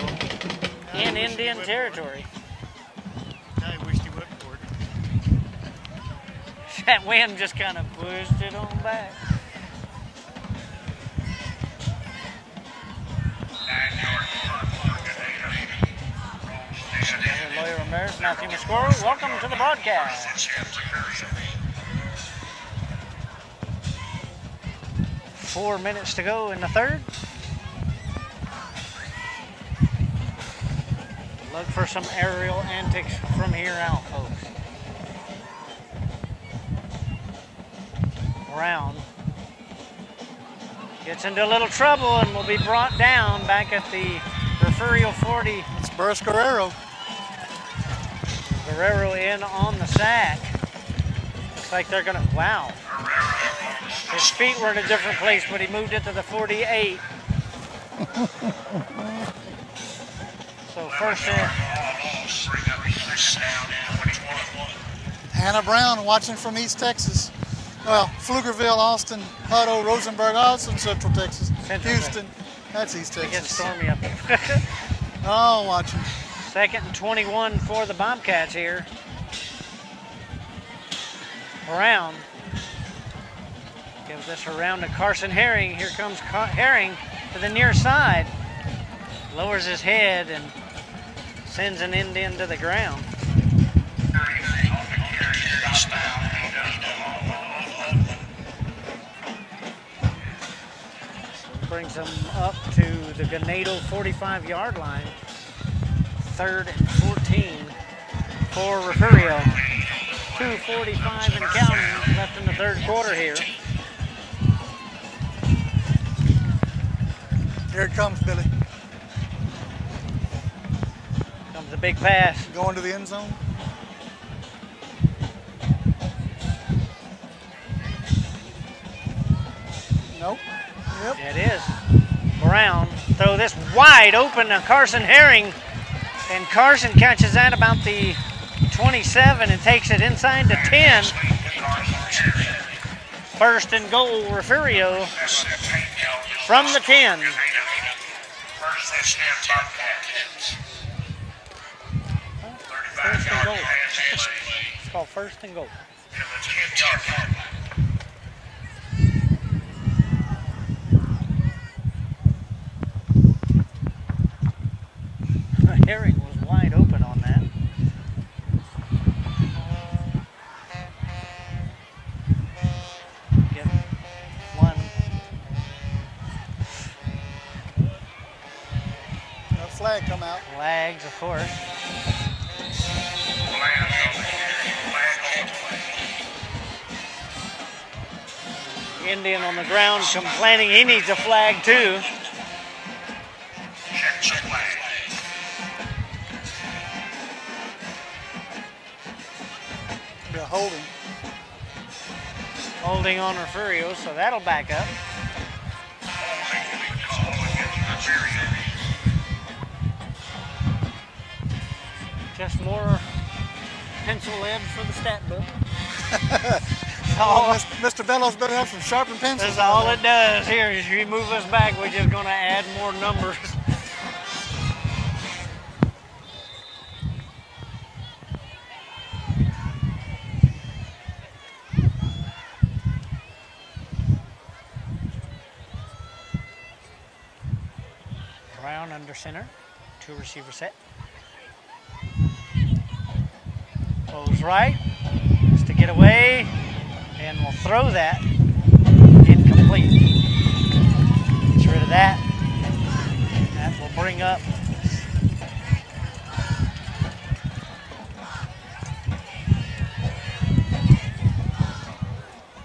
in Indian territory. I wished he would for it. That wind just kind of pushed it on back. Lawyer Ramirez, Matthew Mascoro, welcome to the broadcast. 4 minutes to go in the third. Look for some aerial antics from here out, folks. Brown gets into a little trouble and will be brought down back at the Refugio 40. It's Burris Guerrero. Guerrero in on the sack. Looks like they're gonna, wow. His feet were in a different place, but he moved it to the 48. So first in. Hannah Brown watching from East Texas. Well, Pflugerville, Austin, Hutto, Rosenberg, Austin, Central Texas. Houston, that's East Texas. It gets stormy up there. Oh, watching. Second and 21 for the Bobcats here. Brown gives this around to Carson Herring. Here comes Herring to the near side. Lowers his head and sends an Indian to the ground. Brings them up to the Ganado 45-yard line. Third and 14 for Refugio. 2:45 and counting left in the third quarter here. Here it comes, Billy. Comes the big pass. Going to the end zone. Nope. Yep. It is. Brown throw this wide open to Carson Herring, and Carson catches that about the 27 and takes it inside the 10. First and goal, Refugio from the 10. First and goal. It's called first and goal. Herring was wide open on that. Get one. A flag come out. Flags, of course. Indian on the ground complaining he needs a flag too. They're holding. holding on Refugio, so that'll back up. Just more pencil lead for the stat book. Mr. Bellows better have some sharpened pencils. That's all it does. Here, as you move us back, we're just going to add more numbers. Brown under center, 2 receiver set. Goes right, just to get away, and we'll throw that. Incomplete. Gets rid of that. That will bring up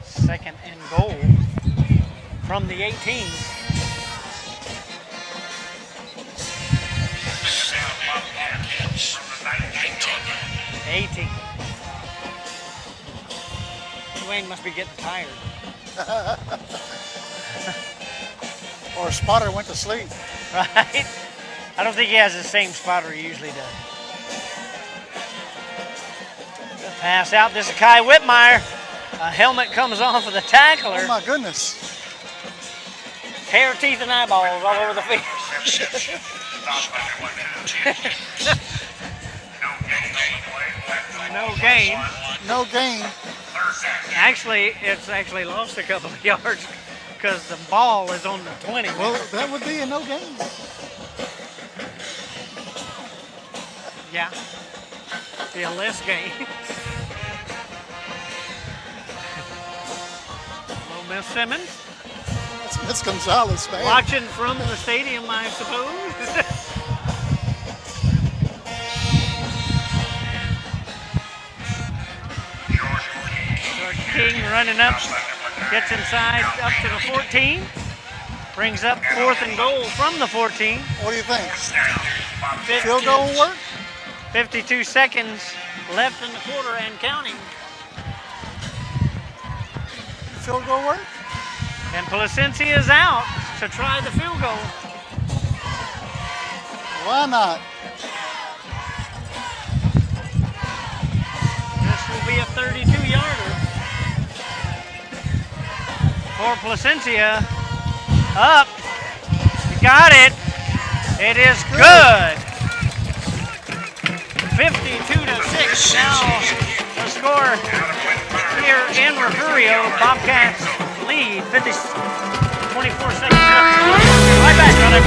second and goal from the 18. 18. Dwayne must be getting tired. Or a spotter went to sleep. Right? I don't think he has the same spotter he usually does. The pass out. This is Kai Whitmire. A helmet comes off of the tackler. Oh my goodness. Hair, teeth, and eyeballs all over the field. No gain. No gain. Actually, it's actually lost a couple of yards because the ball is on the 20. Well, that would be a no gain. Yeah. Be a less gain. Hello, Miss Simmons. That's Miss Gonzalez, man. Watching from the stadium, I suppose. King running up, gets inside up to the 14, brings up 4th and goal from the 14. What do you think? Field goal will work? 52 seconds left in the quarter and counting. Field goal work? And Placencia is out to try the field goal. Why not? This will be a 32-yarder. For Placencia, up, you got it, it is good. 52-6 now the score here in Refugio. Bobcats lead, 24 seconds left. Right back, brother.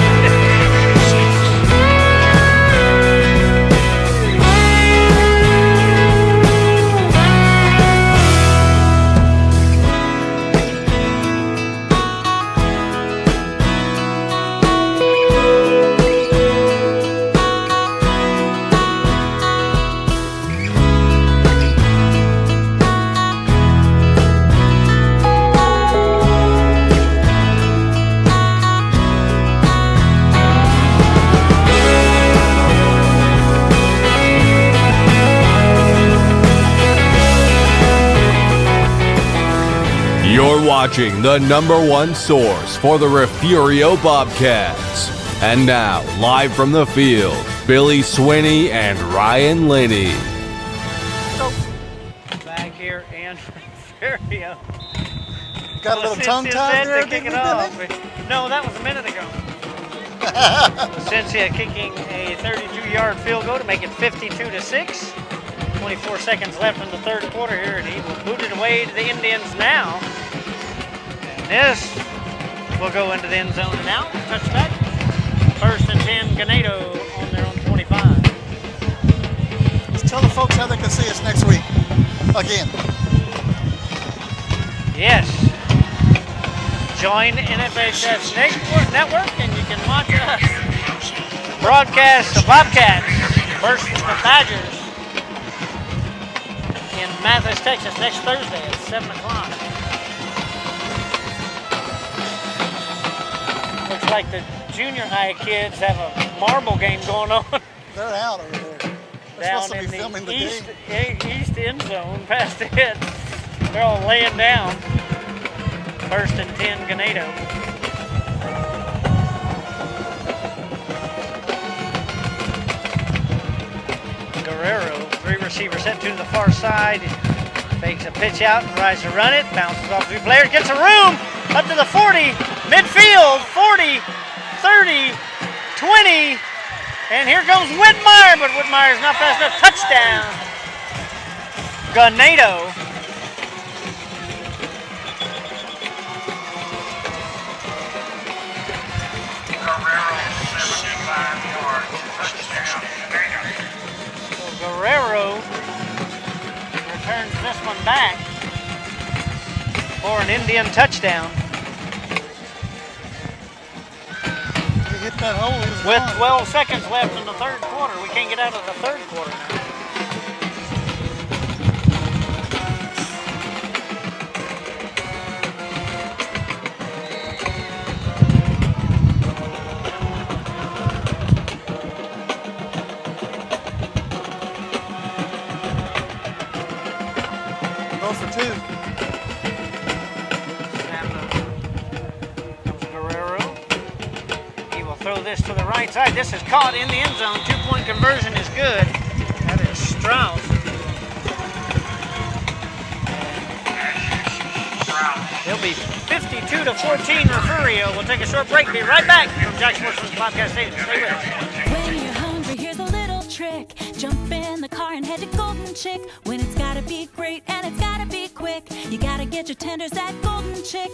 You're watching the #1 source for the Refugio Bobcats. And now, live from the field, Billy Swinney and Ryan Linney. Back here in Refugio. Got a little tongue-tied there, kick it off. No, that was a minute ago. Placencia kicking a 32-yard field goal to make it 52-6. 24 seconds left in the third quarter here, and he will boot it away to the Indians now. And this will go into the end zone and out. Touchback. 1st and 10, Ganado on their own 25. Just tell the folks how they can see us next week. Again. Yes. Join NFHS Network, and you can watch us broadcast the Bobcats versus the Badgers in Mathis, Texas, next Thursday at 7 o'clock. Looks like the junior high kids have a marble game going on. They're out over there. They're Down supposed to be in filming the the east game. end zone past it. They're all laying down. First and 10, Ganado. Guerrero, three receivers set to the far side. Fakes a pitch out and tries to run it. Bounces off three players, gets a room up to the 40, midfield, 40, 30, 20, and here comes Whitmire, but Whitmire's not fast enough. Touchdown, Ganado. Guerrero returns this one back for an Indian touchdown. He hit that hole. With 12 seconds left in the third quarter. We can't get out of the third quarter now. For two. Comes Guerrero. He will throw this to the right side. This is caught in the end zone. 2-point conversion is good. That is Strauss. He'll be 52-14 Refugio. We'll take a short break. Be right back from Jack Sportsman's Podcast Stadium. Stay with us. When you're hungry, here's a little trick. Jump in the car and head to Golden Chick. When it's gotta be great and it's gotta be quick, you gotta get your tenders at Golden Chick.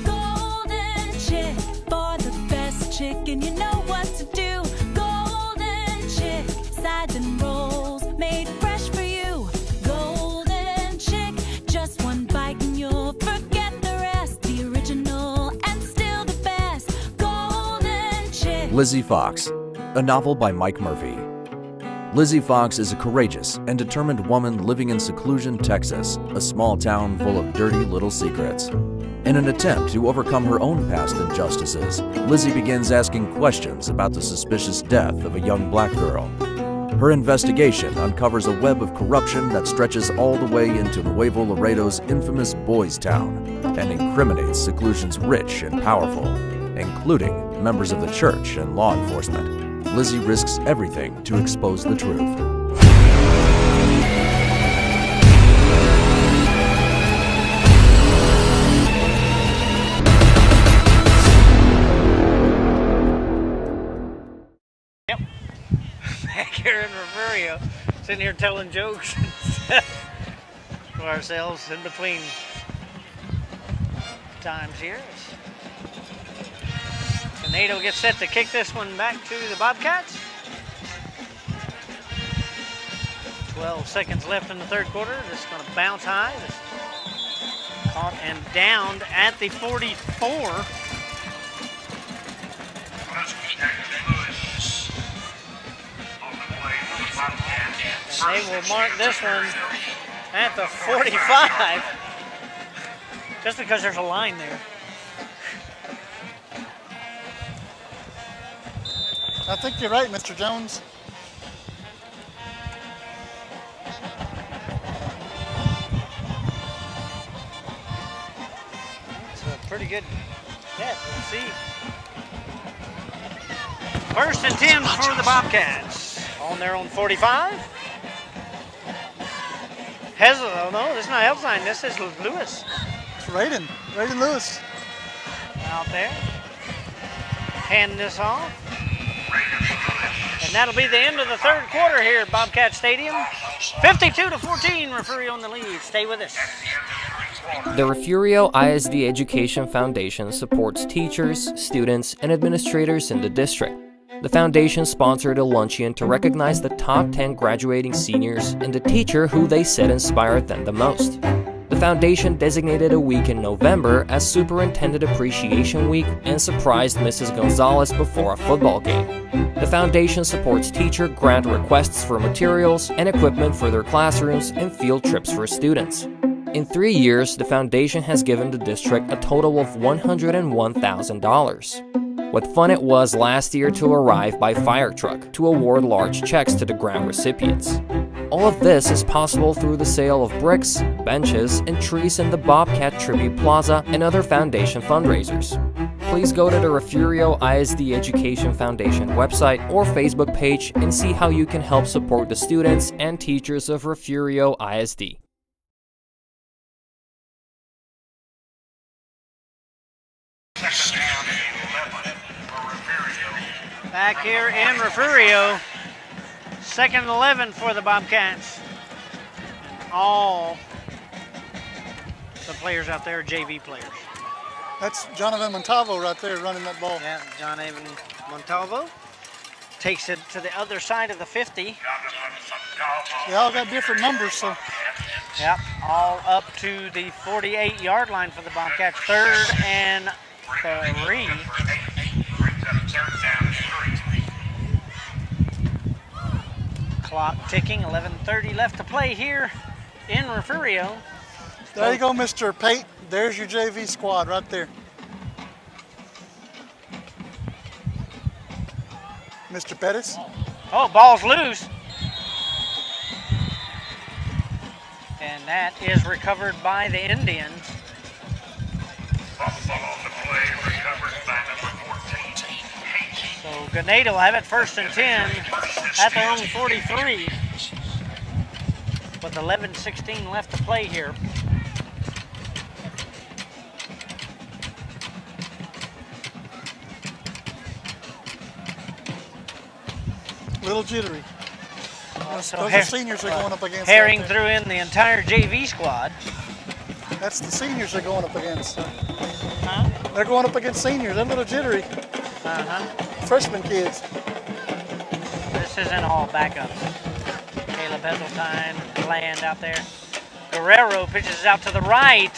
Golden Chick, for the best chicken, you know what to do. Golden Chick, sides and rolls, made fresh for you. Golden Chick, just one bite and you'll forget the rest. The original and still the best. Golden Chick. Lizzie Fox, a novel by Mike Murphy. Lizzie Fox is a courageous and determined woman living in Seclusion, Texas, a small town full of dirty little secrets. In an attempt to overcome her own past injustices, Lizzie begins asking questions about the suspicious death of a young black girl. Her investigation uncovers a web of corruption that stretches all the way into Nuevo Laredo's infamous Boys Town and incriminates Seclusion's rich and powerful, including members of the church and law enforcement. Lizzie risks everything to expose the truth. Yep. Back here in Refugio, sitting here telling jokes to ourselves in between times here. Ganado gets set to kick this one back to the Bobcats. 12 seconds left in the third quarter. This is going to bounce high. This caught and downed at the 44. And they will mark this one at the 45. Just because there's a line there. I think you're right, Mr. Jones. It's a pretty good bet. We'll see. First and 10 for the Bobcats. On their own 45. Oh no, this is not Helpline. This is Lewis. It's Raiden Lewis. Out there. Hand this off. And that'll be the end of the third quarter here at Bobcat Stadium. 52-14, Refugio in the lead. Stay with us. The Refugio ISD Education Foundation supports teachers, students, and administrators in the district. The foundation sponsored a luncheon to recognize the top 10 graduating seniors and the teacher who they said inspired them the most. The foundation designated a week in November as Superintendent Appreciation Week and surprised Mrs. Gonzalez before a football game. The foundation supports teacher grant requests for materials and equipment for their classrooms and field trips for students. In 3 years, the foundation has given the district a total of $101,000. What fun it was last year to arrive by fire truck to award large checks to the grant recipients. All of this is possible through the sale of bricks, benches, and trees in the Bobcat Tribute Plaza and other foundation fundraisers. Please go to the Refugio ISD Education Foundation website or Facebook page and see how you can help support the students and teachers of Refugio ISD. Back here in Refugio, 2nd and 11 for the Bobcats. All the players out there are JV players. That's Jonathan Montalvo right there running that ball. Yeah, John Evan Montalvo takes it to the other side of the 50. They all got different numbers, so. Yep, all up to the 48-yard line for the Bobcats. 3rd and 3. Clock ticking, 11:30 left to play here in Refugio. There you go, Mr. Pate. There's your JV squad right there. Mr. Pettis. Oh, ball's loose. And that is recovered by the Indians. So Ganado will have it 1st and 10 at their own 43 with 11:16 left to play here. Little jittery. So those are seniors they're going up against. Herring threw in the entire JV squad. That's the seniors they're going up against. Huh? They're going up against seniors. They're a little jittery. Freshman kids. This isn't all backups. Caleb Heseltine, Bland out there. Guerrero pitches out to the right.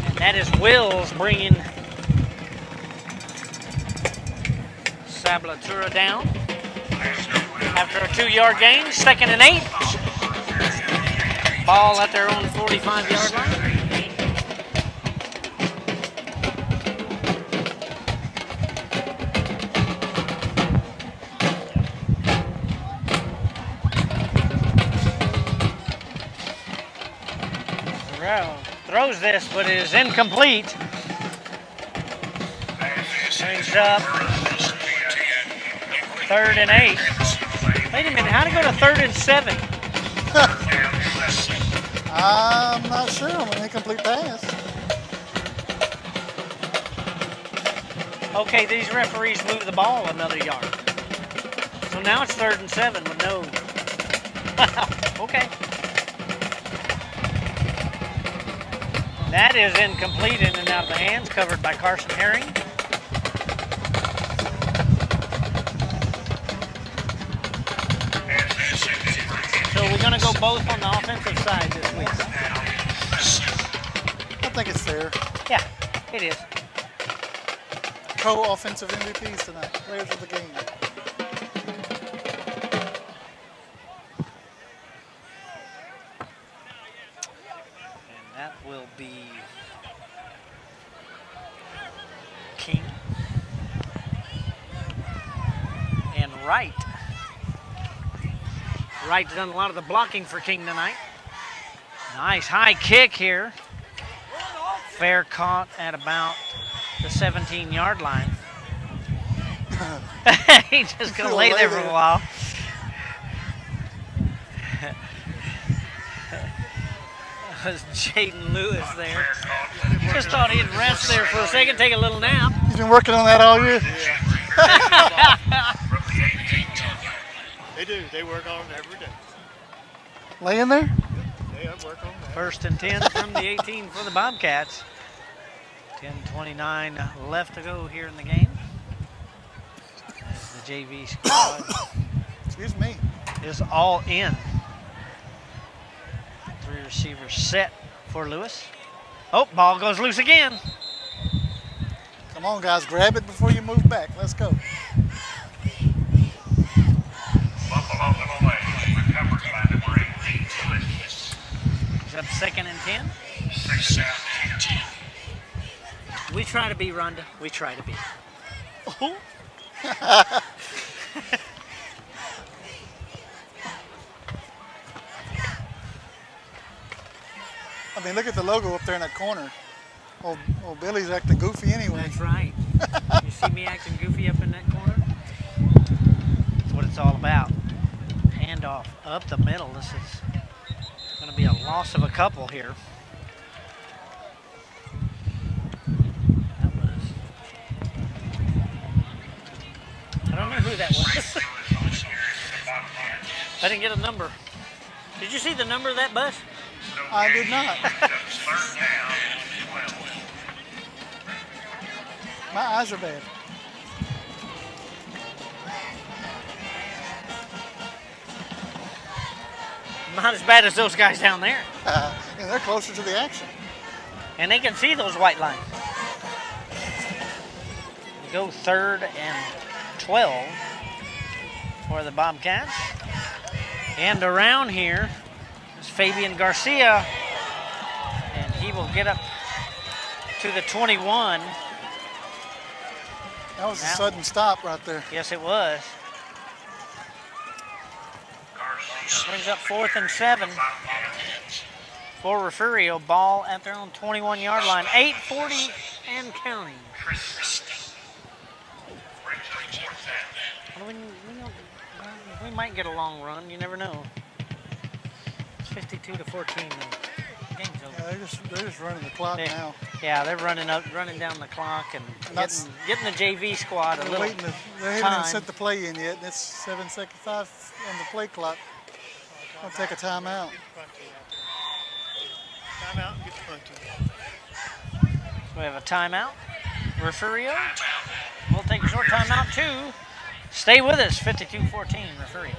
And that is Wills bringing Sablatura down. After a 2-yard gain, 2nd and 8. Ball at their own 45-yard line. Throws this, but it is incomplete. Brings up 3rd and 8. Wait a minute, how'd it go to 3rd and 7? I'm not sure on an incomplete pass. Okay, these referees moved the ball another yard. So now it's 3rd and 7 with no. Wow, okay. That is incomplete, in and out of the hands, covered by Carson Herring. So we're going to go both on the offensive side this week. I think it's fair. Yeah, it is. Co-offensive MVPs tonight, players of the game. And that will be King and Wright. Wright's done a lot of the blocking for King tonight. Nice high kick here. Fair caught at about the 17-yard line. He's just going to lay there for a while. That was Jaden Lewis there. Just thought he'd rest there for a second, take a little nap. He's been working on that all year. They do. They work on it every day. Laying there? They work on that. 1st and 10 from the 18 for the Bobcats. 10:29 left to go here in the game. As the JV squad Excuse me. is all in. 3 receivers set for Lewis. Oh, ball goes loose again. Come on, guys. Grab it before you move back. Let's go. He's up 2nd and 10. We try to be, Rhonda. We try to be. Oh. I mean, look at the logo up there in that corner. Old Billy's acting goofy anyway. That's right. You see me acting goofy up in that corner? That's what it's all about. Handoff up the middle. This is going to be a loss of a couple here. I don't know who that was. I didn't get a number. Did you see the number of that bus? I did not. My eyes are bad. Not as bad as those guys down there. Yeah, they're closer to the action. And they can see those white lines. We go 3rd and 12 for the Bobcats. And around here is Fabian Garcia. And he will get up to the 21. That was a sudden stop right there. Yes, it was. Brings up 4th and 7 for Refugio. Ball at their own 21-yard line. 8:40 and counting. We might get a long run. You never know. It's 52-14. The game's over. Yeah, they're just running the clock now. Yeah, they're running down the clock and getting the JV squad a little they haven't time. even set the play in yet. It's 7 seconds 5 on the play clock. I'll take a timeout. Timeout and get the punting. We have a timeout. Refugio. We'll take a short timeout too. Stay with us. 52-14 Refugio.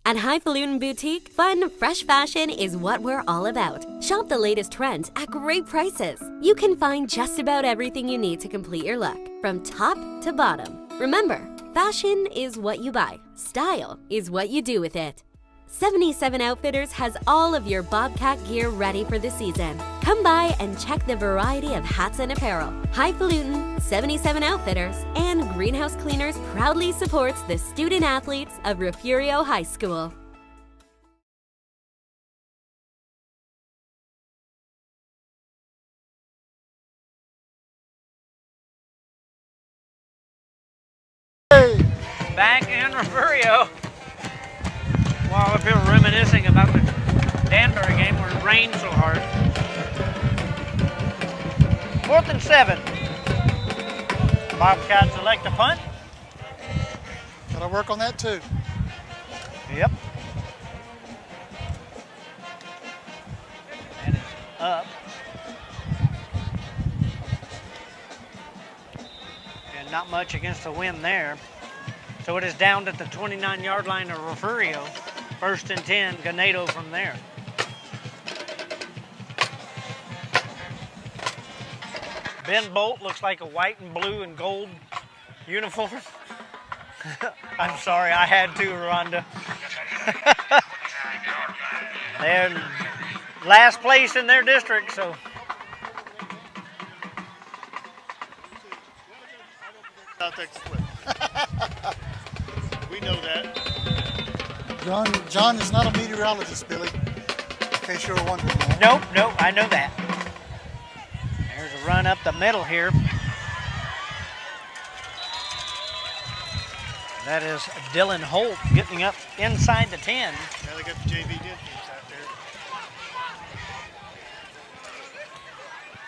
At Highfalutin Boutique, fun, fresh fashion is what we're all about. Shop the latest trends at great prices. You can find just about everything you need to complete your look, from top to bottom. Remember, fashion is what you buy. Style is what you do with it. 77 Outfitters has all of your Bobcat gear ready for the season. Come by and check the variety of hats and apparel. Highfalutin, 77 Outfitters, and Greenhouse Cleaners proudly supports the student athletes of Refugio High School. Back in Refugio. While up here reminiscing about the Danbury game where it rained so hard. 4th and 7. Bobcats elect a punt. Gotta work on that too. Yep. And it's up. And not much against the wind there. So it is down at the 29-yard line of Refugio. 1st and 10, Ganado from there. Ben Bolt looks like a white and blue and gold uniform. I'm sorry, I had to, Rhonda. They're last place in their district, so. We know that. John is not a meteorologist, Billy, in case you're wondering. Nope, I know that. There's a run up the middle here. That is Dylan Holt getting up inside the 10. Now they got the JV defense out there.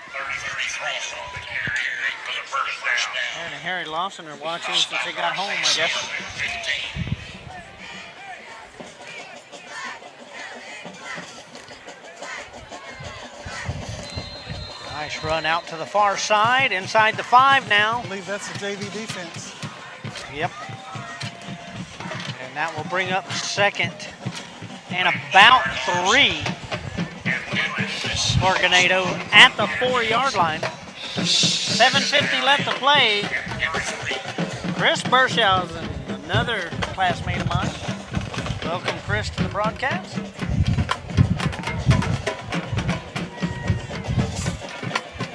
33 on the carry for the first down. And Harry Lawson are watching since they got home, I guess. Nice run out to the far side, inside the 5 now. I believe that's the JV defense. Yep. And that will bring up 2nd and about 3 for Ganado at the 4-yard line. 7:50 left to play. Chris Burshausen, another classmate of mine. Welcome, Chris, to the broadcast.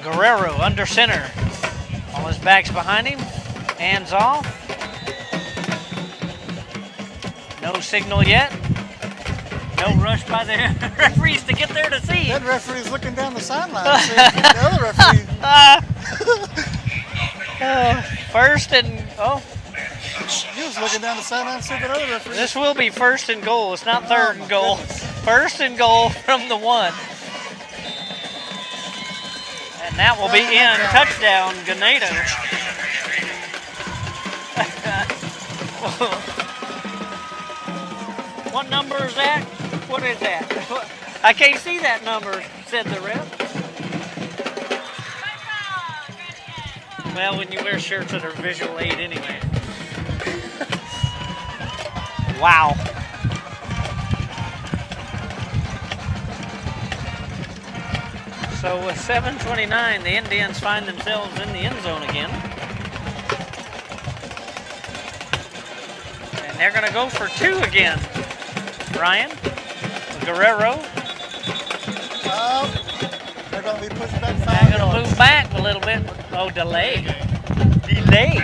Guerrero under center. All his backs behind him. Hands off. No signal yet. No rush by the referees to get there to see. That referee's looking down the sideline. The other referee. First and He was looking down the sideline to see that other referee. this will be first and goal. It's not third and goal. First and goal from the 1. And that will be in. Touchdown, Ganado. What number is that? What is that? I can't see that number, said the ref. Well, when you wear shirts that are visual aid anyway. Wow. So with 7:29, the Indians find themselves in the end zone again. And they're going to go for 2 again. Ryan, Guerrero. They're going to be pushed back 5 They're going to yards. move back a little bit. Oh, delay. Delay.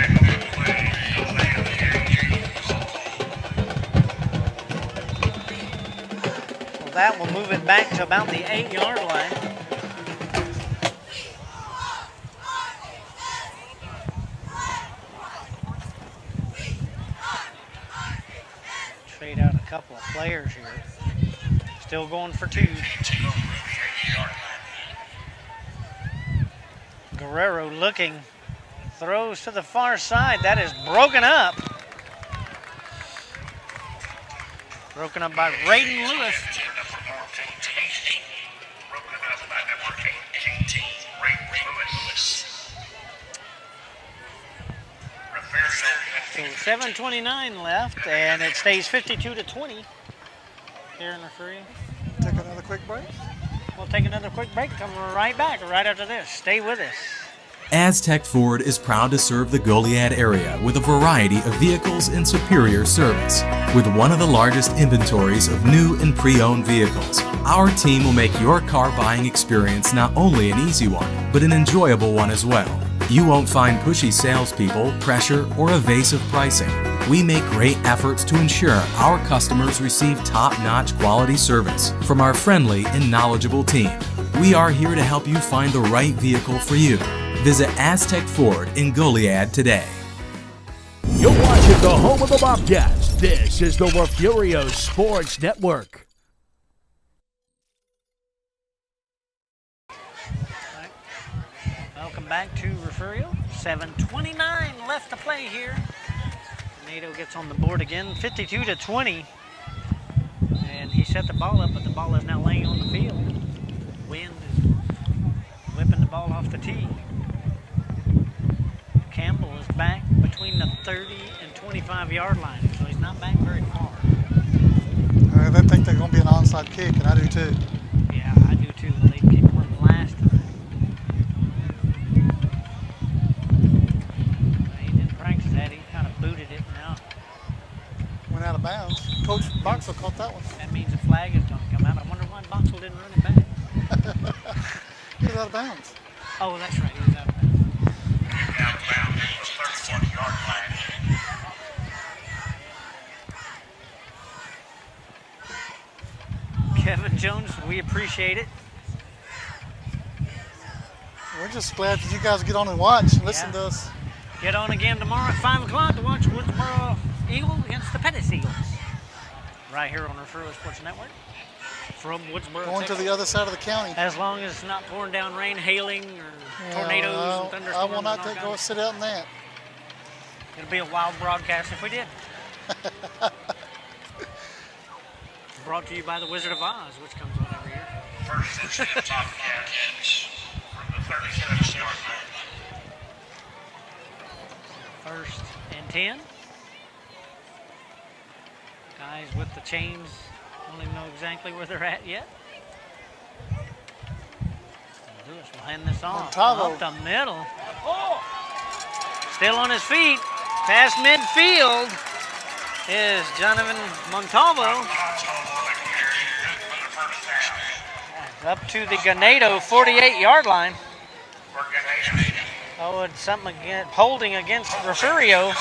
Well, that will move it back to about the 8-yard line. Trade out a couple of players here. Still going for 2. Guerrero looking, throws to the far side. That is broken up. Broken up by Raiden Lewis. So 7:29 left, and it stays 52-20 here in Refugio. Take another quick break. We'll take another quick break. Come right back right after this. Stay with us. Aztec Ford is proud to serve the Goliad area with a variety of vehicles and superior service. With one of the largest inventories of new and pre-owned vehicles, our team will make your car buying experience not only an easy one, but an enjoyable one as well. You won't find pushy salespeople, pressure, or evasive pricing. We make great efforts to ensure our customers receive top-notch quality service from our friendly and knowledgeable team. We are here to help you find the right vehicle for you. Visit Aztec Ford in Goliad today. You're watching the home of the Bobcats. This is the Refugio Sports Network. Welcome back to Refugio. 7:29 left to play here. Ganado gets on the board again, 52-20. And he set the ball up, but the ball is now laying on the field. Wind is whipping the ball off the tee. Campbell is back between the 30 and 25-yard line, so he's not back very far. I think they're going to be an onside kick, and I do too. Yeah, I do too. They kicked one last time. He didn't practice that. He kind of booted it now. Went out of bounds. Coach Boxell caught that one. That means a flag is going to come out. I wonder why Boxell didn't run it back. He was out of bounds. Oh, that's right. He was out of bounds. Out of bounds, the 31-yard line. Kevin Jones, we appreciate it. We're just glad that you guys get on and watch and listen to us. Get on again tomorrow at 5 o'clock to watch Woodsboro Eagles against the Pettis Eagles. Right here on Refugio Sports Network. From Woodsboro, Going to the other side of the county. As long as it's not pouring down rain, hailing, or tornadoes and thunderstorms. I will not and all go kinds. sit out in that. It'll be a wild broadcast if we did. Brought to you by the Wizard of Oz, which comes on every year. First and 10 Bobcats from the 37-yard line. First and 10. Guys with the chains don't even know exactly where they're at yet. Lewis will hand this off. Montalvo. Up the middle. Still on his feet. Past midfield is Jonathan Montalvo. Up to the Ganado 48-yard line. Oh, it's something against, holding against Refugio.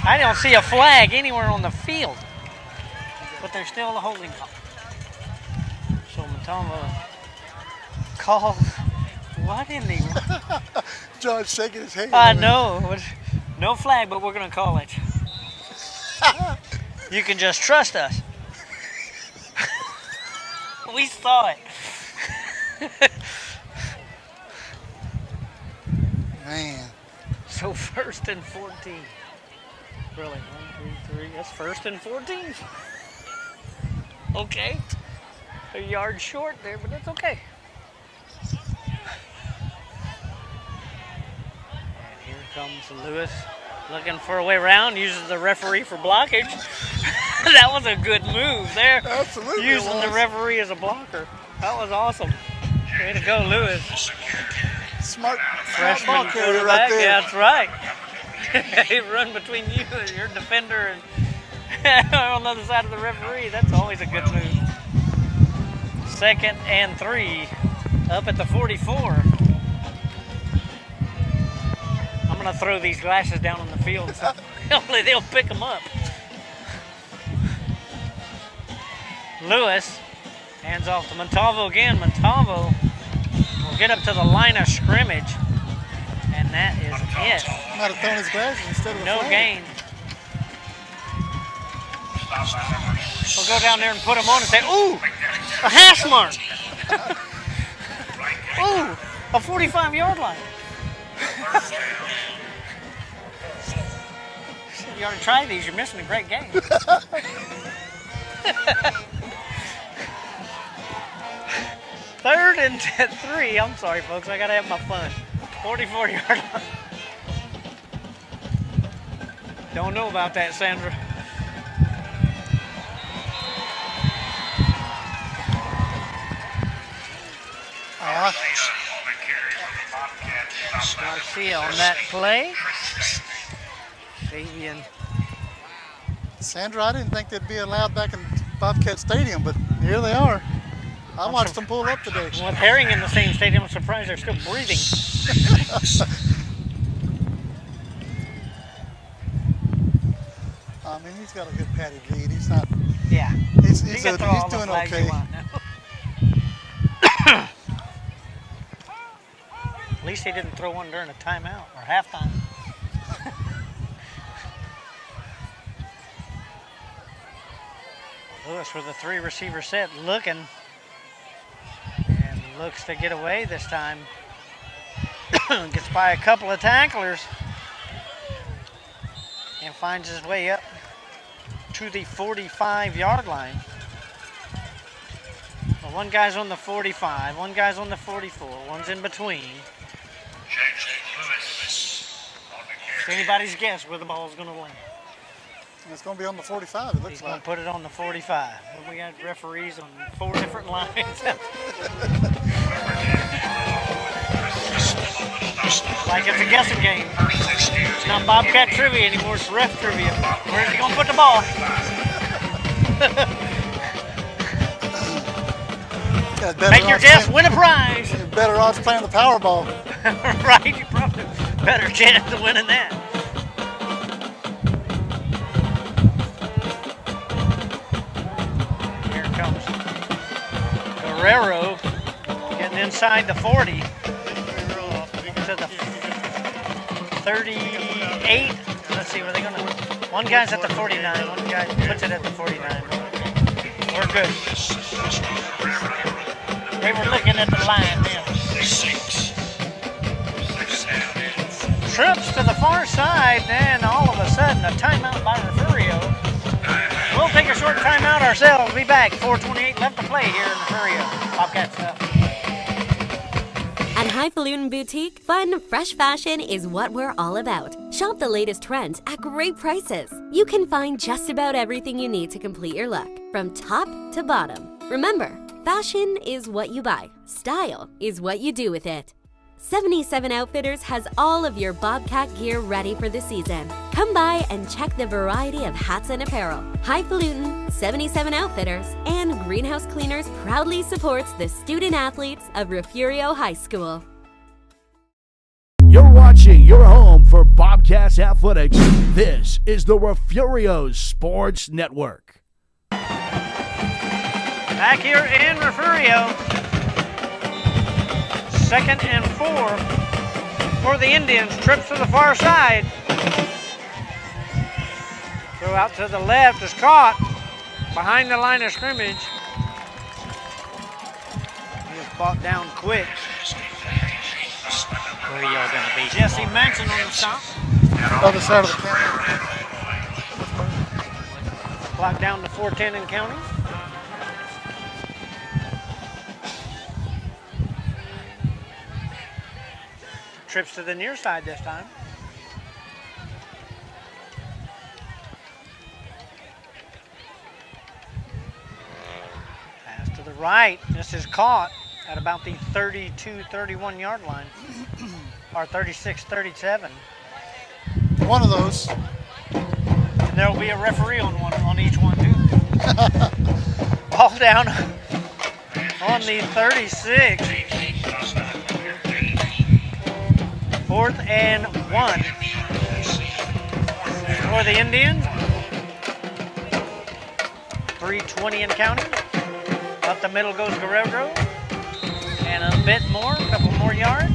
I don't see a flag anywhere on the field. But there's still a holding call. So Matamba called. What in the... John's shaking his head. I know. No flag, but we're going to call it. You can just trust us. We saw it. Man. So 1st and 14. Really? 1, 2, 3. That's 1st and 14. Okay. A yard short there, but that's okay. And here comes Lewis looking for a way around, uses the referee for blockage. That was a good move there. Absolutely. Using the referee as a blocker. That was awesome. Way to go, Lewis. Smart Freshman ball carrier quarterback. right there. Yeah, that's right. He run between you and your defender and on the other side of the referee. That's always a good move. 2nd and 3 up at the 44. I'm going to throw these glasses down on the field. So hopefully they'll pick them up. Lewis hands off to Montalvo again. Montalvo will get up to the line of scrimmage. And that is it. Might have thrown his glasses instead of a No flag. gain. We'll go down there and put them on and say, ooh, a hash mark. Ooh, a 45-yard line. You ought to try these. You're missing a great game. 3rd and 3. I'm sorry, folks. I got to have my fun. 44-yard line. Don't know about that, Sandra. Garcia on that play. Fabian. Sandra, I didn't think they'd be allowed back in Bobcat Stadium, but here they are. I watched them pull up today. With Herring in the same stadium, I'm surprised they're still breathing. I mean, he's got a good padded lead. He's not. Yeah. He's You can throw all the doing flags you okay. want now. At least he didn't throw one during a timeout or halftime. Lewis with a 3-receiver set, looking, and looks to get away this time. Gets by a couple of tacklers and finds his way up to the 45-yard line. Well, one guy's on the 45, one guy's on the 44, one's in between. It's anybody's guess where the ball's going to land. It's going to be on the 45, it looks He's going like. to put it on the 45. Well, we got referees on 4 different lines. Like it's a guessing game. It's not Bobcat trivia anymore, it's ref trivia. Where's he going to put the ball? Make your guess, win a prize. Better odds playing the Powerball. Right, you probably better chance of winning that. Here comes Guerrero getting inside the 40 to the 38. Let's see, where they going to? One guy's at the 49. One guy puts it at the 49. We're good. They were looking at the line then. Trips to the far side, and all of a sudden a timeout by Refugio. We'll take a short timeout ourselves. Be back. 4:28 left to play here in Refugio. Bobcat stuff. At Highfalutin Boutique, fun, fresh fashion is what we're all about. Shop the latest trends at great prices. You can find just about everything you need to complete your look, from top to bottom. Remember, fashion is what you buy. Style is what you do with it. 77 Outfitters has all of your Bobcat gear ready for the season. Come by and check the variety of hats and apparel. Highfalutin, 77 Outfitters, and Greenhouse Cleaners proudly supports the student athletes of Refugio High School. You're watching watching your home for Bobcats athletics. This is the Refugio Sports Network. Back here in Refugio. 2nd and 4 for the Indians. Trips to the far side. Throw out to the left is caught behind the line of scrimmage. He is brought down quick. Where are y'all going to be? Jesse Manson on the stop. Other side of the county. Clock down to 4:10 and counting. Trips to the near side this time. Pass to the right. This is caught at about the 32-31 yard line. Or 36-37. One of those. And there will be a referee on each one too. Ball down on the 36. 4th and 1 for the Indians. 3:20 and counting. Up the middle goes Guerrero. And a bit more, a couple more yards.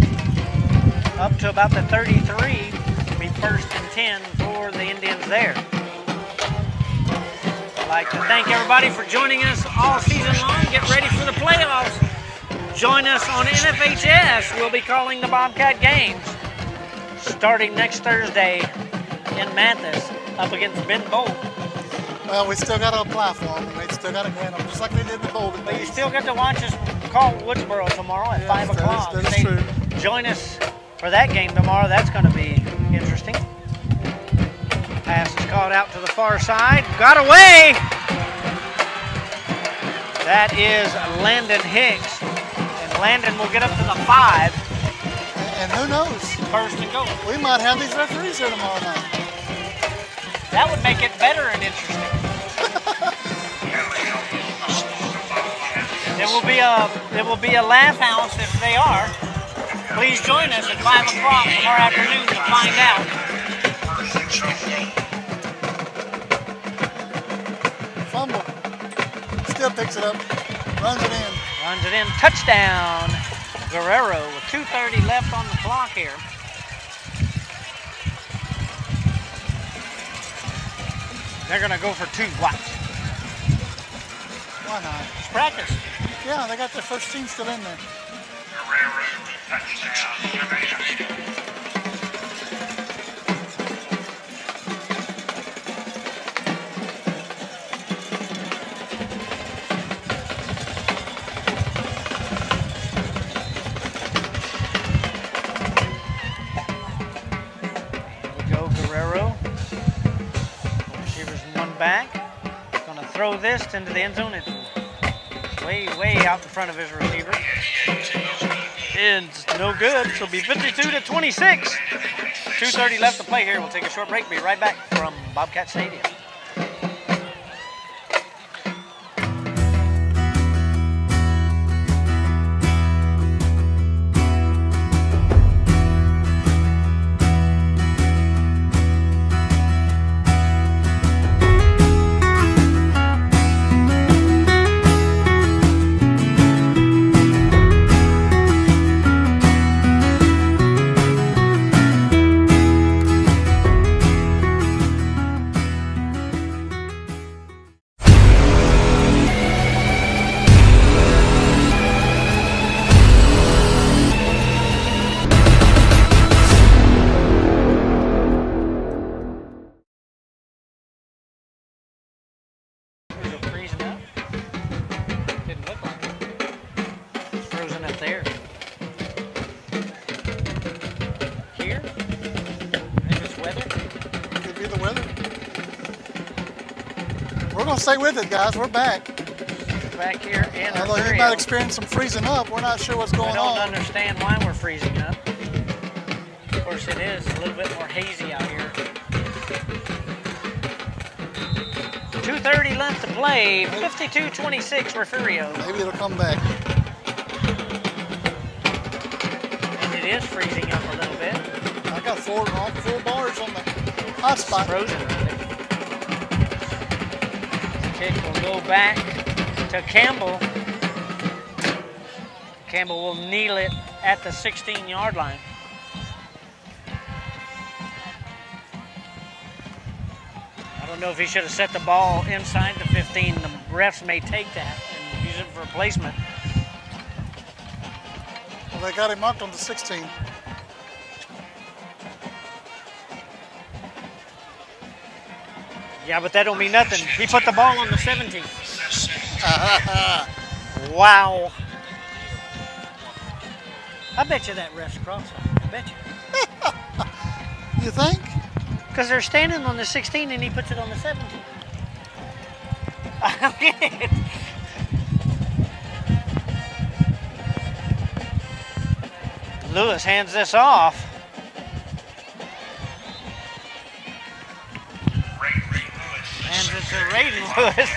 Up to about the 33. Be 1st and 10 for the Indians there. I'd like to thank everybody for joining us all season long. Get ready for the playoffs. Join us on NFHS. We'll be calling the Bobcat games starting next Thursday in Mathis up against Ben Bolt. Well, we still got to apply for them. We still got to grant them, just like they did with Bolton. But you still get to watch us call Woodsboro tomorrow at 5 o'clock. That is true. Join us for that game tomorrow. That's going to be interesting. Pass is caught out to the far side. Got away! That is Landon Hicks. And Landon will get up to the 5. And who knows? 1st and goal. We might have these referees here tomorrow night. That would make it better and interesting. There will be a laugh house if they are. Please join us at 5 o'clock tomorrow afternoon to find out. Fumble. Still picks it up. Runs it in. Runs it in. Touchdown. Guerrero with 2:30 left on the clock here. They're going to go for 2. Watch. Why not? It's practice. Yeah, they got their first team still in there. Guerrero, touchdown. Back. Going to throw this into the end zone. It's way out in front of his receiver. It's no good. So it'll be 52-26. 2:30 left to play here. We'll take a short break. Be right back from Bobcat Stadium. Stay with it, guys. We're back. Back here in Although you might experience some freezing up, we're not sure what's going on. I don't understand why we're freezing up. Of course, it is a little bit more hazy out here. 2:30 left to play. 52-26 Refugio. Maybe it'll come back. And it is freezing up a little bit. I four bars on the hot spot. Frozen. Kick will go back to Campbell. Campbell will kneel it at the 16-yard line. I don't know if he should have set the ball inside the 15. The refs may take that and use it for placement. Well, they got him marked on the 16. Yeah, but that don't mean nothing. He put the ball on the 17. Wow. I bet you that ref's cross-eyed. I bet you. You think? Because they're standing on the 16 and he puts it on the 17. Lewis hands this off. Hands it to Raiden Lewis.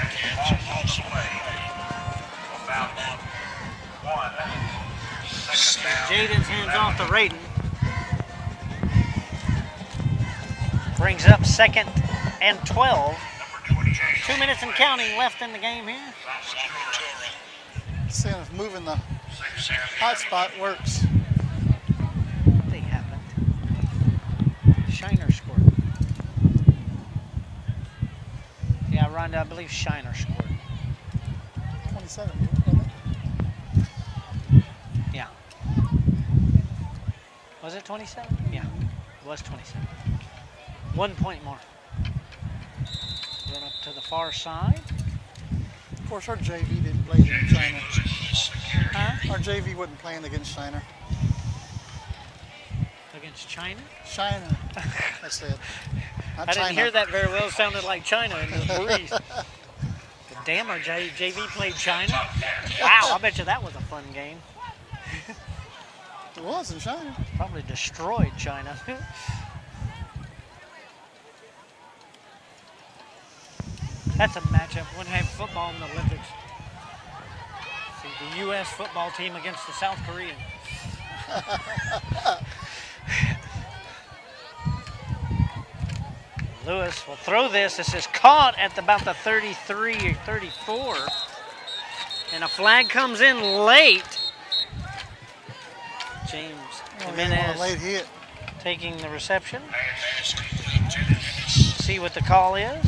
Jaden's hands off to Raiden. Brings up 2nd and 12. 2 minutes and counting left in the game here. Seeing if moving the hot spot works. Nothing happened. Shiner scored. Yeah, Rhonda, I believe Shiner scored. 27. Yeah. Was it 27? Yeah, it was 27. 1 point more. Run up to the far side. Of course, our JV didn't play against China. Huh? Our JV wasn't playing against China. Against China? China. I said. Not I didn't China. hear that very well. It sounded like China in the breeze. Damn, our JV played China. Wow, I bet you that was a fun game. It was in China. Probably destroyed China. That's a matchup. Wouldn't have football in the Olympics. See, the U.S. football team against the South Korean. Lewis will throw this. This is caught at about the 33 or 34. And a flag comes in late. James Jimenez late hit. taking the reception. See what the call is.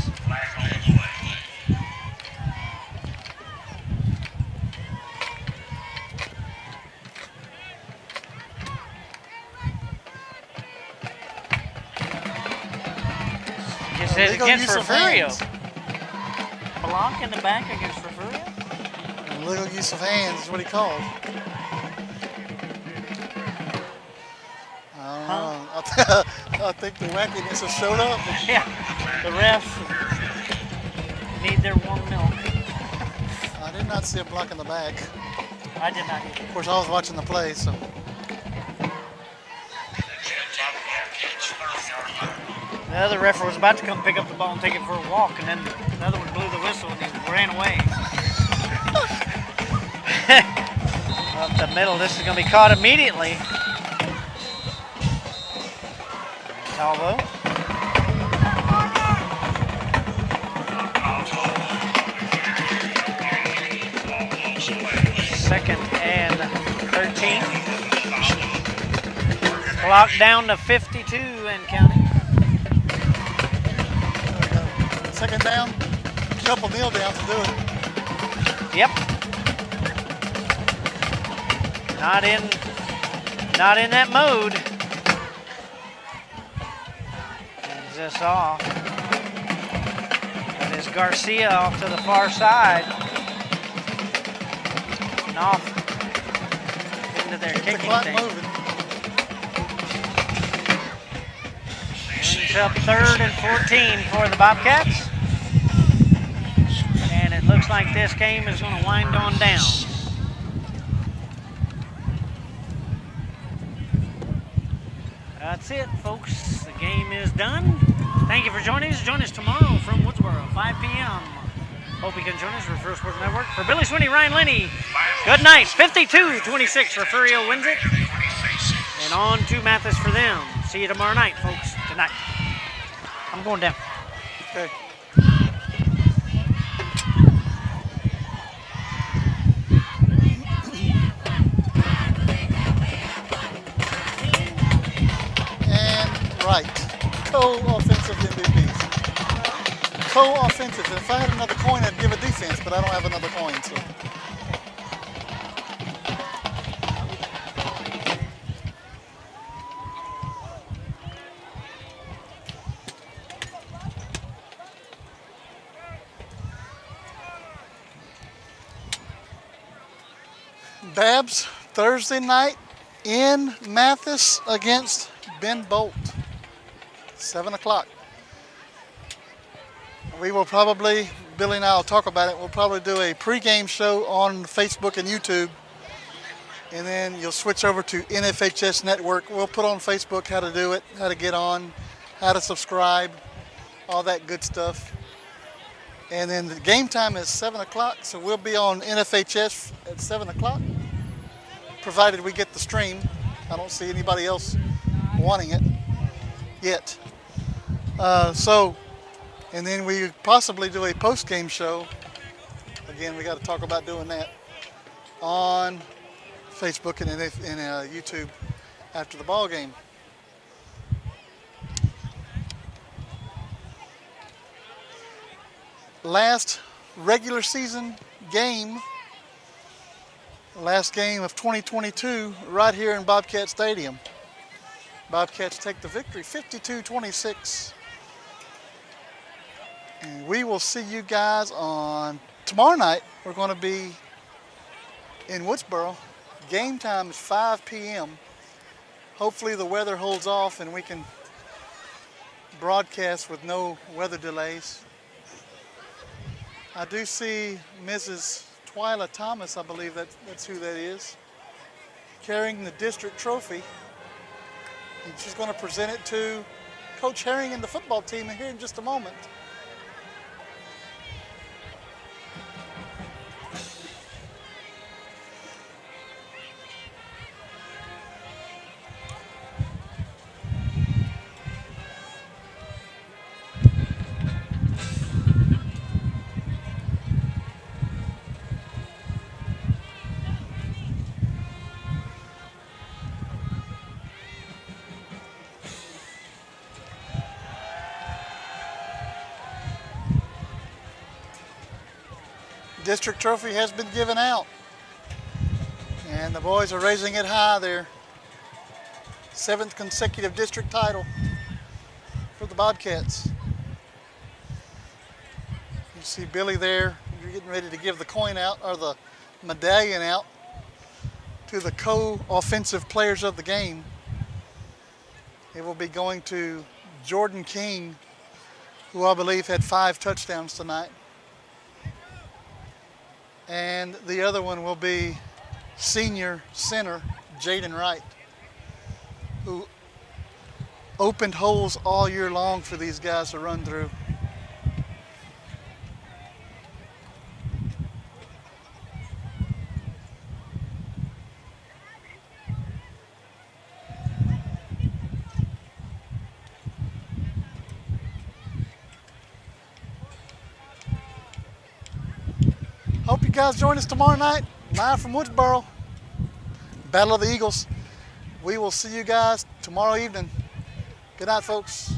It says against Refugio. Block in the back against Refugio? Illegal use of hands is what he called. I think the wackiness has showed up. Yeah, the refs need their warm milk. I did not see a block in the back. I did not either. Of course, I was watching the play, so. The other ref was about to come pick up the ball and take it for a walk, and then the other one blew the whistle and he ran away. Up the middle, this is going to be caught immediately. Talvo. Second and 13. Clock down to 52 and counting. Second down, couple kneel downs to do it. Yep. Not in that mode. Hands this off. That is Garcia off to the far side. And off into their kicking thing. Brings up 3rd and 14 for the Bobcats. And it looks like this game is going to wind on down. That's it, folks. The game is done. Thank you for joining us. Join us tomorrow from Woodsboro, 5 p.m. Hope you can join us for Refugio Sports Network. For Billy Swinney, Ryan Lenny, good night. 52-26, Refugio wins it. And on to Mathis for them. see you tomorrow night, folks. Good night. I'm going down. Okay. And right. Co-offensive MVPs. Co-offensive. If I had another coin, I'd give a defense, but I don't have another coin, so. Babs, Thursday night in Mathis against Ben Bolt. 7 o'clock. We will probably, Billy and I will talk about it, we'll probably do a pregame show on Facebook and YouTube. And then you'll switch over to NFHS Network. We'll put on Facebook how to do it, how to get on, how to subscribe, all that good stuff. And then the game time is 7 o'clock, so we'll be on NFHS at 7 o'clock, provided we get the stream. I don't see anybody else wanting it yet. And then we possibly do a post-game show. Again, we got to talk about doing that on Facebook and YouTube after the ball game. Last regular season game, last game of 2022, right here in Bobcat Stadium. Bobcats take the victory, 52-26. And we will see you guys on tomorrow night. We're going to be in Woodsboro. Game time is 5 p.m. Hopefully the weather holds off and we can broadcast with no weather delays. I do see Mrs. Twyla Thomas, I believe that's who that is, carrying the district trophy. And she's going to present it to Coach Herring and the football team here in just a moment. District trophy has been given out, and the boys are raising it high there. 7th consecutive district title for the Bobcats. You see Billy there, you're getting ready to give the coin out, or the medallion out, to the co-offensive players of the game. It will be going to Jordan King, who I believe had 5 touchdowns tonight. And the other one will be senior center Jaden Wright, who opened holes all year long for these guys to run through. Hope you guys join us tomorrow night, live from Woodsboro. Battle of the Eagles. We will see you guys tomorrow evening. Good night, folks.